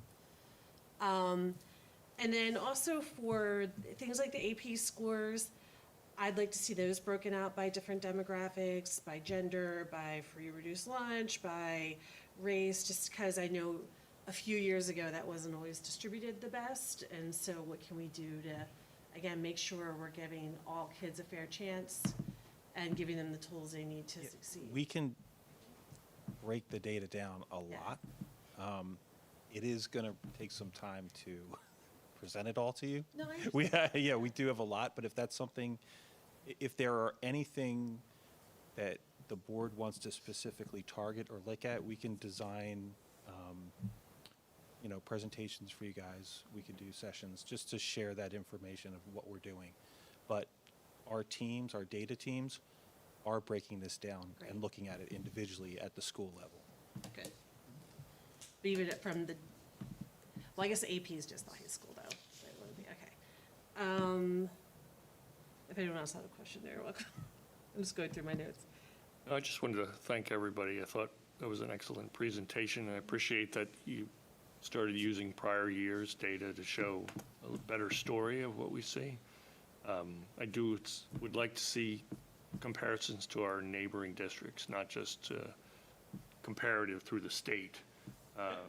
And then also for things like the AP scores, I'd like to see those broken out by different demographics, by gender, by free reduced lunch, by race, just because I know a few years ago that wasn't always distributed the best. And so what can we do to, again, make sure we're giving all kids a fair chance and giving them the tools they need to succeed? We can break the data down a lot. It is going to take some time to present it all to you. No, I understand. We do have a lot, but if that's something, if there are anything that the board wants to specifically target or look at, we can design presentations for you guys. We can do sessions just to share that information of what we're doing. But our teams, our data teams, are breaking this down and looking at it individually at the school level. Good. But even from I guess AP is just the high school though. So it wouldn't be, okay. If anyone else had a question, they're welcome. I'm just going through my notes. I just wanted to thank everybody. I thought that was an excellent presentation, and I appreciate that you started using prior years' data to show a better story of what we see. I would like to see comparisons to our neighboring districts, not just comparative through the state.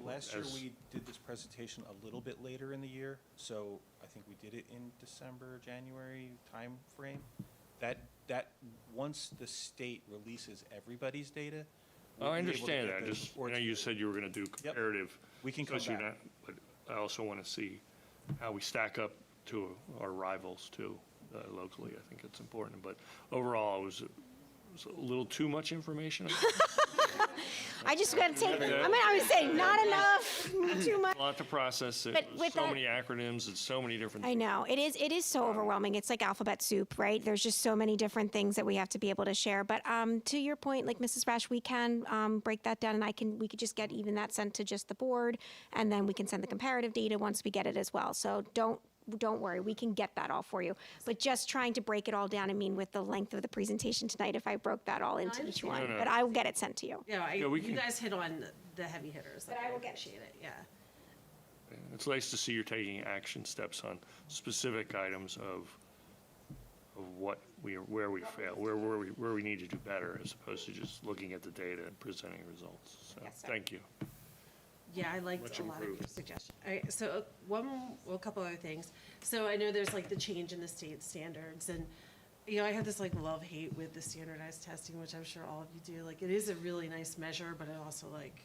Last year, we did this presentation a little bit later in the year, so I think we did it in December, January time frame. That once the state releases everybody's data. Oh, I understand that. You said you were going to do comparative. We can come back. But I also want to see how we stack up to our rivals too, locally. I think it's important, but overall, it was a little too much information. I just got to take, I would say not enough, too much. A lot to process. But with So that- many acronyms and so many different. I know, it is so overwhelming. It's like alphabet soup, right? There's just so many different things that we have to be able to share. But to your point, like Mrs. Rash, we can break that down, and we could just get even that sent to just the board, and then we can send the comparative data once we get it as well. So don't worry, we can get that all for you. But just trying to break it all down, I mean, with the length of the presentation tonight, if I broke that all into each one. No. But I will get it sent to you. Yeah, we you can- guys hit on the heavy hitters. But I will get it. appreciate it, yeah. It's nice to see you're taking action steps on specific items of where we fail, where we need to do better, as opposed to just looking at the data and presenting results. So, Yes, sir. thank you. Yeah, I liked Much a lot of your improved. suggestions. All right, so a couple other things. So I know there's like the change in the state standards, and I have this like love-hate with the standardized testing, which I'm sure all of you do. Like, it is a really nice measure, but it also like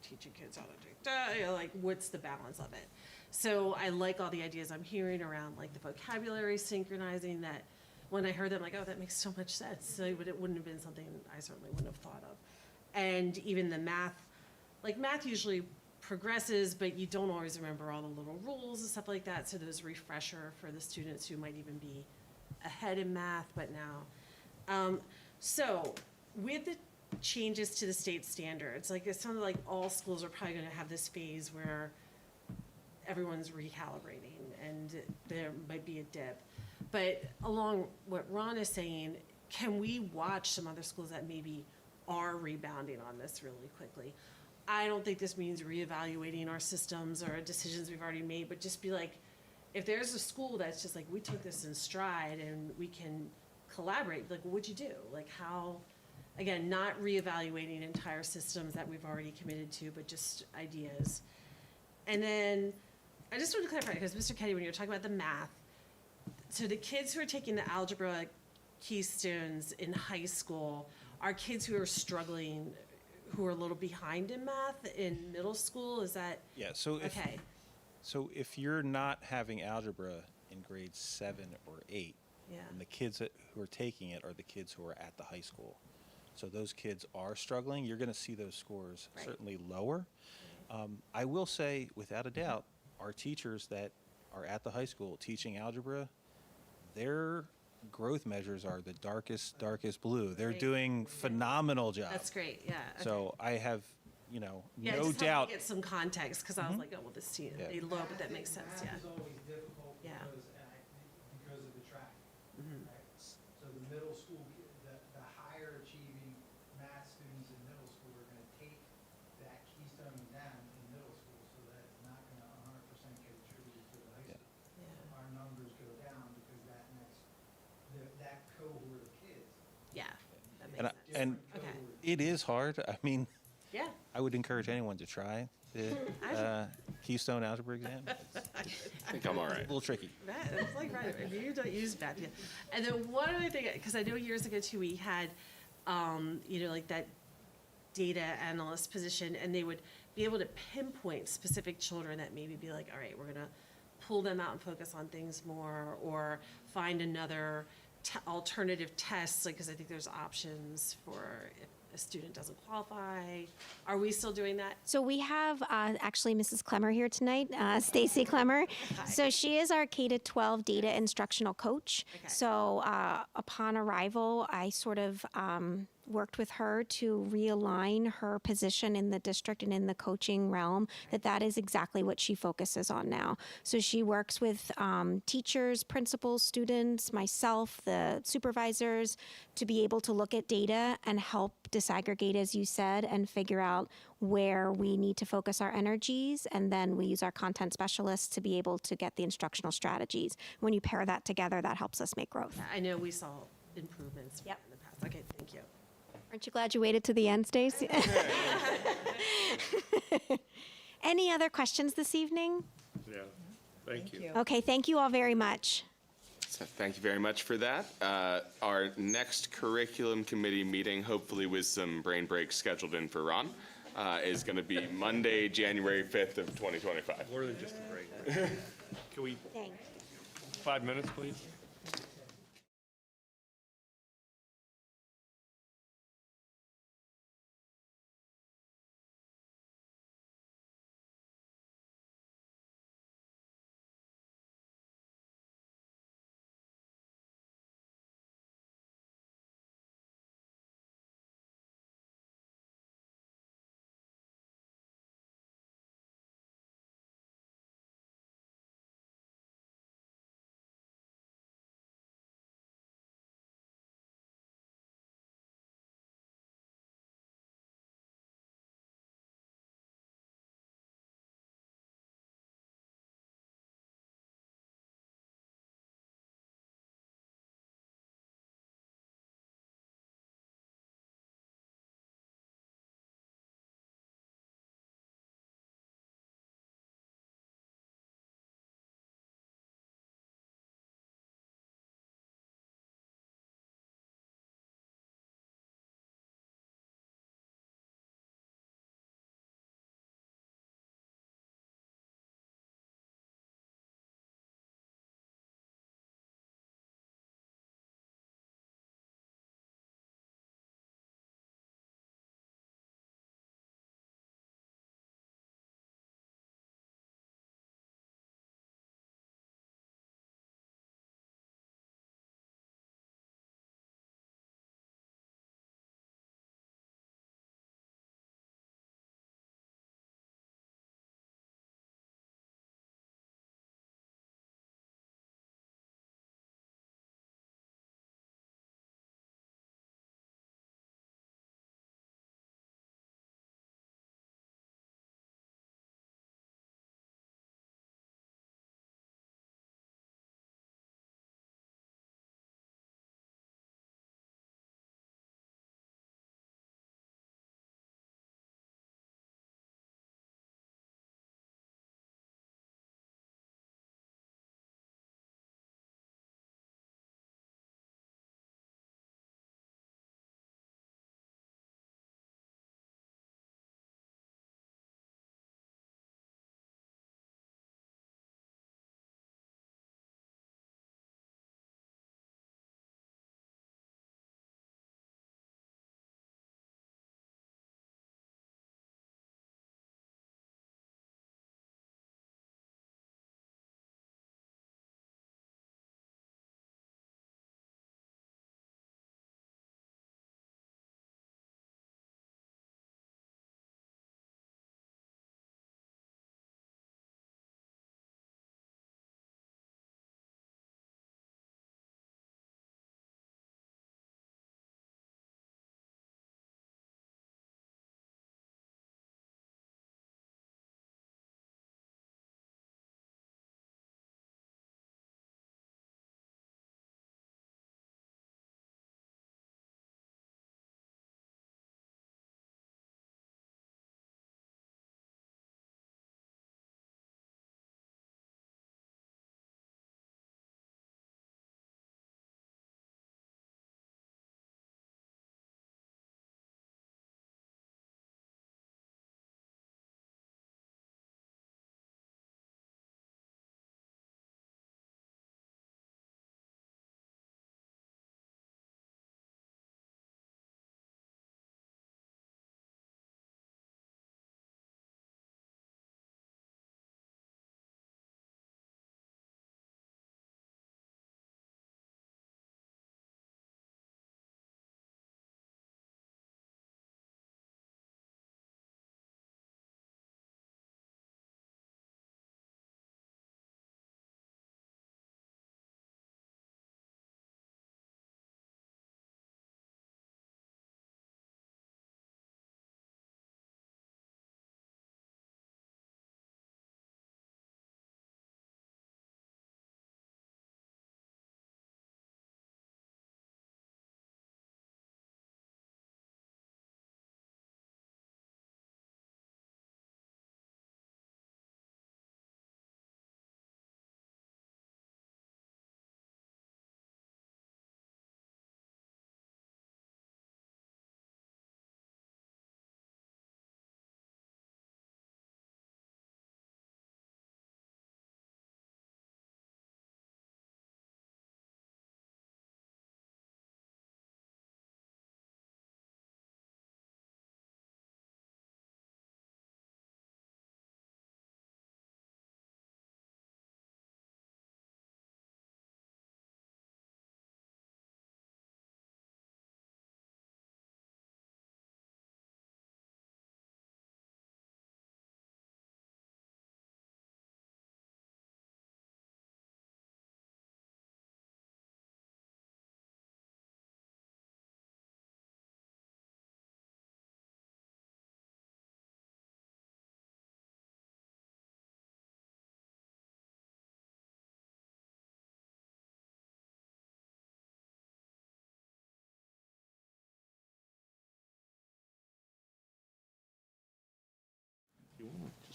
teaching kids how to do, like, what's the balance of it? So I like all the ideas I'm hearing around like the vocabulary synchronizing that. When I heard that, I'm like, oh, that makes so much sense. So, but it wouldn't have been something I certainly wouldn't have thought of. And even the math, like math usually progresses, but you don't always remember all the little rules and stuff like that. So there's a refresher for the students who might even be ahead in math, but now. So with the changes to the state standards, like it sounded like all schools are probably going to have this phase where everyone's recalibrating and there might be a dip. But along what Ron is saying, can we watch some other schools that maybe are rebounding on this really quickly? I don't think this means reevaluating our systems or decisions we've already made, but just be like, if there's a school that's just like, we took this in stride and we can collaborate, like, what'd you do? Like how, again, not reevaluating entire systems that we've already committed to, but just ideas. And then I just want to clarify, because Mr. Kenny, when you were talking about the math, so the kids who are taking the algebra keystones in high school are kids who are struggling, who are a little behind in math in middle school? Is that? Yeah, so Okay. So if you're not having algebra in grades 7 or 8, Yeah. and the kids who are taking it are the kids who are at the high school. So those kids are struggling. You're going to see those scores Right. certainly lower. I will say, without a doubt, our teachers that are at the high school teaching algebra, their growth measures are the darkest blue. They're Right. doing phenomenal job. That's great, yeah. Okay. So I have, Yeah, no just help me doubt. get some context, because I was like, oh, well, this team, Yeah. they low, but that makes sense, yeah. Math is always difficult Yeah. because of the track. Mhm. Right? So the middle school, the higher achieving math students in middle school are gonna take that keystone exam in middle school, so that it's not gonna 100% get attributed to the high school. Yeah. Our numbers go down because that cohort of kids. Yeah, that makes And, sense. and Okay. it is hard. I mean, Yeah. I would encourage anyone to try the Keystone Algebra exam. I think I'm all A right. little tricky. It's like, right, if you don't use that, yeah. And then one other thing, because I know years ago too, we had, like that data analyst position, and they would be able to pinpoint specific children that maybe be like, all right, we're gonna pull them out and focus on things more, or find another alternative test, like, because I think there's options for if a student doesn't qualify. Are we still doing that? So we have actually Mrs. Clemmer here tonight, Stacy Clemmer. So she is our K-12 data instructional coach. Okay. So upon arrival, I sort of worked with her to realign her position in the district and in the coaching realm, that is exactly what she focuses on now. So she works with teachers, principals, students, myself, the supervisors, to be able to look at data and help disaggregate, as you said, and figure out where we need to focus our energies. And then we use our content specialists to be able to get the instructional strategies. When you pair that together, that helps us make growth. I know we saw improvements Yep. in the past. Okay, thank you. Aren't you glad you waited to the end, Stacy? Any other questions this evening? Yeah, thank you. Okay, thank you all very much. So thank you very much for that. Our next curriculum committee meeting, hopefully with some brain breaks scheduled in for Ron, is going to be Monday, January 5th of 2025. More than just a break. Can we, Thanks. 5 minutes, please.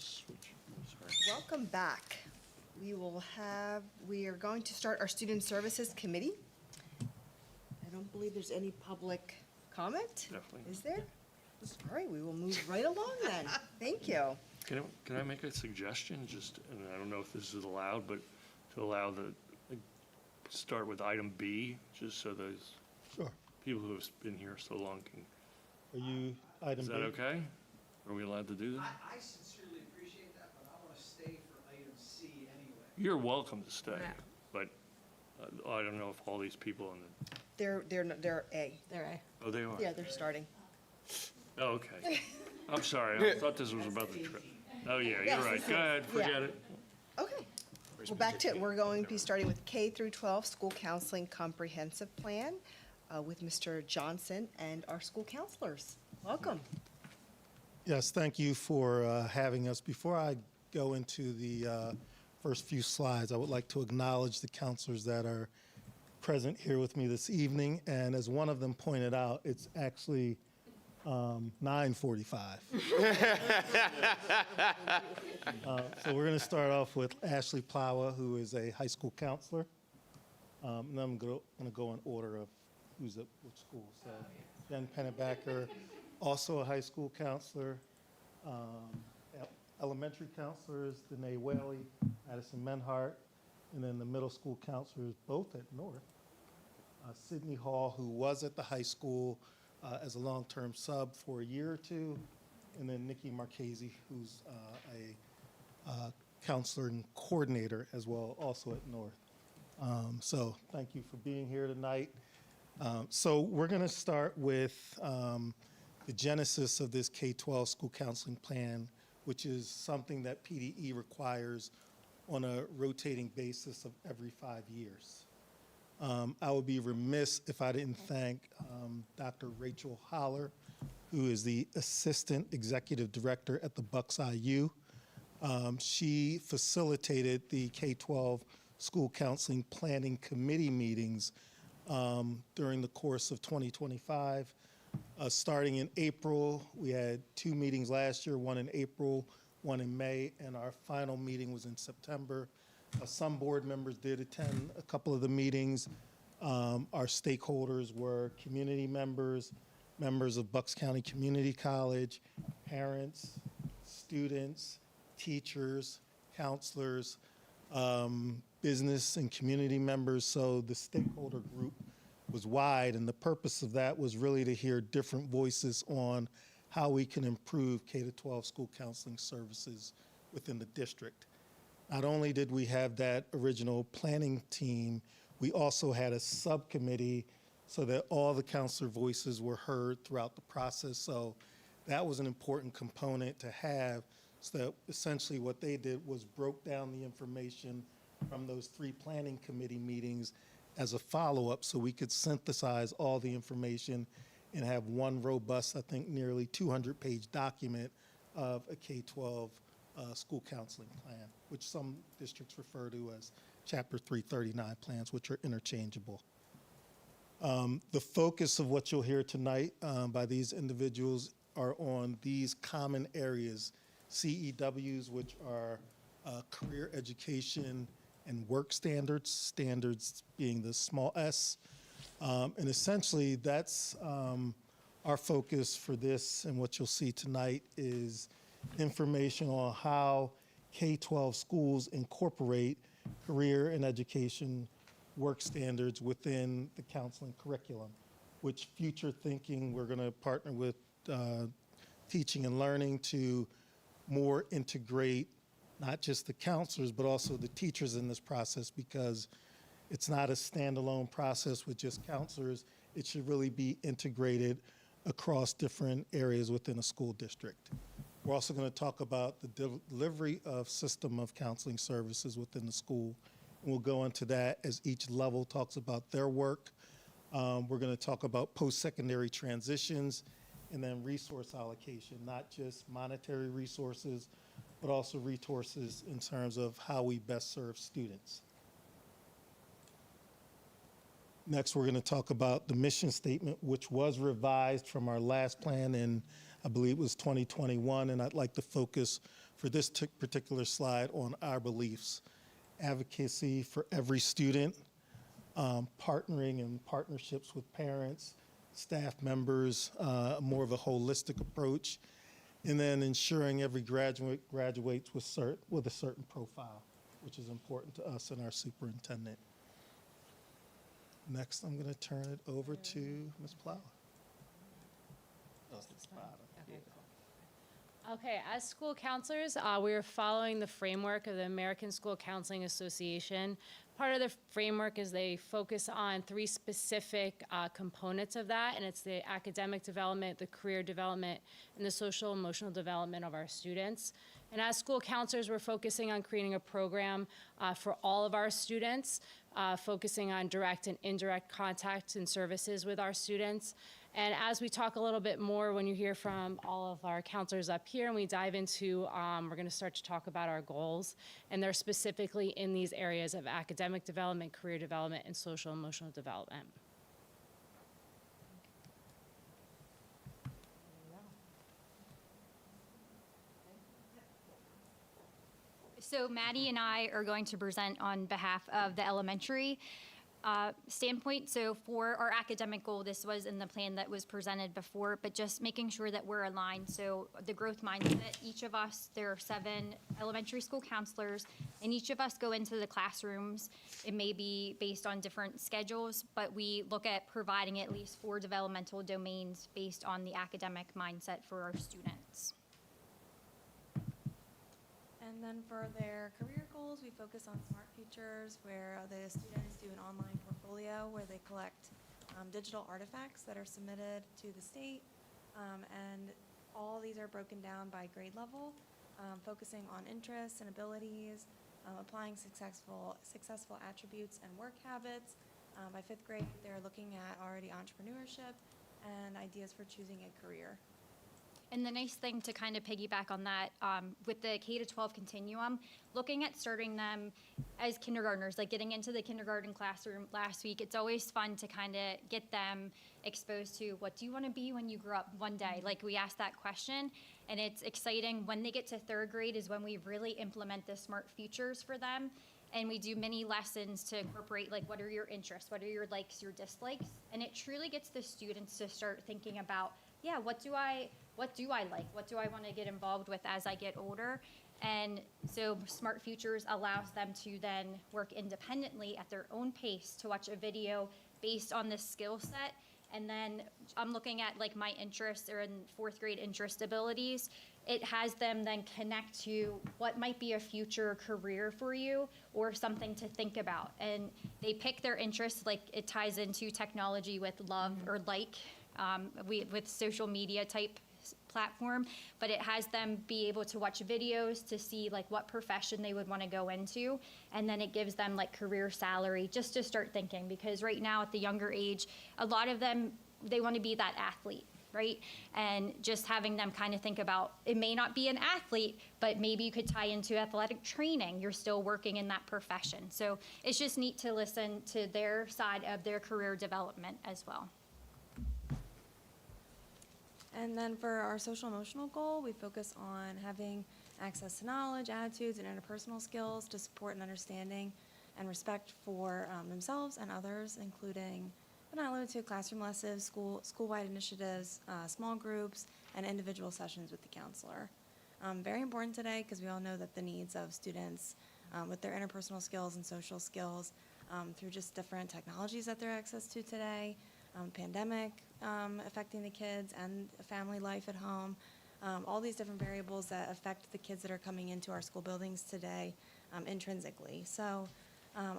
Switch. Sorry. Welcome back. We are going to start our Student Services Committee. I don't believe there's any public comment. Definitely. Is there? All right, we will move right along then. Thank you. Can I make a suggestion, just, and I don't know if this is allowed, but to allow start with item B, just so those Sure. people who have been here so long can, Are you item is B? that okay? Are we allowed to do that? I sincerely appreciate that, but I want to stay for item C anyway. You're welcome to stay, but I don't know if all these people in the, They're A. They're A. oh, they are? Yeah, they're starting. Oh, okay. I'm sorry, I thought this was about the trip. Oh, yeah, Yes, you're right. this Go is- ahead, yeah. forget it. Okay. Well, back to it. We're going to be starting with K through 12 School Counseling Comprehensive Plan with Mr. Johnson and our school counselors. Welcome. Yes, thank you for having us. Before I go into the first few slides, I would like to acknowledge the counselors that are present here with me this evening. And as one of them pointed out, it's actually 9:45. So we're going to start off with Ashley Plowa, who is a high school counselor. And then I'm going to go in order of who's at which school. So Jen Pennebacker, also a high school counselor. Elementary counselors, Danae Whaley, Addison Menhart, and then the middle school counselors, both at North. Sydney Hall, who was at the high school as a long-term sub for a year or two, and then Nikki Marchese, who's a counselor and coordinator as well, also at North. So thank you for being here tonight. So we're going to start with the genesis of this K-12 school counseling plan, which is something that PDE requires on a rotating basis of every 5 years. I would be remiss if I didn't thank Dr. Rachel Holler, who is the Assistant Executive Director at the Bucks IU. She facilitated the K-12 School Counseling Planning Committee meetings during the course of 2025. Starting in April, we had 2 meetings last year, one in April, one in May, and our final meeting was in September. Some board members did attend a couple of the meetings. Our stakeholders were community members, members of Bucks County Community College, parents, students, teachers, counselors, business and community members. So the stakeholder group was wide, and the purpose of that was really to hear different voices on how we can improve K-12 school counseling services within the district. Not only did we have that original planning team, we also had a subcommittee so that all the counselor voices were heard throughout the process. So that was an important component to have, so that essentially what they did was broke down the information from those 3 planning committee meetings as a follow-up so we could synthesize all the information and have one robust, I think, nearly 200-page document of a K-12 school counseling plan, which some districts refer to as Chapter 339 plans, which are interchangeable. The focus of what you'll hear tonight by these individuals are on these common areas, CEWs, which are career education and work standards, standards being the small s. And essentially, that's our focus for this, and what you'll see tonight is information on how K-12 schools incorporate career and education work standards within the counseling curriculum, which future thinking, we're going to partner with teaching and learning to more integrate not just the counselors, but also the teachers in this process, because it's not a standalone process with just counselors. It should really be integrated across different areas within a school district. We're also going to talk about the delivery of system of counseling services within the school. And we'll go into that as each level talks about their work. We're going to talk about post-secondary transitions and then resource allocation, not just monetary resources, but also resources in terms of how we best serve students. Next, we're going to talk about the mission statement, which was revised from our last plan in I believe it was 2021, and I'd like to focus for this particular slide on our beliefs. Advocacy for every student, partnering and partnerships with parents, staff members, more of a holistic approach, and then ensuring every graduate graduates with a certain profile, which is important to us and our superintendent. Next, I'm going to turn it over to Ms. Plow. Okay, as school counselors, we are following the framework of the American School Counseling Association. Part of the framework is they focus on 3 specific components of that, and it's the academic development, the career development, and the social emotional development of our students. And as school counselors, we're focusing on creating a program for all of our students, focusing on direct and indirect contact and services with our students. And as we talk a little bit more, when you hear from all of our counselors up here and we dive into, we're going to start to talk about our goals, and they're specifically in these areas of academic development, career development, and social emotional development. So Maddie and I are going to present on behalf of the elementary standpoint. So for our academic goal, this was in the plan that was presented before, but just making sure that we're aligned. So the growth mindset, each of us, there are 7 elementary school counselors, and each of us go into the classrooms. It may be based on different schedules, but we look at providing at least 4 developmental domains based on the academic mindset for our students. And then for their career goals, we focus on Smart Futures, where the students do an online portfolio where they collect digital artifacts that are submitted to the state. And all these are broken down by grade level, focusing on interests and abilities, applying successful attributes and work habits. By 5th grade, they're looking at already entrepreneurship and ideas for choosing a career. And the nice thing to kind of piggyback on that, with the K-12 continuum, looking at starting them as kindergartners, like getting into the kindergarten classroom last week, it's always fun to kind of get them exposed to what do you want to be when you grow up one day? Like we asked that question, and it's exciting. When they get to 3rd grade is when we really implement the Smart Futures for them. And we do many lessons to incorporate, like, what are your interests? What are your likes, your dislikes? And it truly gets the students to start thinking about, yeah, what do I like? What do I want to get involved with as I get older? And so Smart Futures allows them to then work independently at their own pace to watch a video based on this skill set. And then I'm looking at like my interests or in 4th grade interest abilities. It has them then connect to what might be a future career for you or something to think about. And they pick their interests, like it ties into technology with love or like, with social media type platform, but it has them be able to watch videos to see like what profession they would want to go into, and then it gives them like career salary just to start thinking, because right now at the younger age, a lot of them, they want to be that athlete, right? And just having them kind of think about, it may not be an athlete, but maybe you could tie into athletic training. You're still working in that profession. So it's just neat to listen to their side of their career development as well. And then for our social emotional goal, we focus on having access to knowledge, attitudes, and interpersonal skills to support an understanding and respect for themselves and others, including, but not limited to, classroom lessons, school-wide initiatives, small groups, and individual sessions with the counselor. Very important today because we all know that the needs of students with their interpersonal skills and social skills through just different technologies that they're access to today, pandemic affecting the kids and family life at home, all these different variables that affect the kids that are coming into our school buildings today intrinsically. So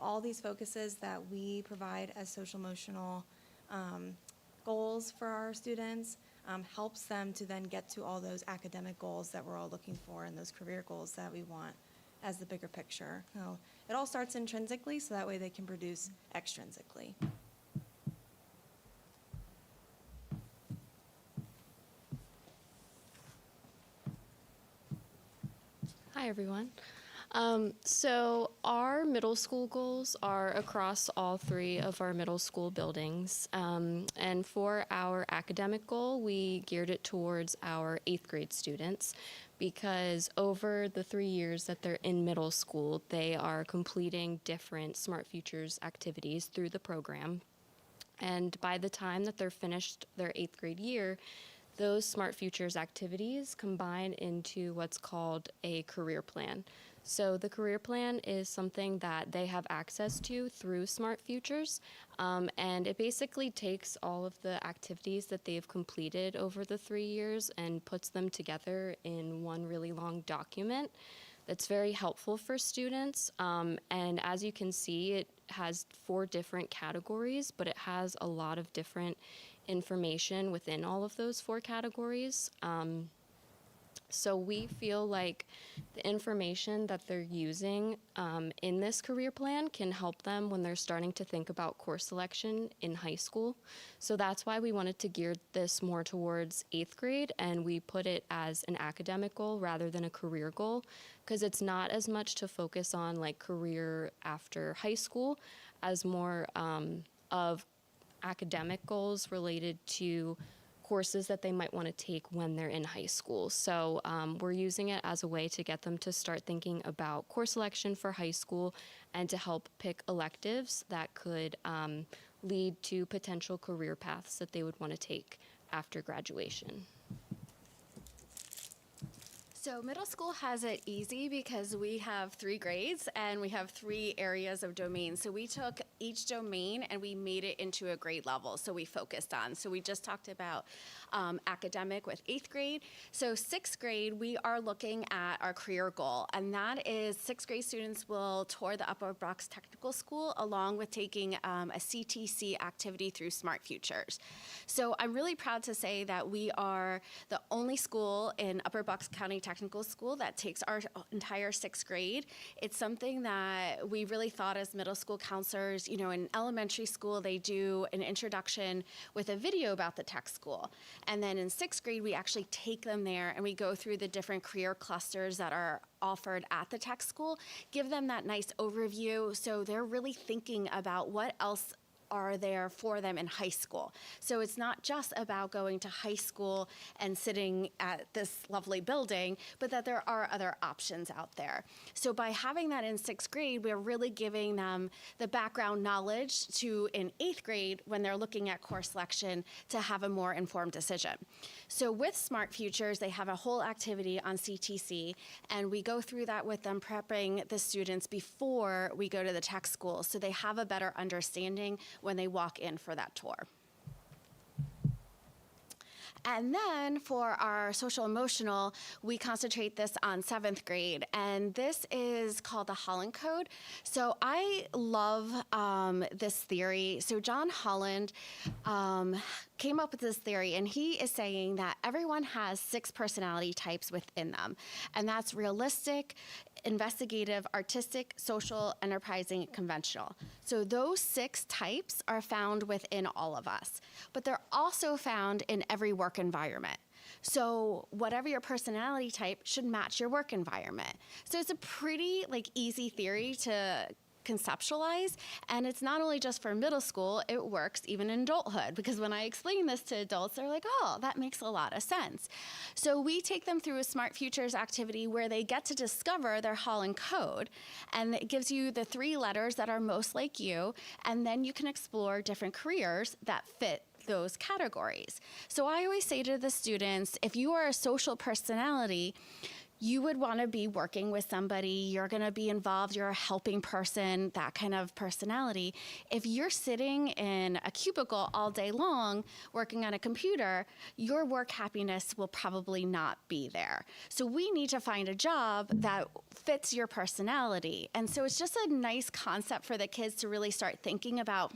all these focuses that we provide as social emotional goals for our students helps them to then get to all those academic goals that we're all looking for and those career goals that we want as the bigger picture. So it all starts intrinsically, so that way they can produce extrinsically. Hi, everyone. So our middle school goals are across all 3 of our middle school buildings. And for our academic goal, we geared it towards our 8th grade students because over the 3 years that they're in middle school, they are completing different Smart Futures activities through the program. And by the time that they're finished their 8th grade year, those Smart Futures activities combine into what's called a career plan. So the career plan is something that they have access to through Smart Futures, and it basically takes all of the activities that they've completed over the 3 years and puts them together in one really long document that's very helpful for students. And as you can see, it has 4 different categories, but it has a lot of different information within all of those 4 categories. So we feel like the information that they're using in this career plan can help them when they're starting to think about course selection in high school. So that's why we wanted to gear this more towards 8th grade, and we put it as an academic goal rather than a career goal, because it's not as much to focus on like career after high school as more of academic goals related to courses that they might want to take when they're in high school. So we're using it as a way to get them to start thinking about course selection for high school and to help pick electives that could lead to potential career paths that they would want to take after graduation. So middle school has it easy because we have 3 grades and we have 3 areas of domain. So we took each domain and we made it into a grade level. So we focused on. So we just talked about academic with 8th grade. So 6th grade, we are looking at our career goal. And that is 6th grade students will tour the Upper Brook Technical School along with taking a CTC activity through Smart Futures. So I'm really proud to say that we are the only school in Upper Bucks County Technical School that takes our entire 6th grade. It's something that we really thought as middle school counselors, you know, in elementary school, they do an introduction with a video about the tech school. And then in 6th grade, we actually take them there and we go through the different career clusters that are offered at the tech school, give them that nice overview so they're really thinking about what else are there for them in high school. So it's not just about going to high school and sitting at this lovely building, but that there are other options out there. So by having that in 6th grade, we're really giving them the background knowledge to in 8th grade when they're looking at course selection to have a more informed decision. So with Smart Futures, they have a whole activity on CTC, and we go through that with them, prepping the students before we go to the tech school so they have a better understanding when they walk in for that tour. And then for our social emotional, we concentrate this on 7th grade, and this is called the Holland Code. So I love this theory. So John Holland came up with this theory, and he is saying that everyone has 6 personality types within them, and that's realistic, investigative, artistic, social, enterprising, conventional. So those 6 types are found within all of us, but they're also found in every work environment. So whatever your personality type should match your work environment. So it's a pretty easy theory to conceptualize, and it's not only just for middle school, it works even in adulthood, because when I explain this to adults, they're like, oh, that makes a lot of sense. So we take them through a Smart Futures activity where they get to discover their Holland Code, and it gives you the 3 letters that are most like you, and then you can explore different careers that fit those categories. So I always say to the students, if you are a social personality, you would want to be working with somebody, you're going to be involved, you're a helping person, that kind of personality. If you're sitting in a cubicle all day long working on a computer, your work happiness will probably not be there. So we need to find a job that fits your personality. And so it's just a nice concept for the kids to really start thinking about,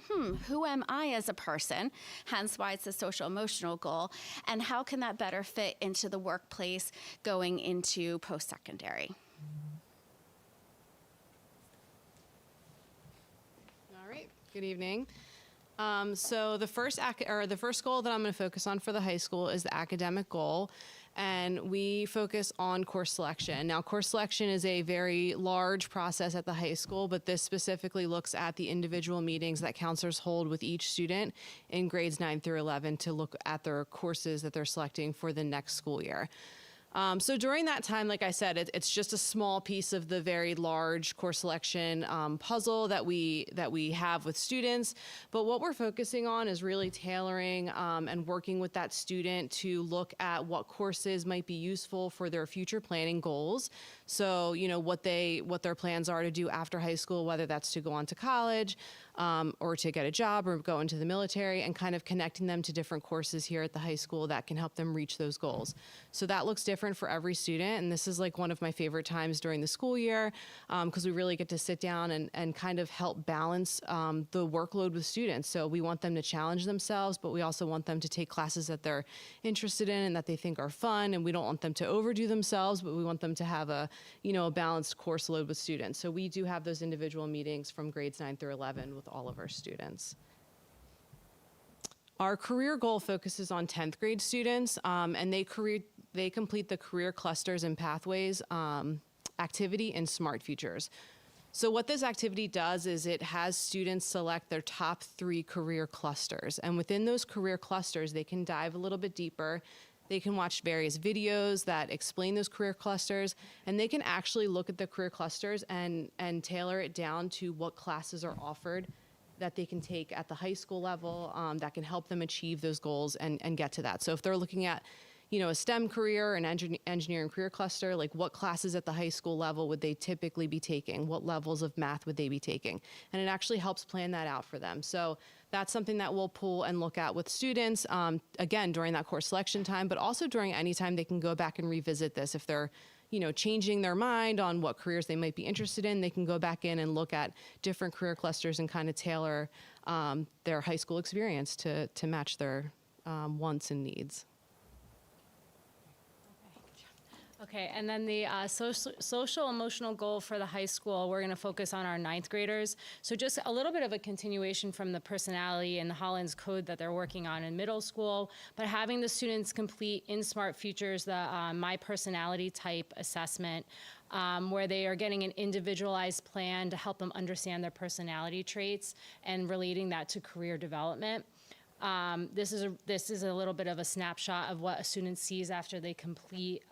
who am I as a person? Hence why it's a social emotional goal. And how can that better fit into the workplace going into post-secondary. All right, good evening. So the first goal that I'm going to focus on for the high school is the academic goal. and we focus on course selection. Now, course selection is a very large process at the high school, but this specifically looks at the individual meetings that counselors hold with each student in grades 9 through 11 to look at their courses that they're selecting for the next school year. So during that time, like I said, it's just a small piece of the very large course selection puzzle that we have with students. But what we're focusing on is really tailoring and working with that student to look at what courses might be useful for their future planning goals. So, you know, what their plans are to do after high school, whether that's to go on to college or to get a job or go into the military, and kind of connecting them to different courses here at the high school that can help them reach those goals. So that looks different for every student, and this is like one of my favorite times during the school year because we really get to sit down and kind of help balance the workload with students. So we want them to challenge themselves, but we also want them to take classes that they're interested in and that they think are fun, and we don't want them to overdo themselves, but we want them to have a balanced course load with students. So we do have those individual meetings from grades 9 through 11 with all of our students. Our career goal focuses on 10th grade students, and they complete the career clusters and pathways activity in Smart Futures. So what this activity does is it has students select their top 3 career clusters, and within those career clusters, they can dive a little bit deeper. They can watch various videos that explain those career clusters, and they can actually look at the career clusters and tailor it down to what classes are offered that they can take at the high school level that can help them achieve those goals and get to that. So if they're looking at, a STEM career, an engineering career cluster, like what classes at the high school level would they typically be taking? What levels of math would they be taking? And it actually helps plan that out for them. So that's something that we'll pull and look at with students, again, during that course selection time, but also during any time they can go back and revisit this. If they're, changing their mind on what careers they might be interested in, they can go back in and look at different career clusters and kind of tailor their high school experience to match their wants and needs. Okay, and then the social emotional goal for the high school, we're going to focus on our 9th graders. So just a little bit of a continuation from the personality and the Hollins Code that they're working on in middle school, but having the students complete in Smart Futures the My Personality Type assessment, where they are getting an individualized plan to help them understand their personality traits and relating that to career development. This is a little bit of a snapshot of what a student sees after they complete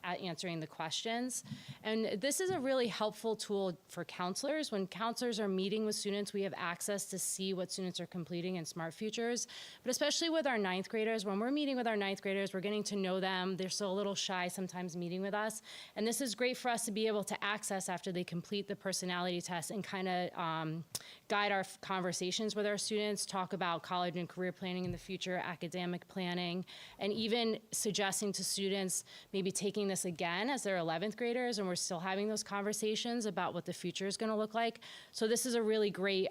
at answering the questions. And this is a really helpful tool for counselors. When counselors are meeting with students, we have access to see what students are completing in Smart Futures. But especially with our 9th graders, when we're meeting with our 9th graders, we're getting to know them. They're still a little shy sometimes meeting with us. And this is great for us to be able to access after they complete the personality test and kind of guide our conversations with our students, talk about college and career planning in the future, academic planning, and even suggesting to students maybe taking this again as they're 11th graders, and we're still having those conversations about what the future is going to look like. So this is a really great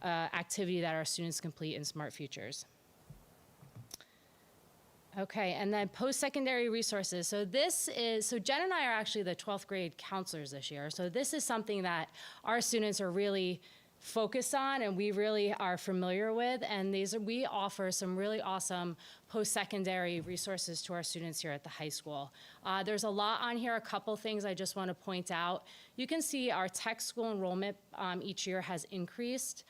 activity that our students complete in Smart Futures. Okay, and then post-secondary resources. So Jen and I are actually the 12th grade counselors this year. So this is something that our students are really focused on and we really are familiar with, and we offer some really awesome post-secondary resources to our students here at the high school. There's a lot on here. A couple things I just want to point out. You can see our tech school enrollment each year has increased.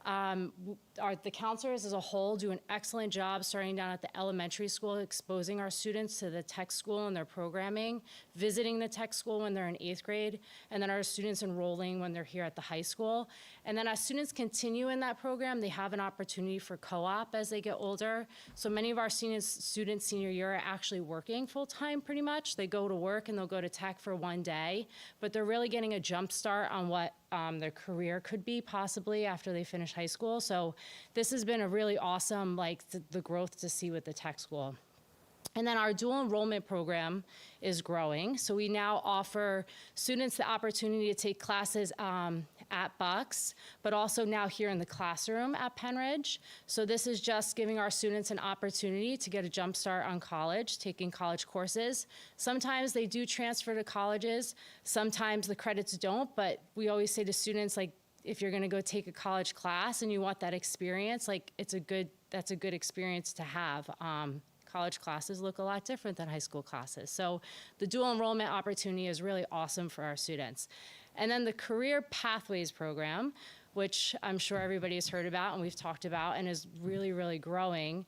The counselors as a whole do an excellent job starting down at the elementary school, exposing our students to the tech school and their programming, visiting the tech school when they're in 8th grade, and then our students enrolling when they're here at the high school. And then as students continue in that program, they have an opportunity for co-op as they get older. So many of our students senior year are actually working full-time pretty much. They go to work and they'll go to tech for one day, but they're really getting a jump start on what their career could be possibly after they finish high school. So this has been a really awesome, the growth to see with the tech school. And then our dual enrollment program is growing. So we now offer students the opportunity to take classes at Bucks, but also now here in the classroom at Penridge. So this is just giving our students an opportunity to get a jump start on college, taking college courses. Sometimes they do transfer to colleges. Sometimes the credits don't, but we always say to students, if you're gonna go take a college class and you want that experience, that's a good experience to have. college classes look a lot different than high school classes. So the dual enrollment opportunity is really awesome for our students. And then the Career Pathways program, which I'm sure everybody has heard about and we've talked about and is really, really growing,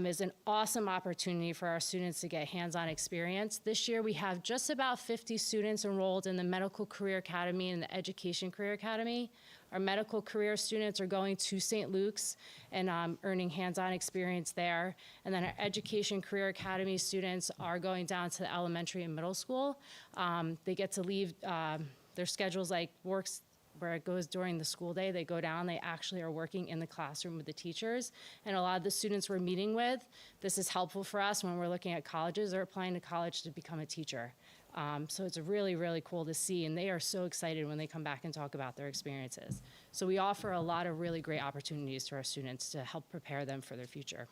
is an awesome opportunity for our students to get hands-on experience. This year we have just about 50 students enrolled in the Medical Career Academy and the Education Career Academy. Our medical career students are going to St. Luke's and earning hands-on experience there. And then our Education Career Academy students are going down to the elementary and middle school. They get to leave their schedules like works where it goes during the school day. They go down, they actually are working in the classroom with the teachers. And a lot of the students we're meeting with, this is helpful for us when we're looking at colleges or applying to college to become a teacher. So it's really, really cool to see, and they are so excited when they come back and talk about their experiences. So we offer a lot of really great opportunities to our students to help prepare them for their future.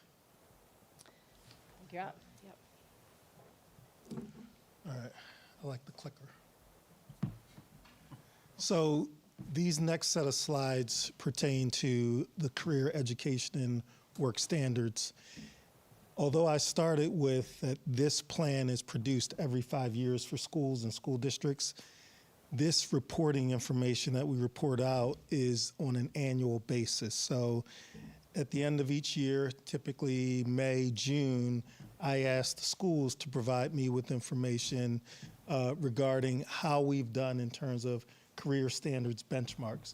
You're up. Yep. All right, I like the clicker. So these next set of slides pertain to the career education and work standards. Although I started with that this plan is produced every 5 years for schools and school districts, this reporting information that we report out is on an annual basis. So at the end of each year, typically May, June, I ask the schools to provide me with information regarding how we've done in terms of career standards benchmarks.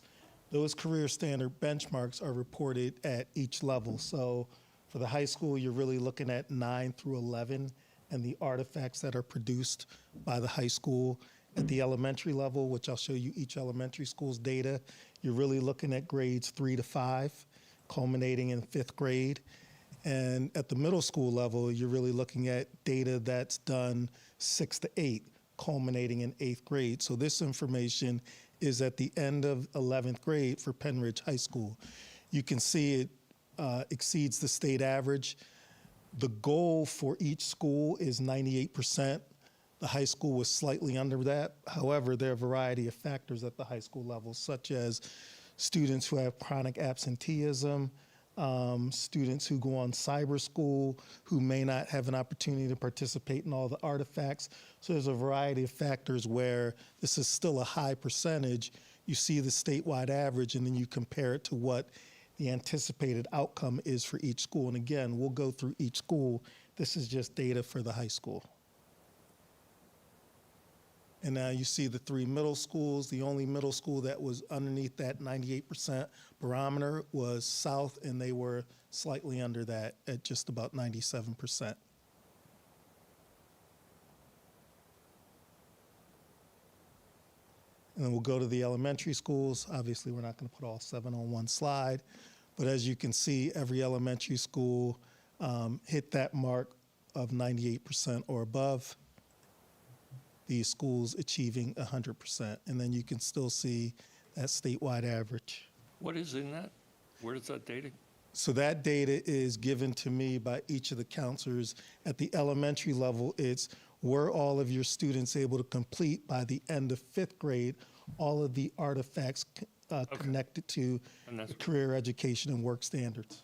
Those career standard benchmarks are reported at each level. So for the high school, you're really looking at 9 through 11 and the artifacts that are produced by the high school. At the elementary level, which I'll show you each elementary school's data, you're really looking at grades 3 to 5, culminating in 5th grade. And at the middle school level, you're really looking at data that's done 6 to 8, culminating in 8th grade. So this information is at the end of 11th grade for Penridge High School. You can see it exceeds the state average. The goal for each school is 98%. The high school was slightly under that. However, there are a variety of factors at the high school level, such as students who have chronic absenteeism, students who go on cyber school, who may not have an opportunity to participate in all the artifacts. So there's a variety of factors where this is still a high percentage. You see the statewide average, and then you compare it to what the anticipated outcome is for each school. And again, we'll go through each school. This is just data for the high school. And now you see the 3 middle schools. The only middle school that was underneath that 98% barometer was South, and they were slightly under that at just about 97%. And then we'll go to the elementary schools. Obviously, we're not going to put all 7 on one slide. But as you can see, every elementary school hit that mark of 98% or above. These schools achieving 100%. And then you can still see that statewide average. What is in that? Where is that data? So that data is given to me by each of the counselors. At the elementary level, it's were all of your students able to complete by the end of 5th grade all of the artifacts connected to career education and work standards.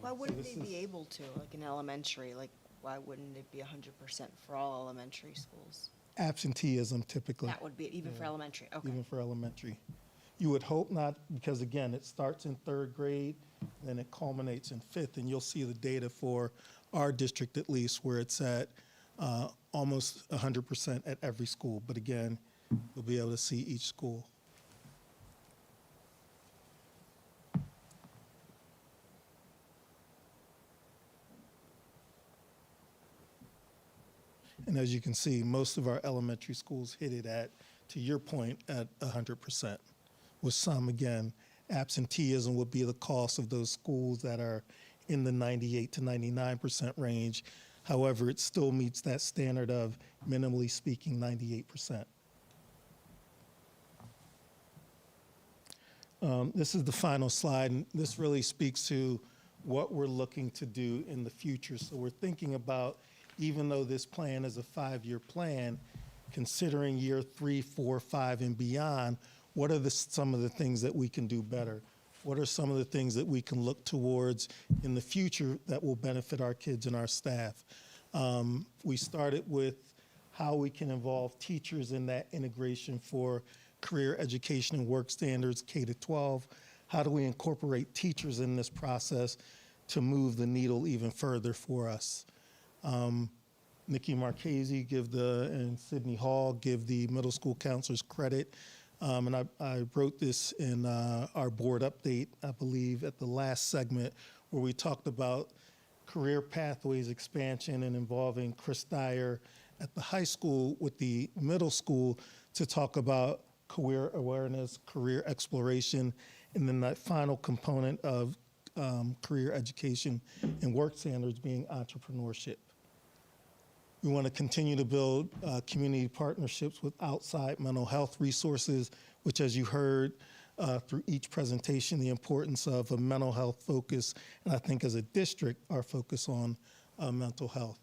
Why wouldn't they be able to, like in elementary? Like, why wouldn't it be 100% for all elementary schools? Absenteeism typically. That would be even for elementary, okay. Even for elementary. You would hope not, because again, it starts in 3rd grade, then it culminates in 5th, and you'll see the data for our district at least, where it's at almost 100% at every school. But again, you'll be able to see each school. And as you can see, most of our elementary schools hit it at, to your point, at 100%. With some, again, absenteeism would be the cost of those schools that are in the 98 to 99% range. However, it still meets that standard of, minimally speaking, 98%. This is the final slide, and this really speaks to what we're looking to do in the future. So we're thinking about, even though this plan is a 5-year plan, considering year 3, 4, 5, and beyond, what are some of the things that we can do better? What are some of the things that we can look towards in the future that will benefit our kids and our staff? We started with how we can involve teachers in that integration for career education and work standards, K-12. How do we incorporate teachers in this process to move the needle even further for us? Nikki Marchese and Sydney Hall give the middle school counselors credit. And I wrote this in our board update, I believe, at the last segment, where we talked about career pathways expansion and involving Chris Dyer at the high school with the middle school to talk about career awareness, career exploration, and then that final component of career education and work standards being entrepreneurship. We want to continue to build community partnerships with outside mental health resources, which, as you heard through each presentation, the importance of a mental health focus, and I think as a district, our focus on mental health.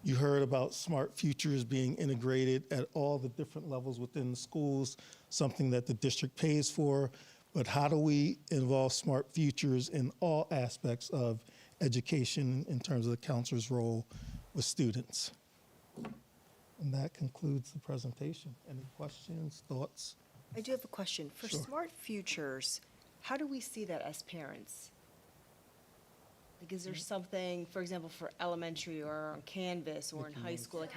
You heard about Smart Futures being integrated at all the different levels within the schools, something that the district pays for, but how do we involve Smart Futures in all aspects of education in terms of the counselor's role with students? And that concludes the presentation. Any questions, thoughts? I do have a question. For Sure. Smart Futures, how do we see that as parents? Like, is there something, for example, for elementary or on Canvas or in high school, like,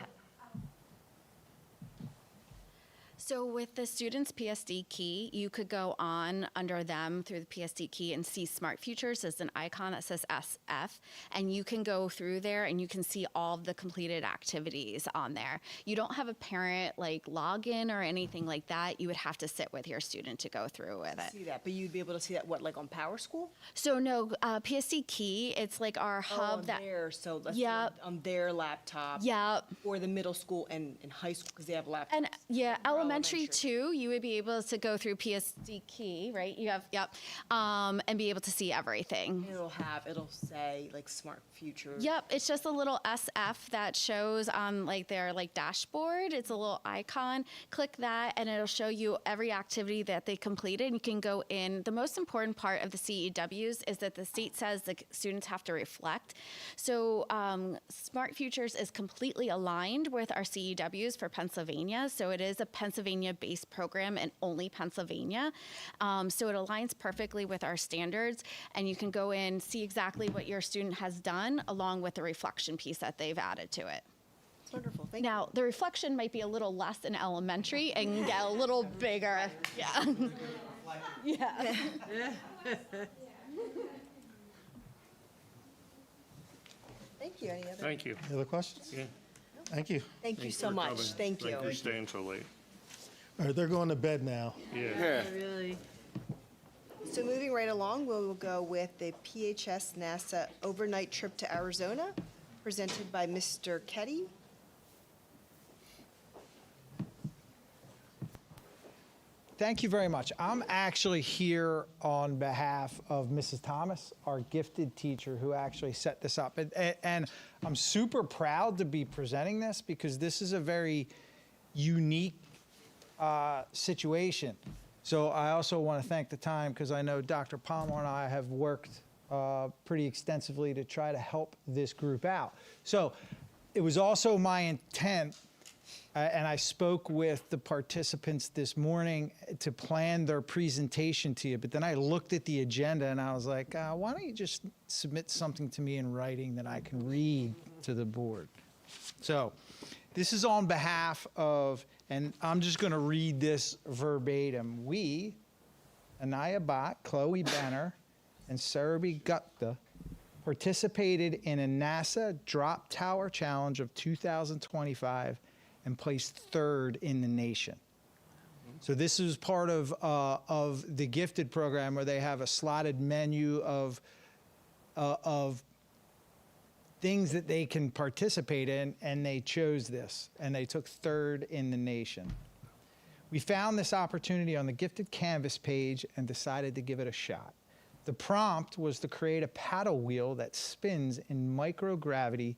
So with the student's PSD key, you could go on under them through the PSD key and see Smart Futures as an icon that says SF, and you can go through there and you can see all of the completed activities on there. You don't have a parent like login or anything like that. You would have to sit with your student to go through with it. see that? But you'd be able to see that, what, like on Power School? So no, PSD key, it's like our hub on that. there, so let's Yep. say on their laptop. Yep. Or the middle school and high school, because they have laptops. And yeah, elementary too, you would be able to go through PSD key, right? You have, yep, and be able to see everything. It'll say like Smart Futures. Yep, it's just a little SF that shows on like their like dashboard. It's a little icon. Click that and it'll show you every activity that they completed. You can go in. The most important part of the CEWs is that the state says the students have to reflect. So Smart Futures is completely aligned with our CEWs for Pennsylvania. So it is a Pennsylvania-based program and only Pennsylvania. So it aligns perfectly with our standards, and you can go in, see exactly what your student has done, along with the reflection piece that they've added to it. It's wonderful. Thank Now, the reflection might be a little less in elementary and get a little bigger. Yeah. Yeah. Thank you. Any other? Thank you. Any other questions? Yeah. Thank you. Thank you Thanks so for much. coming. Thank you. Thank you for staying so late. All right, they're going to bed now. Yeah. Really? So moving right along, we'll go with the PHS NASA overnight trip to Arizona, presented by Mr. Ketty. Thank you very much. I'm actually here on behalf of Mrs. Thomas, our gifted teacher who actually set this up. And I'm super proud to be presenting this because this is a very unique situation. So I also want to thank the time because I know Dr. Palmer and I have worked pretty extensively to try to help this group out. So it was also my intent, and I spoke with the participants this morning to plan their presentation to you, but then I looked at the agenda and I was like, why don't you just submit something to me in writing that I can read to the board? So this is on behalf of, and I'm just going to read this verbatim. We, Anaya Bhatt, Chloe Benner, and Sarabhi Gupta participated in a NASA Drop Tower Challenge of 2025 and placed third in the nation. So this is part of the Gifted program where they have a slotted menu of things that they can participate in, and they chose this, and they took third in the nation. We found this opportunity on the Gifted Canvas page and decided to give it a shot. The prompt was to create a paddle wheel that spins in microgravity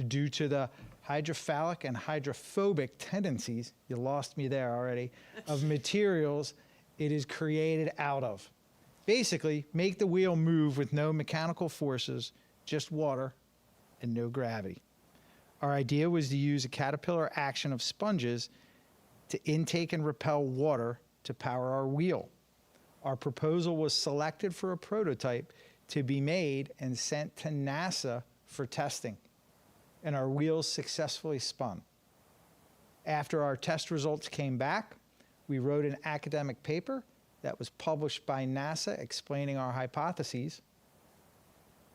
due to the hydrophilic and hydrophobic tendencies, you lost me there already, of materials it is created out of. Basically, make the wheel move with no mechanical forces, just water and no gravity. Our idea was to use a caterpillar action of sponges to intake and repel water to power our wheel. Our proposal was selected for a prototype to be made and sent to NASA for testing, and our wheels successfully spun. After our test results came back, we wrote an academic paper that was published by NASA explaining our hypotheses,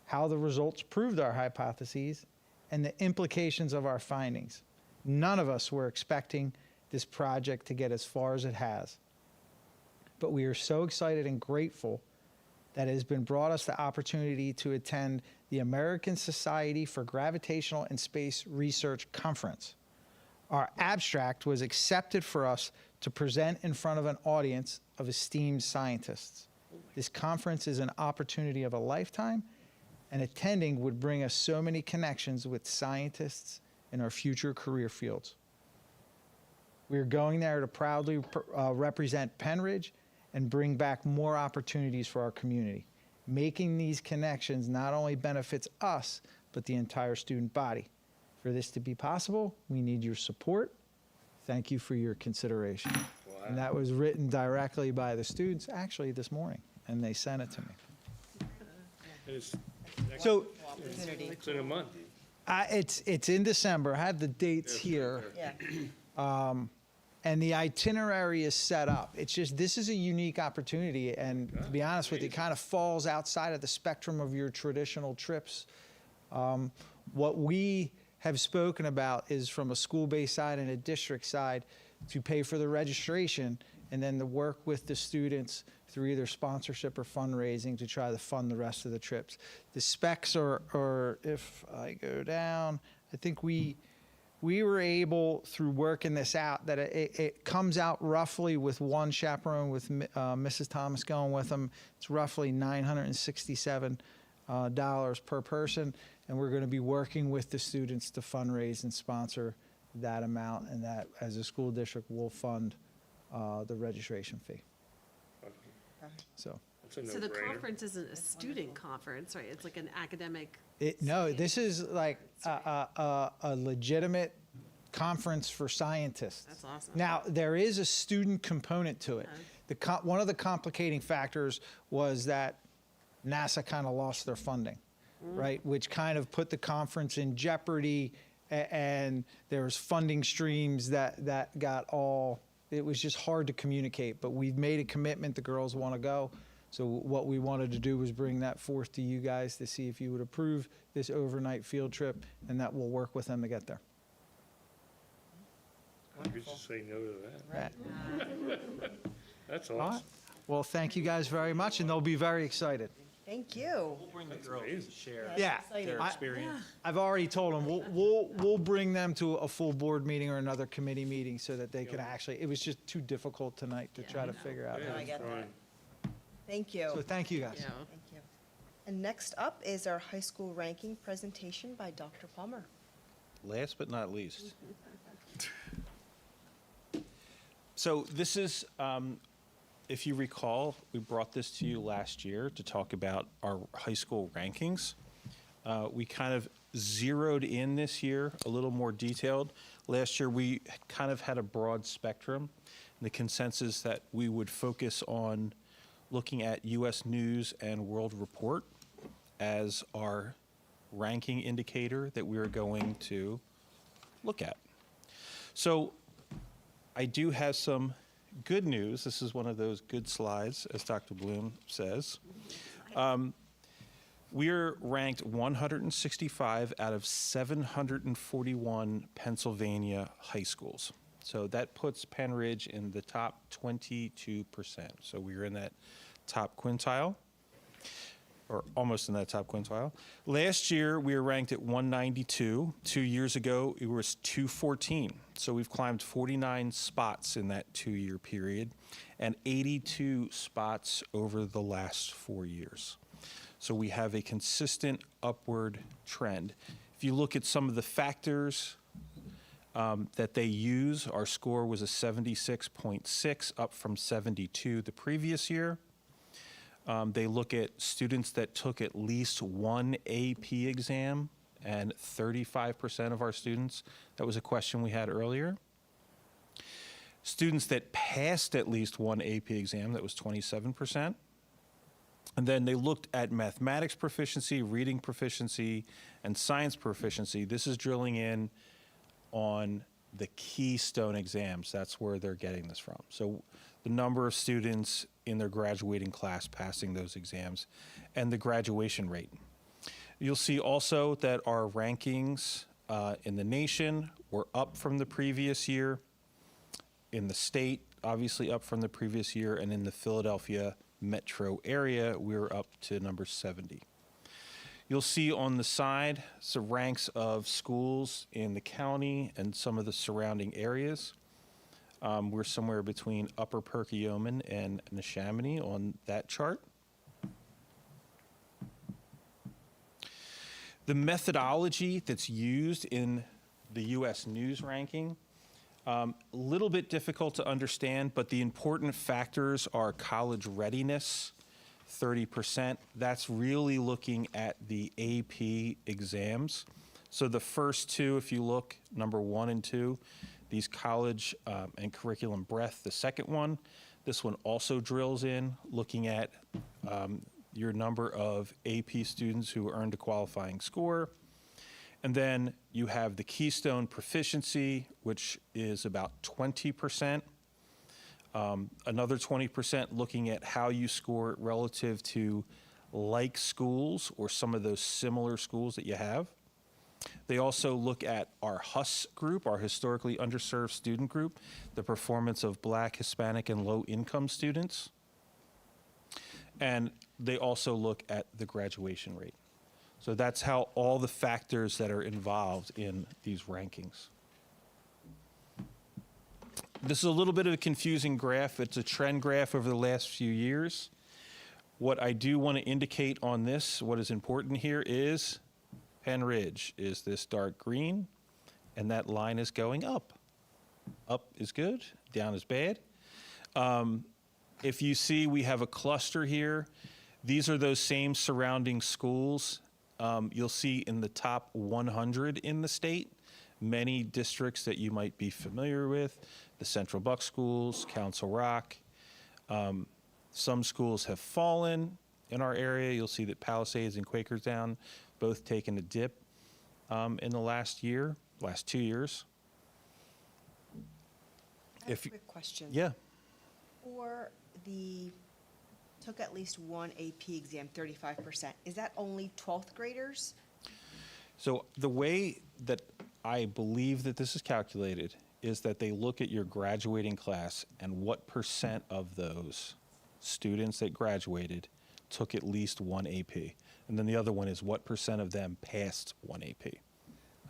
how the results proved our hypotheses, and the implications of our findings. None of us were expecting this project to get as far as it has. But we are so excited and grateful that it has been brought us the opportunity to attend the American Society for Gravitational and Space Research Conference. Our abstract was accepted for us to present in front of an audience of esteemed scientists. This conference is an opportunity of a lifetime, and attending would bring us so many connections with scientists in our future career fields. We are going there to proudly represent Penridge and bring back more opportunities for our community. Making these connections not only benefits us, but the entire student body. For this to be possible, we need your support. Thank you for your consideration. Wow. And that was written directly by the students, actually this morning, and they sent it to me. So It's in a month. it's in December. I have the dates here. Yeah. And the itinerary is set up. It's just, this is a unique opportunity, and to be honest with you, it kind of falls outside of the spectrum of your traditional trips. What we have spoken about is from a school-based side and a district side to pay for the registration and then to work with the students through either sponsorship or fundraising to try to fund the rest of the trips. The specs are if I go down, I think we were able, through working this out, that it comes out roughly with one chaperone, with Mrs. Thomas going with them. It's roughly $967 per person, and we're going to be working with the students to fundraise and sponsor that amount, and that, as a school district, will fund the registration fee. So. So the conference isn't a student conference, right? It's like an academic. No, this is like a legitimate conference for scientists. That's awesome. Now, there is a student component to it. One of the complicating factors was that NASA kind of lost their funding, right? Which kind of put the conference in jeopardy, and there's funding streams that got all, it was just hard to communicate, but we've made a commitment, the girls want to go. So what we wanted to do was bring that forth to you guys to see if you would approve this overnight field trip, and that we'll work with them to get there. You could just say no to that. Right. That's All right. awesome. Well, thank you guys very much, and they'll be very excited. Thank you. We'll bring the girls to share Yeah, their experience. I've already told them, we'll bring them to a full board meeting or another committee meeting so that they could actually, it was just too difficult tonight to try to figure out. I get that. Thank you. So thank you, guys. Thank you. And next up is our high school ranking presentation by Dr. Palmer. Last but not least. So this is, if you recall, we brought this to you last year to talk about our high school rankings. We kind of zeroed in this year a little more detailed. Last year, we kind of had a broad spectrum. The consensus that we would focus on looking at U.S. News and World Report as our ranking indicator that we're going to look at. So I do have some good news. This is one of those good slides, as Dr. Bloom says. We're ranked 165 out of 741 Pennsylvania high schools. So that puts Penridge in the top 22%. So we're in that top quintile, or almost in that top quintile. Last year, we were ranked at 192. 2 years ago, it was 214. So we've climbed 49 spots in that 2-year period and 82 spots over the last 4 years. So we have a consistent upward trend. If you look at some of the factors that they use, our score was a 76.6, up from 72 the previous year. They look at students that took at least one AP exam, and 35% of our students, that was a question we had earlier. Students that passed at least one AP exam, that was 27%. And then they looked at mathematics proficiency, reading proficiency, and science proficiency. This is drilling in on the Keystone exams. That's where they're getting this from. So the number of students in their graduating class passing those exams and the graduation rate. You'll see also that our rankings in the nation were up from the previous year. In the state, obviously up from the previous year, and in the Philadelphia metro area, we're up to number 70. You'll see on the side some ranks of schools in the county and some of the surrounding areas. We're somewhere between Upper Perkiomen and Neshaminy on that chart. The methodology that's used in the U.S. News ranking, a little bit difficult to understand, but the important factors are college readiness, 30%. That's really looking at the AP exams. So the first two, if you look, number 1 and 2, these college and curriculum breadth. The second one, this one also drills in, looking at your number of AP students who earned a qualifying score. And then you have the Keystone proficiency, which is about 20%. Another 20% looking at how you score relative to like schools or some of those similar schools that you have. They also look at our HUS group, our historically underserved student group, the performance of Black, Hispanic, and low-income students. And they also look at the graduation rate. So that's how all the factors that are involved in these rankings. This is a little bit of a confusing graph. It's a trend graph over the last few years. What I do want to indicate on this, what is important here is Penn Ridge is this dark green, and that line is going up. Up is good, down is bad. If you see, we have a cluster here. These are those same surrounding schools. You'll see in the top 100 in the state, many districts that you might be familiar with, the Central Buck schools, Council Rock. Some schools have fallen in our area. You'll see that Palisades and Quakertown both taken a dip in the last 2 years. I have a quick question. Yeah. For the took at least one AP exam, 35%, is that only 12th graders? So the way that I believe that this is calculated is that they look at your graduating class and what percent of those students that graduated took at least one AP. And then the other one is what percent of them passed one AP.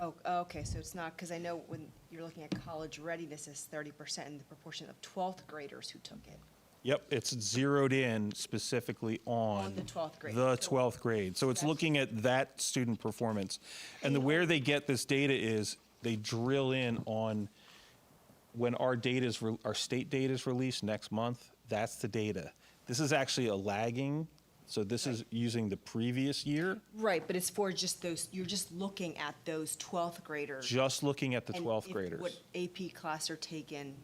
Oh, okay, so it's not, because I know when you're looking at college readiness is 30% in the proportion of 12th graders who took it. Yep, it's zeroed in specifically on the 12th grade. the 12th grade. So it's looking at that student performance. And where they get this data is they drill in on when our data is our state data is released next month. That's the data. This is actually a lagging. So this is using the previous year. Right, but it's for just those, you're just looking at those 12th graders. Just looking at the And 12th if graders. What AP class are taking,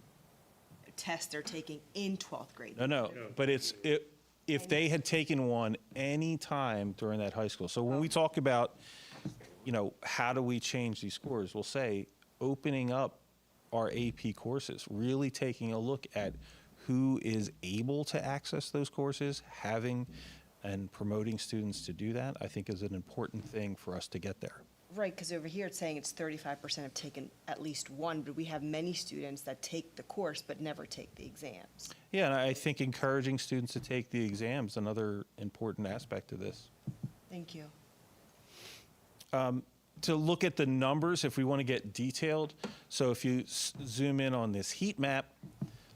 test they're taking in 12th grade. No, but if they had taken one any time during that high school. So when we talk about, how do we change these scores? We'll say opening up our AP courses, really taking a look at who is able to access those courses, having and promoting students to do that, I think is an important thing for us to get there. Right, because over here it's saying it's 35% have taken at least one, but we have many students that take the course but never take the exams. Yeah, and I think encouraging students to take the exams is another important aspect of this. Thank you. To look at the numbers, if we want to get detailed, so if you zoom in on this heat map,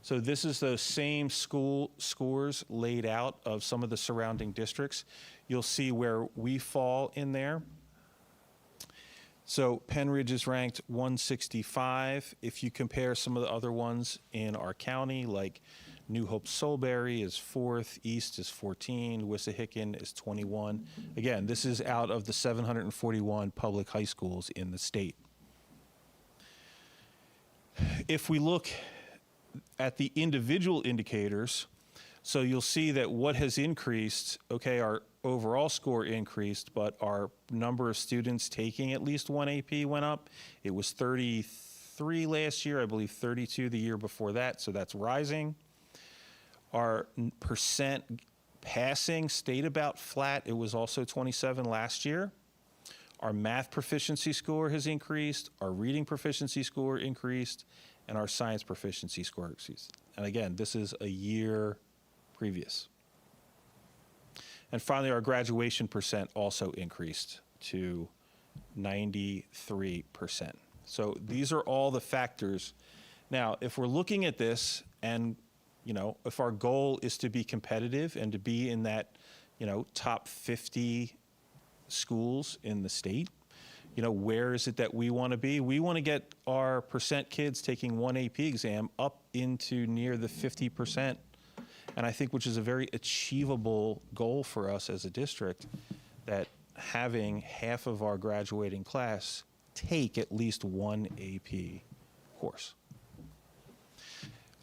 so this is those same school scores laid out of some of the surrounding districts. You'll see where we fall in there. So Penridge is ranked 165. If you compare some of the other ones in our county, like New Hope Solebury is 4th, East is 14, Wissahickon is 21. Again, this is out of the 741 public high schools in the state. If we look at the individual indicators, so you'll see that what has increased, okay, our overall score increased, but our number of students taking at least one AP went up. It was 33 last year, I believe 32 the year before that, so that's rising. Our percent passing stayed about flat. It was also 27 last year. Our math proficiency score has increased, our reading proficiency score increased, and our science proficiency score increased. And again, this is a year previous. And finally, our graduation percent also increased to 93%. So these are all the factors. Now, if we're looking at this and, you know, if our goal is to be competitive and to be in that, you know, top 50 schools in the state, you know, where is it that we want to be? We want to get our percent kids taking one AP exam up into near the 50%. And I think which is a very achievable goal for us as a district, that having half of our graduating class take at least one AP course.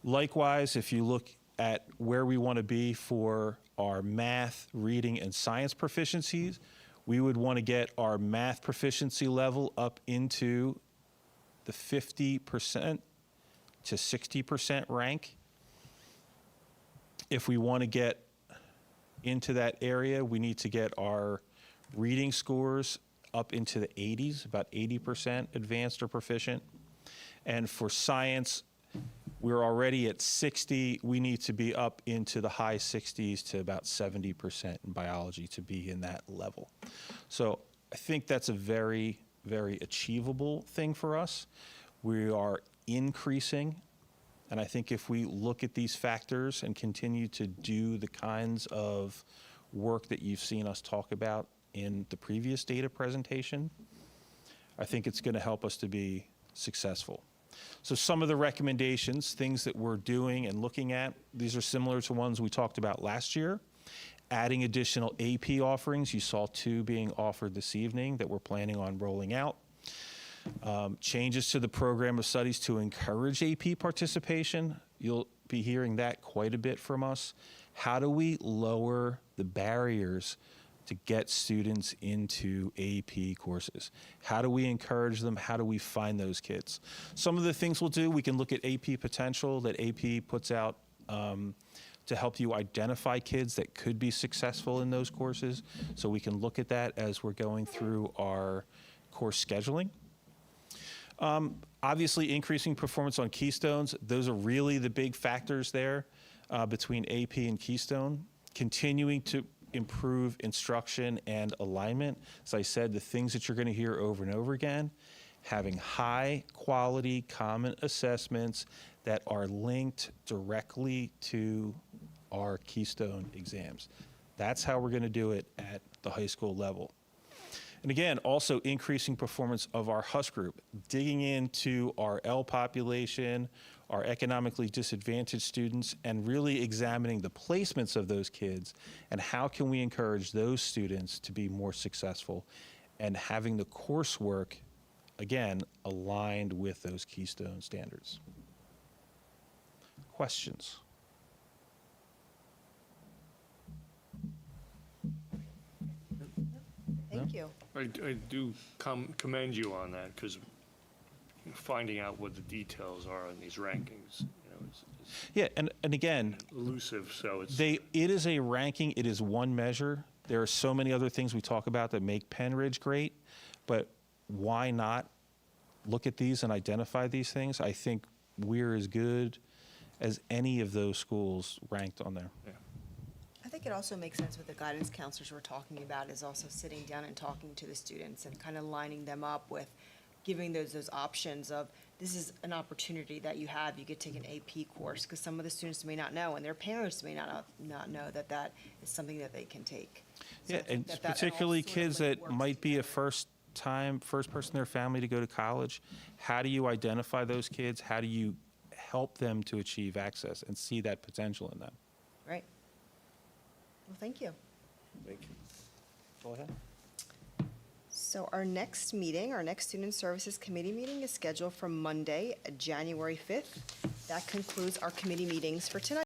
Likewise, if you look at where we want to be for our math, reading, and science proficiencies, we would want to get our math proficiency level up into the 50% to 60% rank. If we want to get into that area, we need to get our reading scores up into the 80s, about 80% advanced or proficient. And for science, we're already at 60. We need to be up into the high 60s to about 70% in biology to be in that level. So I think that's a very, very achievable thing for us. We are increasing. And I think if we look at these factors and continue to do the kinds of work that you've seen us talk about in the previous data presentation, I think it's going to help us to be successful. So some of the recommendations, things that we're doing and looking at, these are similar to ones we talked about last year. Adding additional AP offerings. You saw 2 being offered this evening that we're planning on rolling out. Changes to the program of studies to encourage AP participation. You'll be hearing that quite a bit from us. How do we lower the barriers to get students into AP courses? How do we encourage them? How do we find those kids? Some of the things we'll do, we can look at AP Potential that AP puts out to help you identify kids that could be successful in those courses. So we can look at that as we're going through our course scheduling. Obviously, increasing performance on Keystones. Those are really the big factors there between AP and Keystone. Continuing to improve instruction and alignment. As I said, the things that you're going to hear over and over again, having high quality common assessments that are linked directly to our Keystone exams. That's how we're going to do it at the high school level. And again, also increasing performance of our HUS group, digging into our L population, our economically disadvantaged students, and really examining the placements of those kids and how can we encourage those students to be more successful, and having the coursework, again, aligned with those Keystone standards. Questions? Thank you. I do commend you on that, because finding out what the details are in these rankings, you know, is Yeah, and again, elusive, so it's. it is a ranking, it is one measure. There are so many other things we talk about that make Penridge great, but why not look at these and identify these things? I think we're as good as any of those schools ranked on there. Yeah. I think it also makes sense what the guidance counselors were talking about is also sitting down and talking to the students and kind of lining them up with giving those options of, this is an opportunity that you have. You could take an AP course, because some of the students may not know, and their parents may not know that that is something that they can take. So Yeah, I think and that all particularly sort of kids like that works might be a first first person in their family to go to college. How do you identify those kids? How do you help them to achieve access and see that potential in them? Right. Well, thank you. Thank you. Go ahead. So our next meeting, our next Student Services Committee meeting is scheduled for Monday, January 5th. That concludes our committee meetings for tonight.